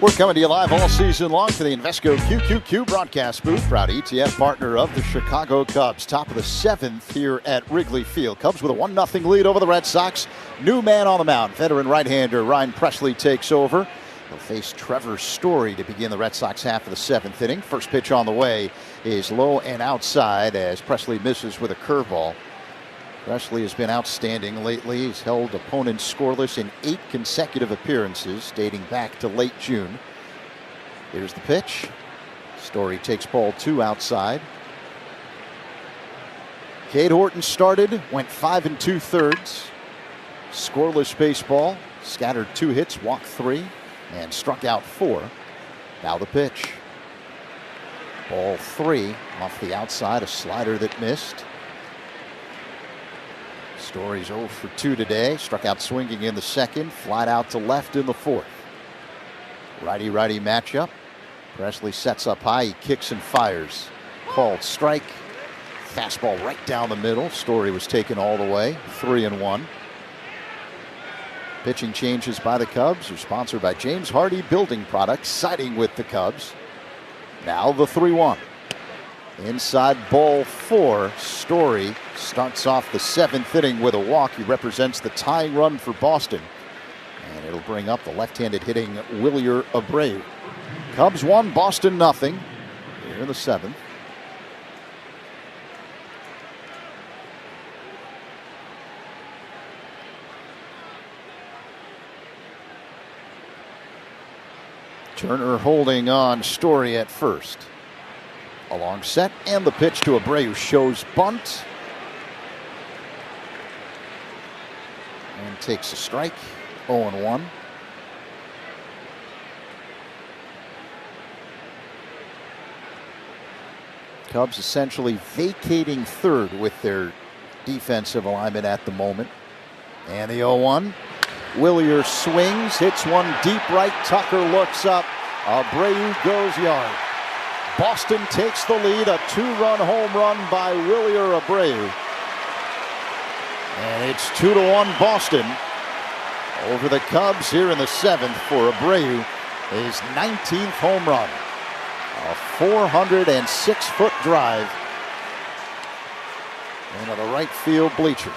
We're coming to you live all season long to the Invesco QQQ broadcast booth. Proud ETF partner of the Chicago Cubs. Top of the 7th here at Wrigley Field. Cubs with a 1-0 lead over the Red Sox. New man on the mound. Veteran right-hander Ryan Pressly takes over. He'll face Trevor Story to begin the Red Sox half of the 7th inning. First pitch on the way is low and outside as Pressly misses with a curveball. Pressly has been outstanding lately. He's held opponents scoreless in 8 consecutive appearances dating back to late June. Here's the pitch. Story takes ball 2 outside. Cade Horton started, went 5 2/3. Scoreless baseball, scattered 2 hits, walked 3. And struck out 4. Now the pitch. Ball 3 off the outside, a slider that missed. Story's 0 for 2 today. Struck out swinging in the second, flied out to left in the 4th. Righty-righty matchup. Pressly sets up high, he kicks and fires. called strike. Fastball right down the middle. Story was taken all the way. 3-1. Pitching changes by the Cubs are sponsored by James Hardy Building Products, siding with the Cubs. Now the 3-1. Inside ball 4. Story starts off the 7th inning with a walk. He represents the tying run for Boston. And it'll bring up the left-handed hitting Wilyer Abreu. Cubs 1, Boston nothing. Here in the 7th. Turner holding on Story at first. A long set, and the pitch to Abreu shows bunt. And takes a strike. 0-1. Cubs essentially vacating third with their defensive alignment at the moment. And the 0-1. Wilyer swings, hits one deep right. Tucker looks up. Abreu goes yard. Boston takes the lead. A 2-run home run by Wilyer Abreu. And it's 2-1 Boston over the Cubs here in the 7th for Abreu. His 19th home run. A 406-foot drive into the right field bleachers.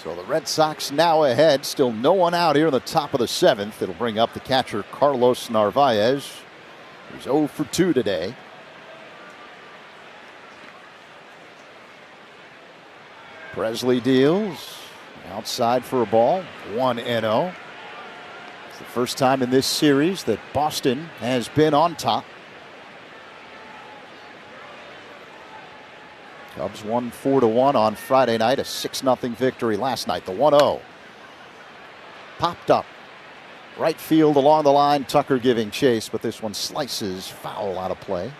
So the Red Sox now ahead. Still no one out here in the top of the 7th. It'll bring up the catcher Carlos Narvaez, who's 0 for 2 today. Presley deals outside for a ball. 1-0. It's the first time in this series that Boston has been on top. Cubs won 4-1 on Friday night, a 6-0 victory last night. The 1-0 popped up. Right field along the line, Tucker giving chase, but this one slices foul out of play.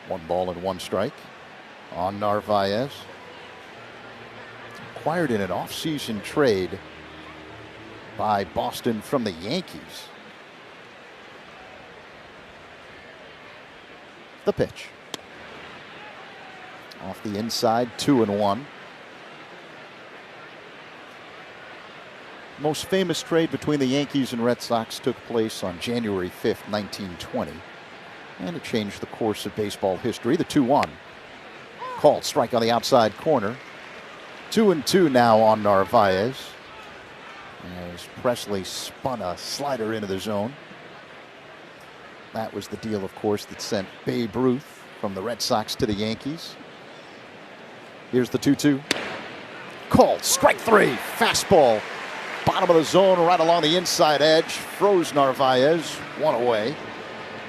1-1 strike on Narvaez. Acquired in an offseason trade by Boston from the Yankees. The pitch. Off the inside, 2-1. Most famous trade between the Yankees and Red Sox took place on January 5th, 1920. And it changed the course of baseball history. The 2-1. Called strike on the outside corner. 2-2 now on Narvaez. As Presley spun a slider into the zone. That was the deal, of course, that sent Babe Ruth from the Red Sox to the Yankees. Here's the 2-2. Called strike 3. Fastball. Bottom of the zone right along the inside edge. Froze Narvaez. One away.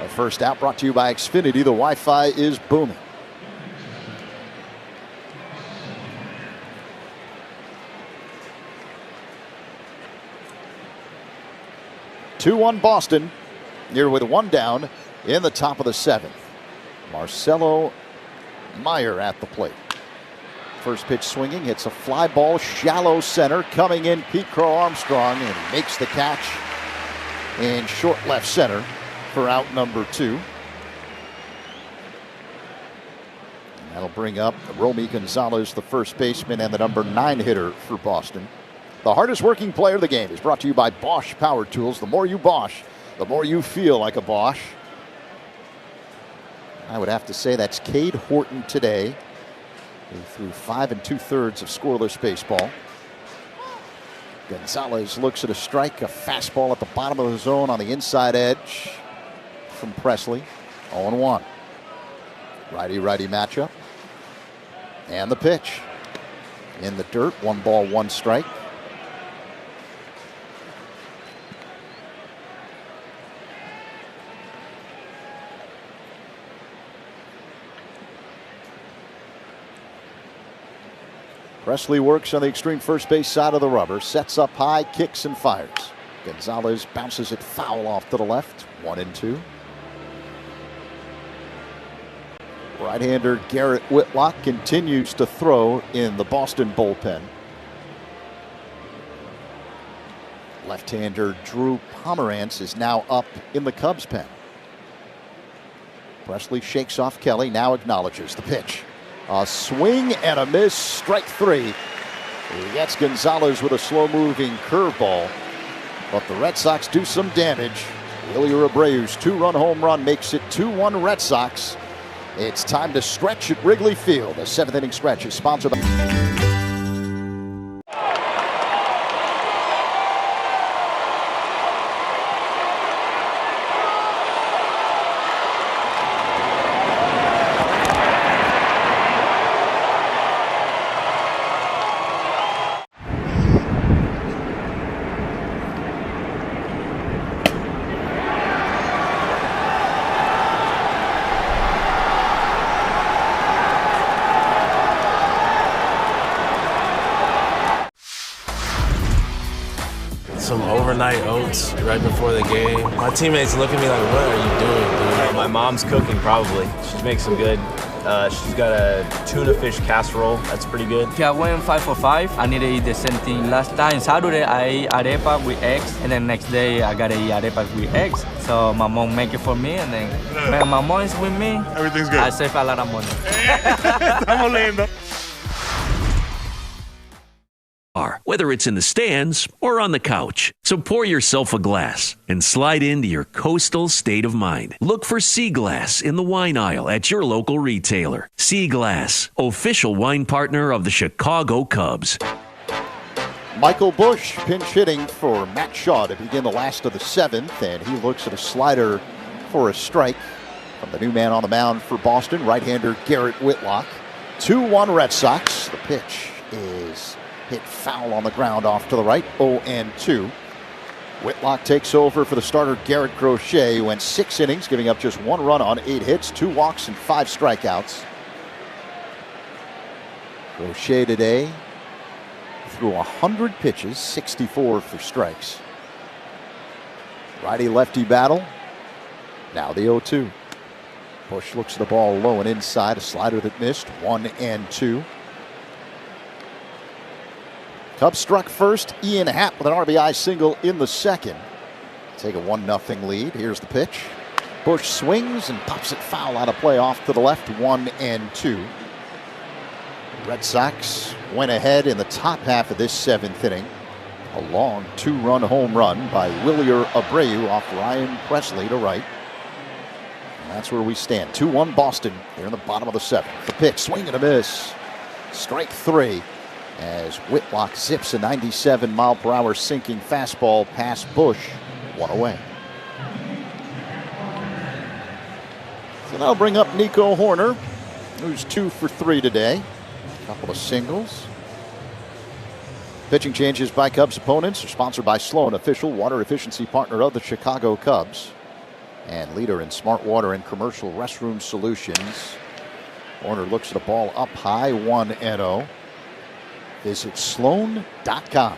A first out brought to you by Xfinity. The Wi-Fi is booming. Two-1 Boston. Here with one down in the top of the 7th. Marcelo Meyer at the plate. First pitch swinging, hits a fly ball, shallow center. Coming in, Pete Crow-Armstrong, and he makes the catch in short left center for out number 2. And that'll bring up Romy Gonzalez, the first baseman, and the number 9 hitter for Boston. The hardest working player of the game is brought to you by Bosch Power Tools. The more you Bosch, the more you feel like a Bosch. I would have to say that's Cade Horton today. He threw 5 2/3 of scoreless baseball. Gonzalez looks at a strike, a fastball at the bottom of the zone on the inside edge from Presley. 0-1. Righty-righty matchup. And the pitch. In the dirt, 1-1 strike. Presley works on the extreme first base side of the rubber, sets up high, kicks and fires. Gonzalez bounces it foul off to the left, 1-2. Right-hander Garrett Whitlock continues to throw in the Boston bullpen. Left-hander Drew Pomerantz is now up in the Cubs pen. Presley shakes off Kelly, now acknowledges the pitch. A swing and a miss, strike 3. He gets Gonzalez with a slow-moving curveball, but the Red Sox do some damage. Wilyer Abreu's 2-run home run makes it 2-1 Red Sox. It's time to stretch at Wrigley Field. The 7th inning stretch is sponsored by... Some overnight oats right before the game. My teammates look at me like, what are you doing, dude? My mom's cooking, probably. She makes some good. She's got a tuna fish casserole. That's pretty good. I went 5 for 5. I need to eat the same thing. Last time, Saturday, I ate arepa with eggs, and then next day, I gotta eat arepas with eggs. So my mom make it for me, and then when my mom is with me, everything's good. I save a lot of money. Estamos lindo. Whether it's in the stands or on the couch. So pour yourself a glass and slide into your coastal state of mind. Look for Sea Glass in the wine aisle at your local retailer. Sea Glass, official wine partner of the Chicago Cubs. Michael Busch pinch hitting for Matt Shaw to begin the last of the 7th, and he looks at a slider for a strike from the new man on the mound for Boston, right-hander Garrett Whitlock. 2-1 Red Sox. The pitch is hit foul on the ground off to the right, 0-2. Whitlock takes over for the starter Garrett Crochet, who went 6 innings, giving up just 1 run on 8 hits, 2 walks, and 5 strikeouts. Crochet today threw 100 pitches, 64 for strikes. Righty-lefty battle. Now the 0-2. Busch looks at the ball low and inside, a slider that missed, 1-2. Cubs struck first. Ian Happ with an RBI single in the second. Take a 1-0 lead. Here's the pitch. Busch swings and pops it foul out of play off to the left, 1-2. Red Sox went ahead in the top half of this 7th inning. A long 2-run home run by Wilyer Abreu off Ryan Presley to right. And that's where we stand. 2-1 Boston. They're in the bottom of the 7th. The pitch, swing and a miss. Strike 3. As Whitlock zips a 97-mile-per-hour sinking fastball past Busch, 1 away. So that'll bring up Nico Hoerner, who's 2 for 3 today. A couple of singles. Pitching changes by Cubs opponents are sponsored by Sloan, official water efficiency partner of the Chicago Cubs and leader in smart water and commercial restroom solutions. Hoerner looks at the ball up high, 1-0. Visit Sloan.com.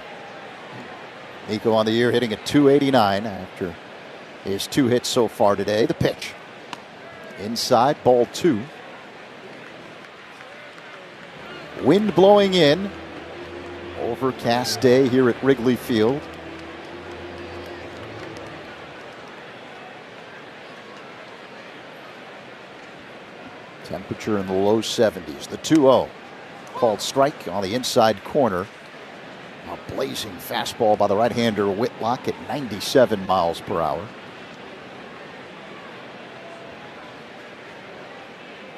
Nico on the year hitting at .289 after his 2 hits so far today. The pitch. Inside, ball 2. Wind blowing in. Overcast day here at Wrigley Field. Temperature in the low 70s. The 2-0. Called strike on the inside corner. A blazing fastball by the right-hander Whitlock at 97 miles per hour.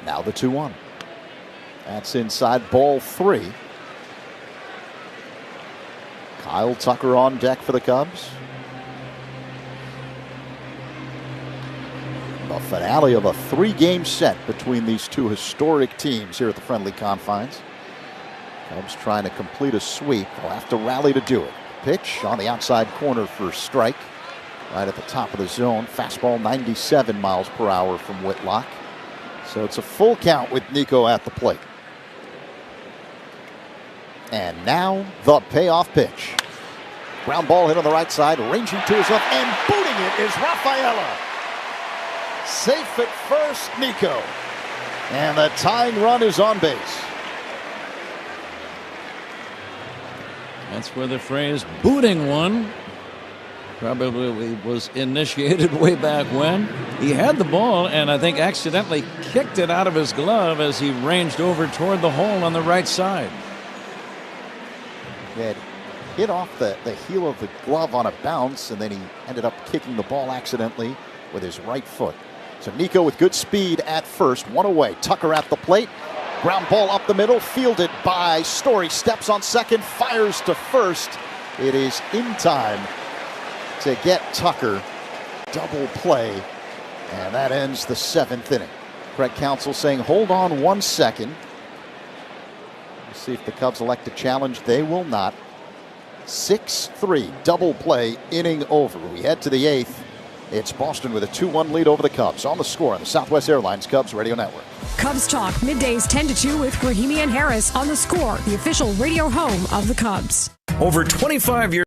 Now the 2-1. That's inside, ball 3. Kyle Tucker on deck for the Cubs. The finale of a 3-game set between these two historic teams here at the friendly confines. Cubs trying to complete a sweep. They'll have to rally to do it. Pitch on the outside corner for strike. Right at the top of the zone. Fastball 97 miles per hour from Whitlock. So it's a full count with Nico at the plate. And now the payoff pitch. Ground ball hit on the right side. Ranging to his left and booting it is Rafaela. Safe at first, Nico. And the tying run is on base. That's where the phrase booting one probably was initiated way back when. He had the ball and I think accidentally kicked it out of his glove as he ranged over toward the hole on the right side. He had hit off the heel of the glove on a bounce, and then he ended up kicking the ball accidentally with his right foot. So Nico with good speed at first, one away. Tucker at the plate. Ground ball up the middle, fielded by Story. Steps on second, fires to first. It is in time to get Tucker. Double play, and that ends the 7th inning. Craig Counsell saying, hold on 1 second. We'll see if the Cubs elect to challenge. They will not. 6-3, double play, inning over. We head to the 8th. It's Boston with a 2-1 lead over the Cubs. On the Score on the Southwest Airlines Cubs Radio Network. Cubs Talk, middays 10 to 2 with Rahimi and Harris on the Score, the official radio home of the Cubs. Over 25 years.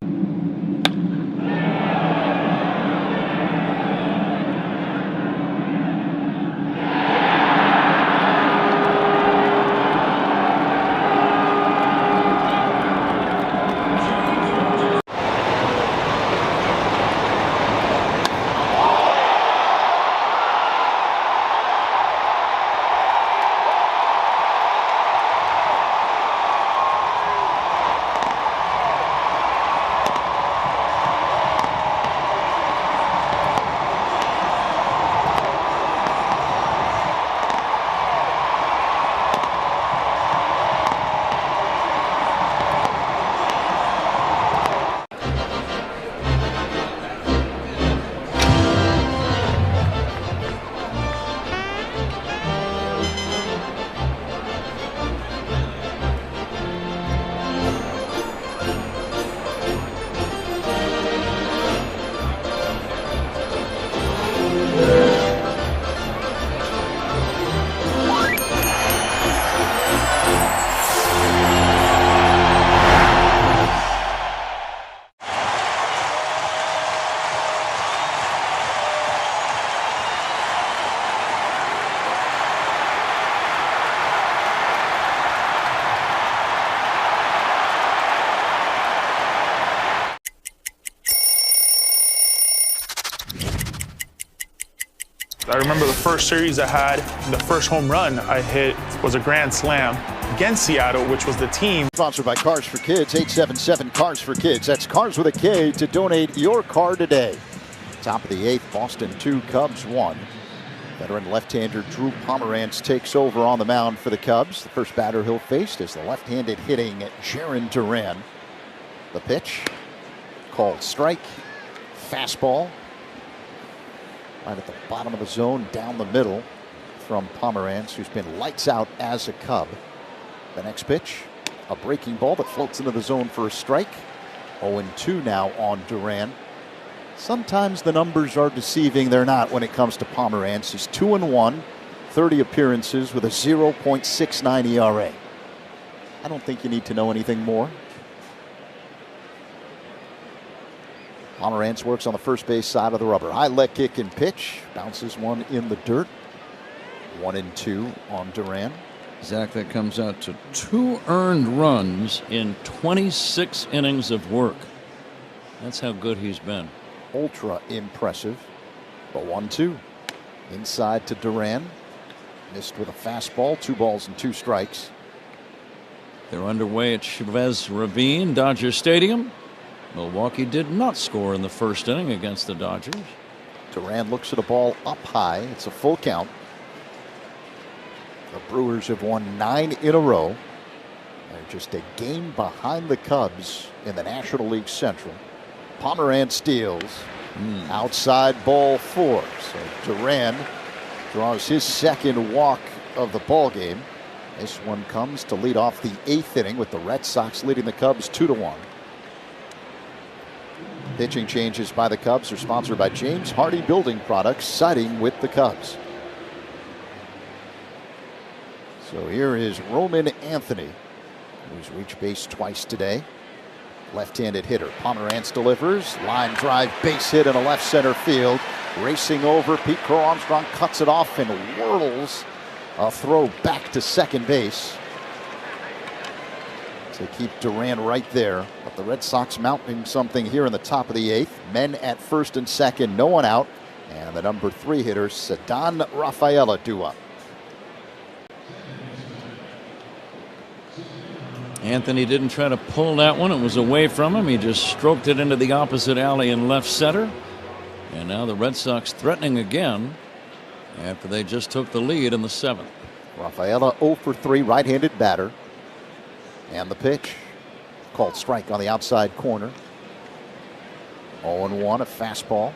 I remember the first series I had, the first home run I hit was a grand slam against Seattle, which was the team. Sponsored by Cars for Kids, 877 Cars for Kids. That's Cars with a K to donate your car today. Top of the 8th, Boston 2, Cubs 1. Veteran left-hander Drew Pomerantz takes over on the mound for the Cubs. The first batter he'll face is the left-handed hitting Jarren Duran. The pitch, called strike, fastball. Right at the bottom of the zone, down the middle from Pomerantz, who's been lights out as a Cub. The next pitch, a breaking ball that floats into the zone for a strike. 0-2 now on Duran. Sometimes the numbers are deceiving. They're not when it comes to Pomerantz. He's 2-1, 30 appearances with a 0.69 ERA. I don't think you need to know anything more. Pomerantz works on the first base side of the rubber. High leg kick and pitch. Bounces one in the dirt. 1-2 on Duran. Zach, that comes out to 2 earned runs in 26 innings of work. That's how good he's been. Ultra impressive. The 1-2. Inside to Duran. Missed with a fastball. 2 balls and 2 strikes. They're underway at Chavez Ravine, Dodger Stadium. Milwaukee did not score in the first inning against the Dodgers. Duran looks at a ball up high. It's a full count. The Brewers have won 9 in a row. They're just a game behind the Cubs in the National League Central. Pomerantz steals. Outside ball 4. So Duran draws his second walk of the ball game. This one comes to lead off the 8th inning with the Red Sox leading the Cubs 2-1. Pitching changes by the Cubs are sponsored by James Hardy Building Products, siding with the Cubs. So here is Roman Anthony, who's reached base twice today. Left-handed hitter. Pomerantz delivers. Line drive, base hit in a left center field. Racing over, Pete Crow-Armstrong cuts it off and whirls A throw back to second base to keep Duran right there. But the Red Sox mounting something here in the top of the 8th. Men at first and second, no one out. And the number 3 hitter, Ceddanne Rafaela, due up. Anthony didn't try to pull that one. It was away from him. He just stroked it into the opposite alley in left center. And now the Red Sox threatening again after they just took the lead in the 7th. Rafaela 0 for 3, right-handed batter. And the pitch. Called strike on the outside corner. 0-1, a fastball.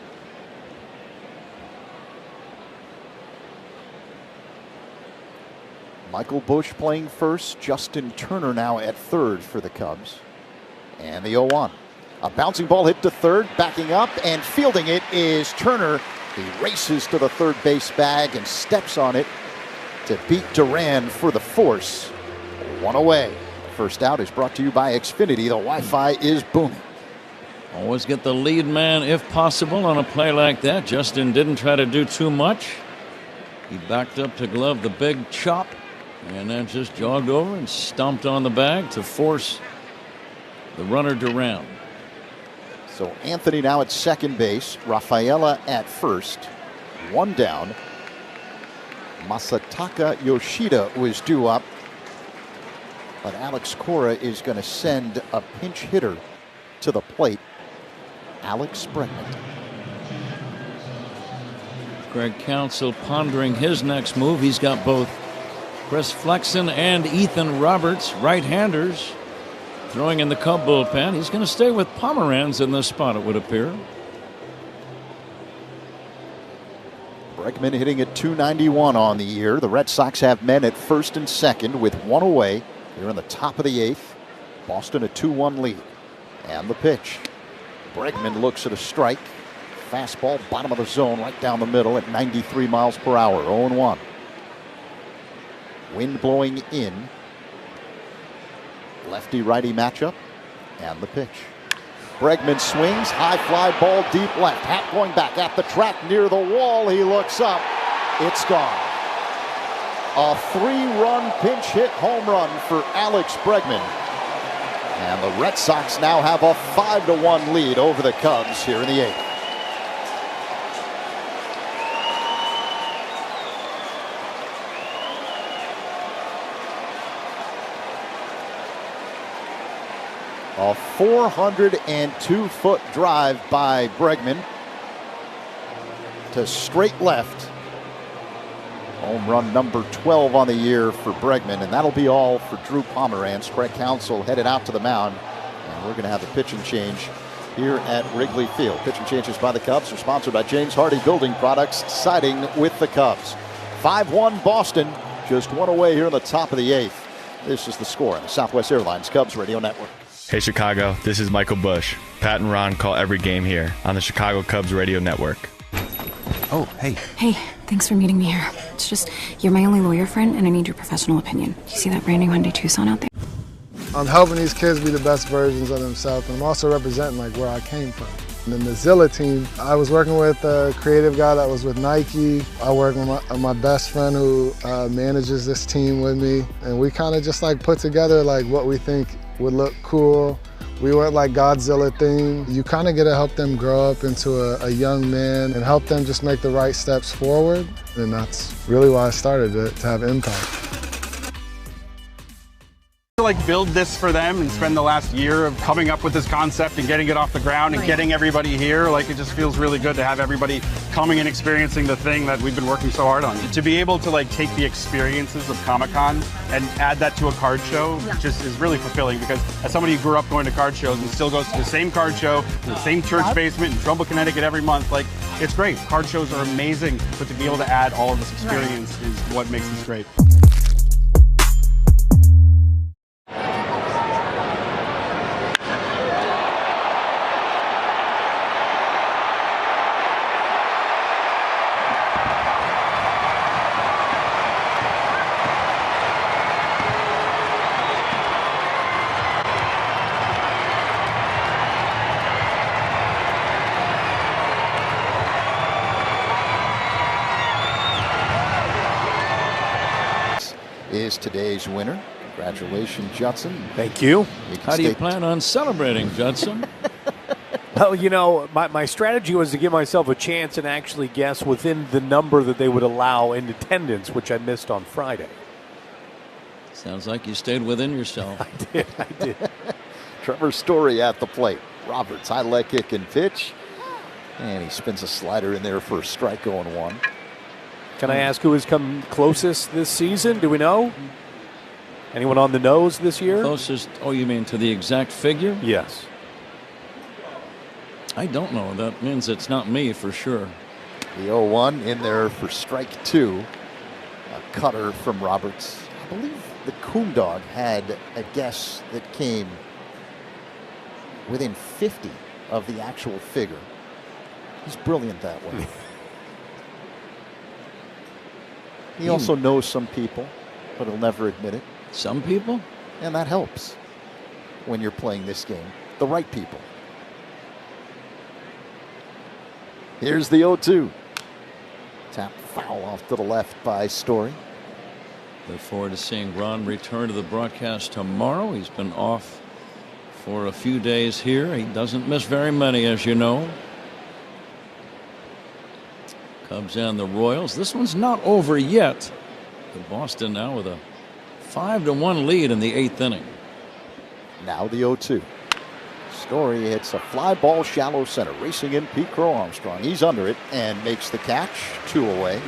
Michael Busch playing first. Justin Turner now at third for the Cubs. And the 0-1. A bouncing ball hit to third, backing up and fielding it is Turner. He races to the third base bag and steps on it to beat Duran for the force. 1 away. First out is brought to you by Xfinity. The Wi-Fi is booming. Always get the lead man if possible on a play like that. Justin didn't try to do too much. He backed up to glove the big chop and then just jogged over and stomped on the bag to force the runner Duran. So Anthony now at second base, Rafaela at first. 1 down. Masataka Yoshida was due up. But Alex Cora is going to send a pinch hitter to the plate. Alex Bregman. Greg Counsell pondering his next move. He's got both Chris Flexen and Ethan Roberts, right-handers, throwing in the Cub bullpen. He's going to stay with Pomeranz in this spot, it would appear. Bregman hitting at .291 on the year. The Red Sox have men at first and second with 1 away. They're in the top of the 8th. Boston a 2-1 lead. And the pitch. Bregman looks at a strike. Fastball, bottom of the zone, right down the middle at 93 miles per hour. 0-1. Wind blowing in. Lefty-righty matchup. And the pitch. Bregman swings. High fly ball deep left. Hat going back at the track near the wall. He looks up. It's gone. A 3-run pinch hit home run for Alex Bregman. And the Red Sox now have a 5-1 lead over the Cubs here in the 8th. A 402-foot drive by Bregman to straight left. Home run number 12 on the year for Bregman, and that'll be all for Drew Pomeranz. Craig Counsell headed out to the mound, and we're going to have a pitching change here at Wrigley Field. Pitching changes by the Cubs are sponsored by James Hardy Building Products, siding with the Cubs. 5-1 Boston, just 1 away here in the top of the 8th. This is the score on the Southwest Airlines Cubs Radio Network. Hey Chicago, this is Michael Busch. Pat and Ron call every game here on the Chicago Cubs Radio Network. Oh, hey. Hey, thanks for meeting me here. It's just, you're my only lawyer friend, and I need your professional opinion. Do you see that brand new Hyundai Tucson out there? I'm helping these kids be the best versions of themselves, and I'm also representing like where I came from. And then the Zilla team, I was working with a creative guy that was with Nike. I work with my best friend who manages this team with me, and we kind of just like put together like what we think would look cool. We went like Godzilla theme. You kind of get to help them grow up into a young man and help them just make the right steps forward. And that's really why I started it, to have impact. To like build this for them and spend the last year of coming up with this concept and getting it off the ground and getting everybody here, like it just feels really good to have everybody coming and experiencing the thing that we've been working so hard on. To be able to like take the experiences of Comic-Con and add that to a card show just is really fulfilling, because as somebody who grew up going to card shows and still goes to the same card show in the same church basement in Trumbull, Connecticut every month, like it's great. Card shows are amazing, but to be able to add all of this experience is what makes this great. is today's winner. Congratulations, Judson. Thank you. How do you plan on celebrating, Judson? Well, you know, my strategy was to give myself a chance and actually guess within the number that they would allow in attendance, which I missed on Friday. Sounds like you stayed within yourself. I did. Trevor Story at the plate. Roberts, high leg kick and pitch. And he spins a slider in there for a strike 0-1. Can I ask who has come closest this season? Do we know? Anyone on the nose this year? Closest, oh, you mean to the exact figure? Yes. I don't know. That means it's not me for sure. The 0-1 in there for strike 2. A cutter from Roberts. I believe the Coondog had a guess that came within 50 of the actual figure. He's brilliant that way. He also knows some people, but he'll never admit it. Some people? And that helps when you're playing this game. The right people. Here's the 0-2. Tap foul off to the left by Story. Look forward to seeing Ron return to the broadcast tomorrow. He's been off for a few days here. He doesn't miss very many, as you know. Cubs and the Royals. This one's not over yet. But Boston now with a 5-1 lead in the 8th inning. Now the 0-2. Story hits a fly ball shallow center. Racing in Pete Crow-Armstrong. He's under it and makes the catch. 2 away.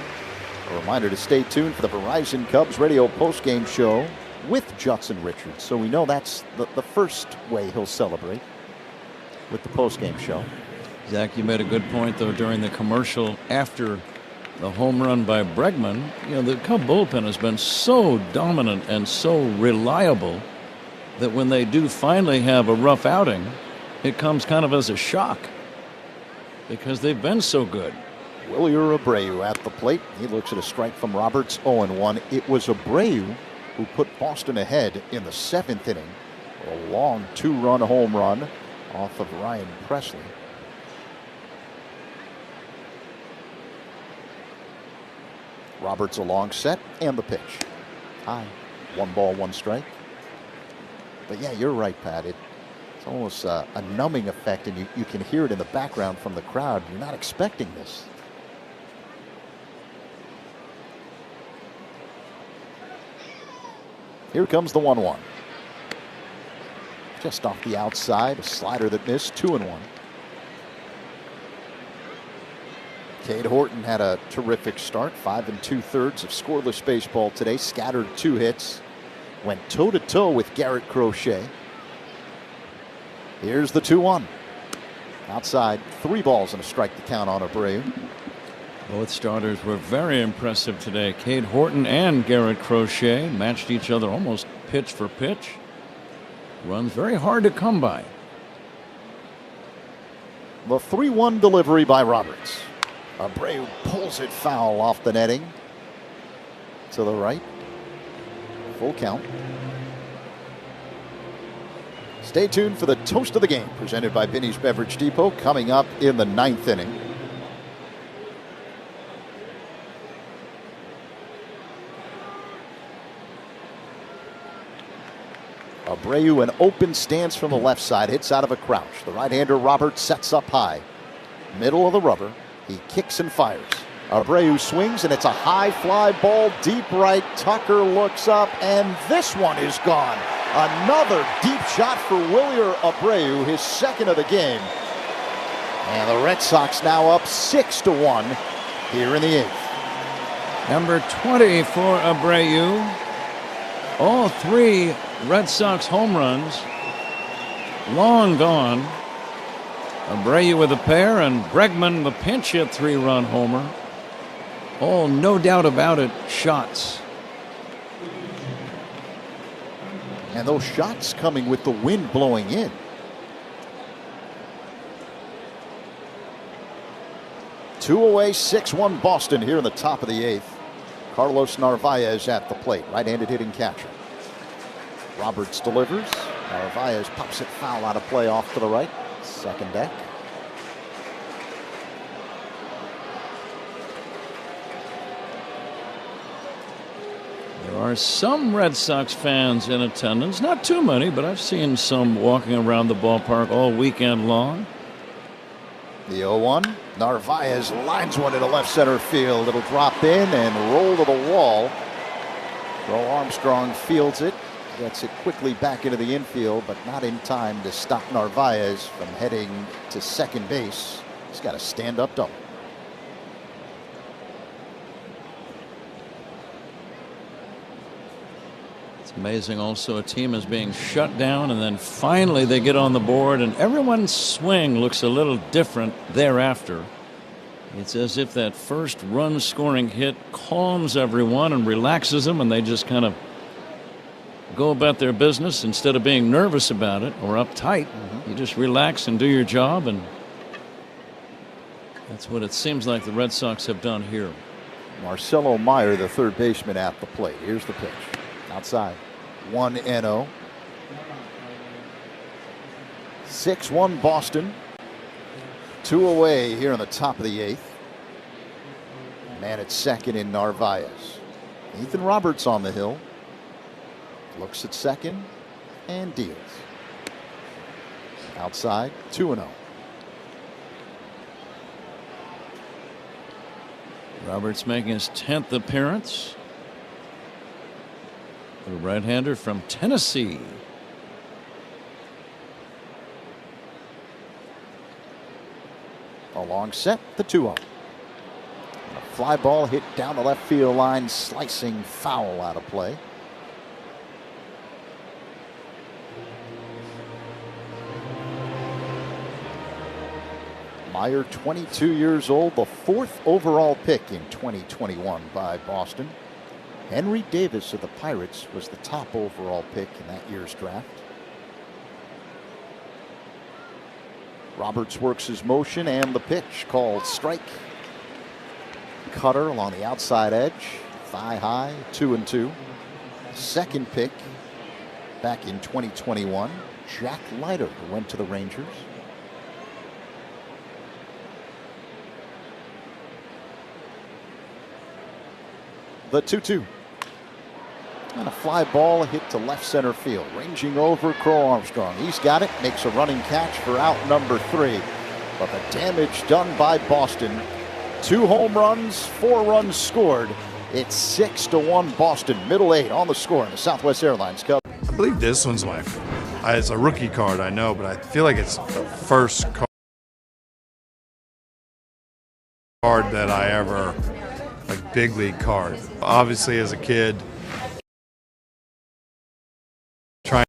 A reminder to stay tuned for the Verizon Cubs radio postgame show with Judson Richards. So we know that's the first way he'll celebrate with the postgame show. Zach, you made a good point, though, during the commercial after the home run by Bregman. You know, the Cub bullpen has been so dominant and so reliable that when they do finally have a rough outing, it comes kind of as a shock because they've been so good. Wilyer Abreu at the plate. He looks at a strike from Roberts, 0-1. It was Abreu who put Boston ahead in the 7th inning. A long 2-run home run off of Ryan Presley. Roberts a long set and the pitch. High. 1 ball, 1 strike. But yeah, you're right, Pat. It's almost a numbing effect, and you can hear it in the background from the crowd. You're not expecting this. Here comes the 1-1. Just off the outside, a slider that missed, 2-1. Cade Horton had a terrific start, 5 2/3 of scoreless baseball today, scattered 2 hits, went toe-to-toe with Garrett Crochet. Here's the 2-1. Outside, 3 balls and a strike to count on Abreu. Both starters were very impressive today. Cade Horton and Garrett Crochet matched each other almost pitch for pitch. Runs very hard to come by. The 3-1 delivery by Roberts. Abreu pulls it foul off the netting. To the right. Full count. Stay tuned for the toast of the game presented by Binny's Beverage Depot coming up in the 9th inning. Abreu, an open stance from the left side, hits out of a crouch. The right-hander Roberts sets up high. Middle of the rubber. He kicks and fires. Abreu swings, and it's a high fly ball deep right. Tucker looks up, and this one is gone. Another deep shot for Wilyer Abreu, his 2nd of the game. And the Red Sox now up 6-1 here in the 8th. Number 20 for Abreu. All 3 Red Sox home runs long gone. Abreu with a pair and Bregman the pinch hit 3-run homer. Oh, no doubt about it, shots. And those shots coming with the wind blowing in. Two away, 6-1 Boston here in the top of the 8th. Carlos Narvaez at the plate, right-handed hitting catcher. Roberts delivers. Narvaez pops it foul out of play off to the right. Second deck. There are some Red Sox fans in attendance. Not too many, but I've seen some walking around the ballpark all weekend long. The 0-1. Narvaez lines one into left center field. It'll drop in and roll to the wall. Crow-Amstrong fields it. Gets it quickly back into the infield, but not in time to stop Narvaez from heading to second base. He's got a stand-up double. It's amazing also a team is being shut down and then finally they get on the board and everyone's swing looks a little different thereafter. It's as if that first run scoring hit calms everyone and relaxes them and they just kind of go about their business instead of being nervous about it or uptight. You just relax and do your job, and that's what it seems like the Red Sox have done here. Marcelo Meyer, the third baseman, at the plate. Here's the pitch. Outside. 1-0. 6-1 Boston. 2 away here in the top of the 8th. Man at second in Narvaez. Ethan Roberts on the hill. Looks at second and deals. Outside, 2-0. Roberts making his 10th appearance. The right-hander from Tennessee. A long set, the 2-0. A fly ball hit down the left field line, slicing foul out of play. Meyer, 22 years old, the 4th overall pick in 2021 by Boston. Henry Davis of the Pirates was the top overall pick in that year's draft. Roberts works his motion and the pitch called strike. Cutter along the outside edge, thigh high, 2-2. Second pick back in 2021, Jack Leiter, who went to the Rangers. The 2-2. And a fly ball hit to left center field. Ranging over Crow-Amstrong. He's got it. Makes a running catch for out number 3. But the damage done by Boston. 2 home runs, 4 runs scored. It's 6-1 Boston. Middle 8 on the score in the Southwest Airlines Cup. I believe this one's it's a rookie card, I know, but I feel like it's the first card that I ever, big league card. Obviously, as a kid, trying.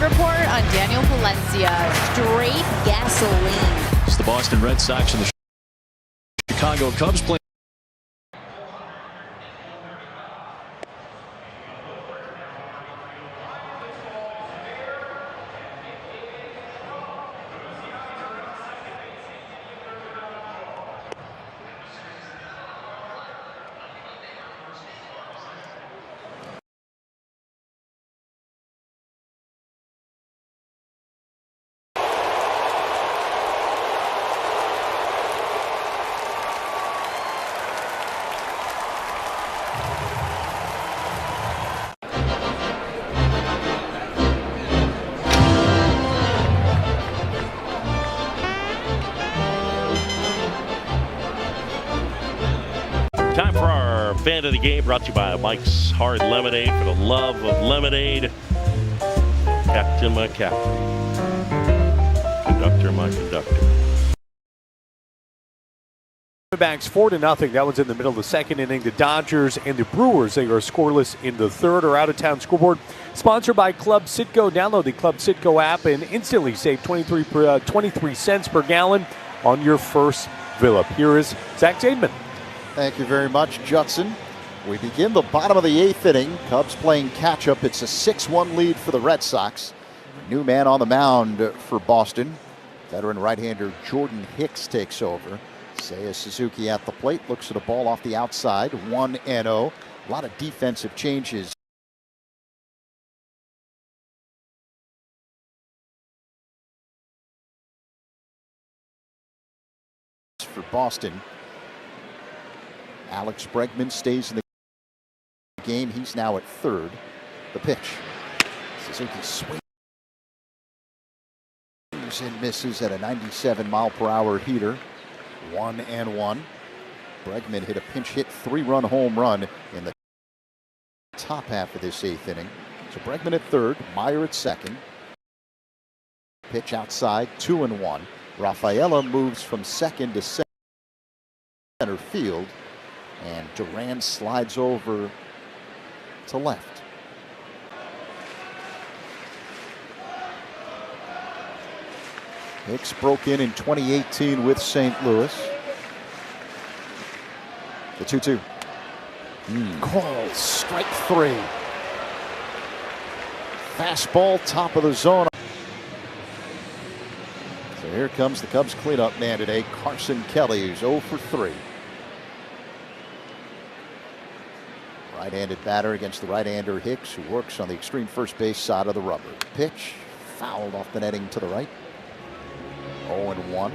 Report on Daniel Valencia. Straight gasoline. It's the Boston Red Sox and the Chicago Cubs playing. Time for our fan of the game, brought to you by Mike's Hard Lemonade, for the love of lemonade. Captain, my captain. Conductor, my conductor. Backs 4-0. That was in the middle of the second inning. The Dodgers and the Brewers, they are scoreless in the third. Or out of town scoreboard. Sponsored by Club Citgo. Download the Club Citgo app and instantly save 23 cents per gallon on your first fill up. Here is Zach Zaidman. Thank you very much, Judson. We begin the bottom of the 8th inning. Cubs playing catch-up. It's a 6-1 lead for the Red Sox. New man on the mound for Boston. Veteran right-hander Jordan Hicks takes over. Seiya Suzuki at the plate. Looks at a ball off the outside. 1-0. A lot of defensive changes for Boston. Alex Bregman stays in the game. He's now at third. The pitch. Suzuki swings and misses at a 97-mile-per-hour heater. 1-1. Bregman hit a pinch hit 3-run home run in the top half of this 8th inning. So Bregman at third, Meyer at second. Pitch outside, 2-1. Rafaela moves from second to center field, and Duran slides over to left. Hicks broke in 2018 with St. Louis. The 2-2. Called strike 3. Fastball, top of the zone. So here comes the Cubs cleanup man today, Carson Kelly, who's 0 for 3. Right-handed batter against the right-hander Hicks, who works on the extreme first base side of the rubber. Pitch fouled off the netting to the right. 0-1.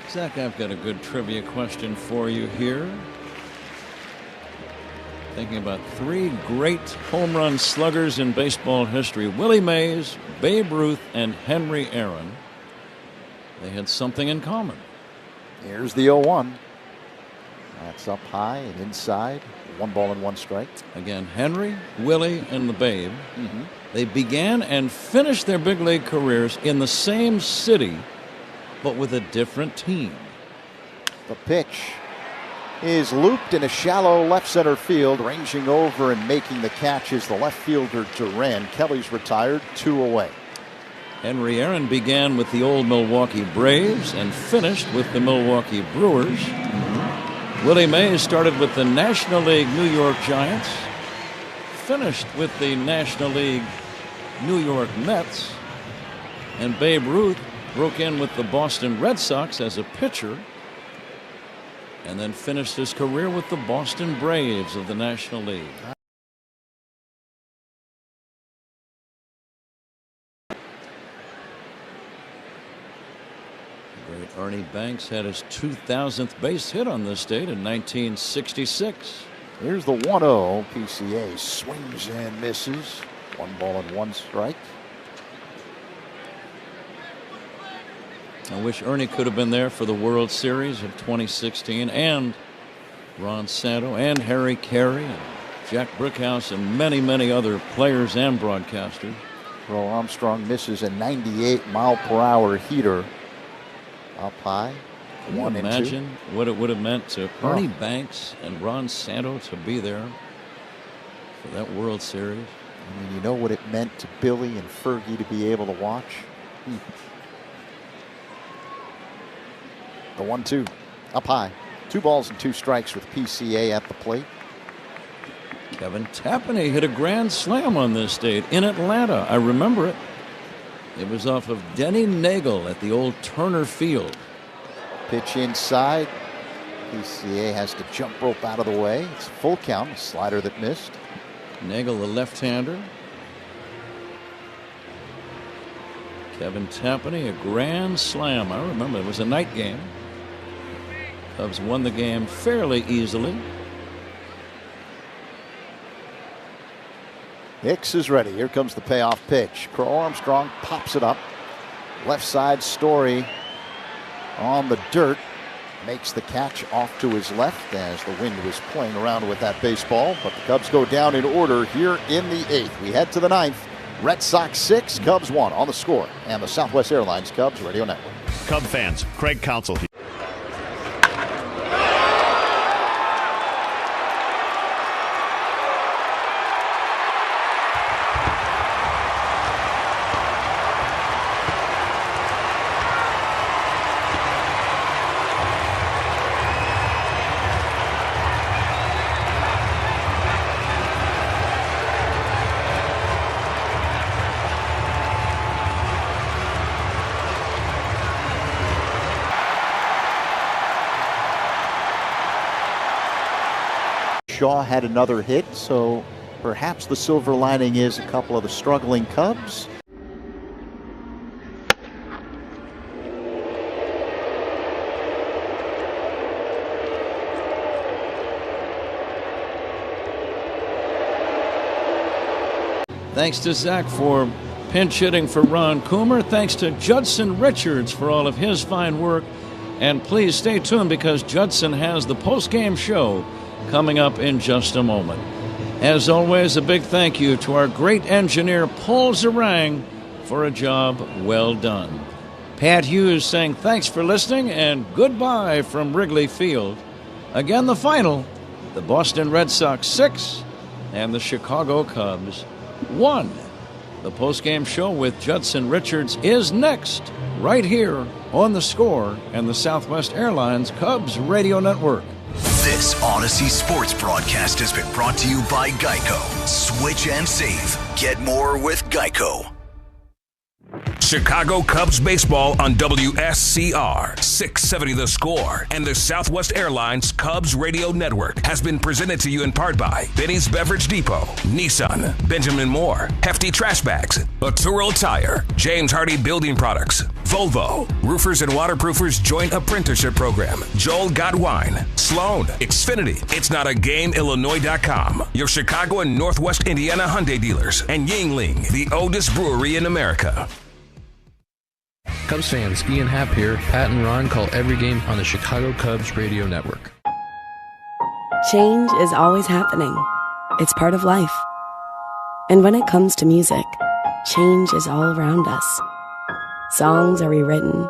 Zach, I've got a good trivia question for you here. Thinking about 3 great home run sluggers in baseball history, Willie Mays, Babe Ruth, and Henry Aaron. They had something in common. Here's the 0-1. That's up high and inside. 1-1 strike. Again, Henry, Willie, and the Babe. They began and finished their big league careers in the same city, but with a different team. The pitch is looped in a shallow left center field. Ranging over and making the catch is the left fielder Duran. Kelly's retired, 2 away. Henry Aaron began with the old Milwaukee Braves and finished with the Milwaukee Brewers. Willie Mays started with the National League New York Giants, finished with the National League New York Mets, and Babe Ruth broke in with the Boston Red Sox as a pitcher and then finished his career with the Boston Braves of the National League. Great Ernie Banks had his 2,000th base hit on this date in 1966. Here's the 1-0. PCA swings and misses. 1-1 strike. I wish Ernie could have been there for the World Series of 2016, and Ron Santo and Harry Carey and Jack Brickhouse and many, many other players and broadcasters. Crow-Amstrong misses a 98-mile-per-hour heater. Up high. Can you imagine what it would have meant to Ernie Banks and Ron Santo to be there for that World Series? I mean, you know what it meant to Billy and Fergie to be able to watch? The 1-2 up high. 2 balls and 2 strikes with PCA at the plate. Kevin Tapani hit a grand slam on this date in Atlanta. I remember it. It was off of Denny Nagel at the old Turner Field. Pitch inside. PCA has to jump rope out of the way. It's a full count. A slider that missed. Nagel, the left-hander. Kevin Tapani, a grand slam. I remember it was a night game. Cubs won the game fairly easily. Hicks is ready. Here comes the payoff pitch. Crow-Amstrong pops it up. Left side, Story on the dirt. Makes the catch off to his left as the wind was playing around with that baseball. But the Cubs go down in order here in the 8th. We head to the 9th. Red Sox 6, Cubs 1 on the Score and the Southwest Airlines Cubs Radio Network. Cub fans, Craig Counsell here. Shaw had another hit, so perhaps the silver lining is a couple of the struggling Cubs. Thanks to Zach for pinch hitting for Ron Coomer. Thanks to Judson Richards for all of his fine work. And please stay tuned because Judson has the post-game show coming up in just a moment. As always, a big thank you to our great engineer, Paul Zarang, for a job well done. Pat Hughes saying thanks for listening and goodbye from Wrigley Field. Again, the final, the Boston Red Sox 6 and the Chicago Cubs 1. The postgame show with Judson Richards is next, right here on The Score and the Southwest Airlines Cubs Radio Network. This Odyssey Sports broadcast has been brought to you by Geico. Switch and save. Get more with Geico. Chicago Cubs baseball on WSCR 670 The Score and the Southwest Airlines Cubs Radio Network has been presented to you in part by Benny's Beverage Depot, Nissan, Benjamin Moore, Hefty Trash Bags, Arturo Tire, James Hardy Building Products, Volvo, Roofers and Waterproofers Joint Apprenticeship Program, Joel Got Wine, Sloan, Xfinity, It's Not a Game, Illinois.com, your Chicago and Northwest Indiana Hyundai dealers, and Yingling, the oldest brewery in America. Cubs fans, Ian Happ here. Pat and Ron call every game on the Chicago Cubs Radio Network. Change is always happening. It's part of life. And when it comes to music, change is all around us. Songs are rewritten.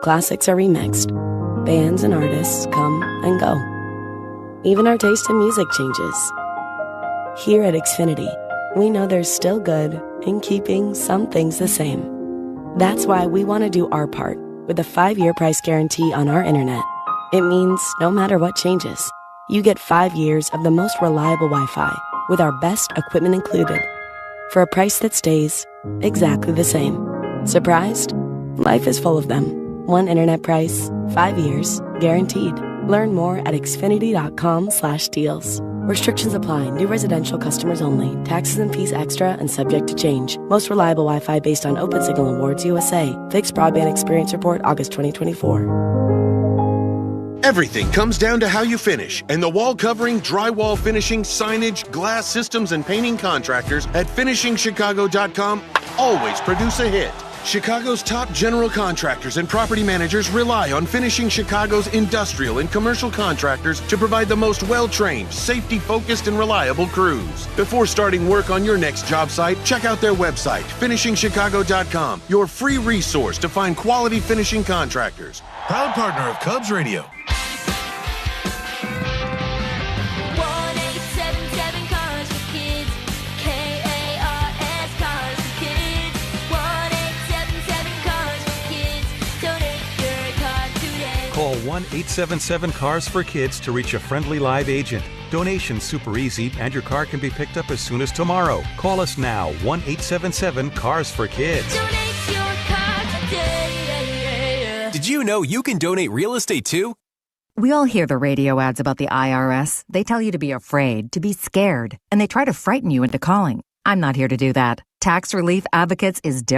Classics are remixed. Bands and artists come and go. Even our taste in music changes. Here at Xfinity, we know there's still good in keeping some things the same. That's why we want to do our part with a 5-year price guarantee on our internet. It means no matter what changes, you get 5 years of the most reliable Wi-Fi with our best equipment included for a price that stays exactly the same. Surprised? Life is full of them. One internet price, 5 years, guaranteed. Learn more at Xfinity.com/deals. Restrictions apply. New residential customers only. Taxes and fees extra and subject to change. Most reliable Wi-Fi based on Open Signal Awards USA. Fixed Broadband Experience Report, August 2024. Everything comes down to how you finish, and the wall covering, drywall finishing, signage, glass systems, and painting contractors at finishingchicago.com always produce a hit. Chicago's top general contractors and property managers rely on Finishing Chicago's industrial and commercial contractors to provide the most well-trained, safety-focused, and reliable crews. Before starting work on your next job site, check out their website, finishingchicago.com, your free resource to find quality finishing contractors. Proud partner of Cubs Radio. Call 1-877-CARS-FOR-KIDS to reach a friendly live agent. Donation's super easy, and your car can be picked up as soon as tomorrow. Call us now, 1-877-CARS-FOR-KIDS. Donate your car today. Did you know you can donate real estate too? We all hear the radio ads about the IRS. They tell you to be afraid, to be scared, and they try to frighten you into calling. I'm not here to do that. Tax Relief Advocates is different.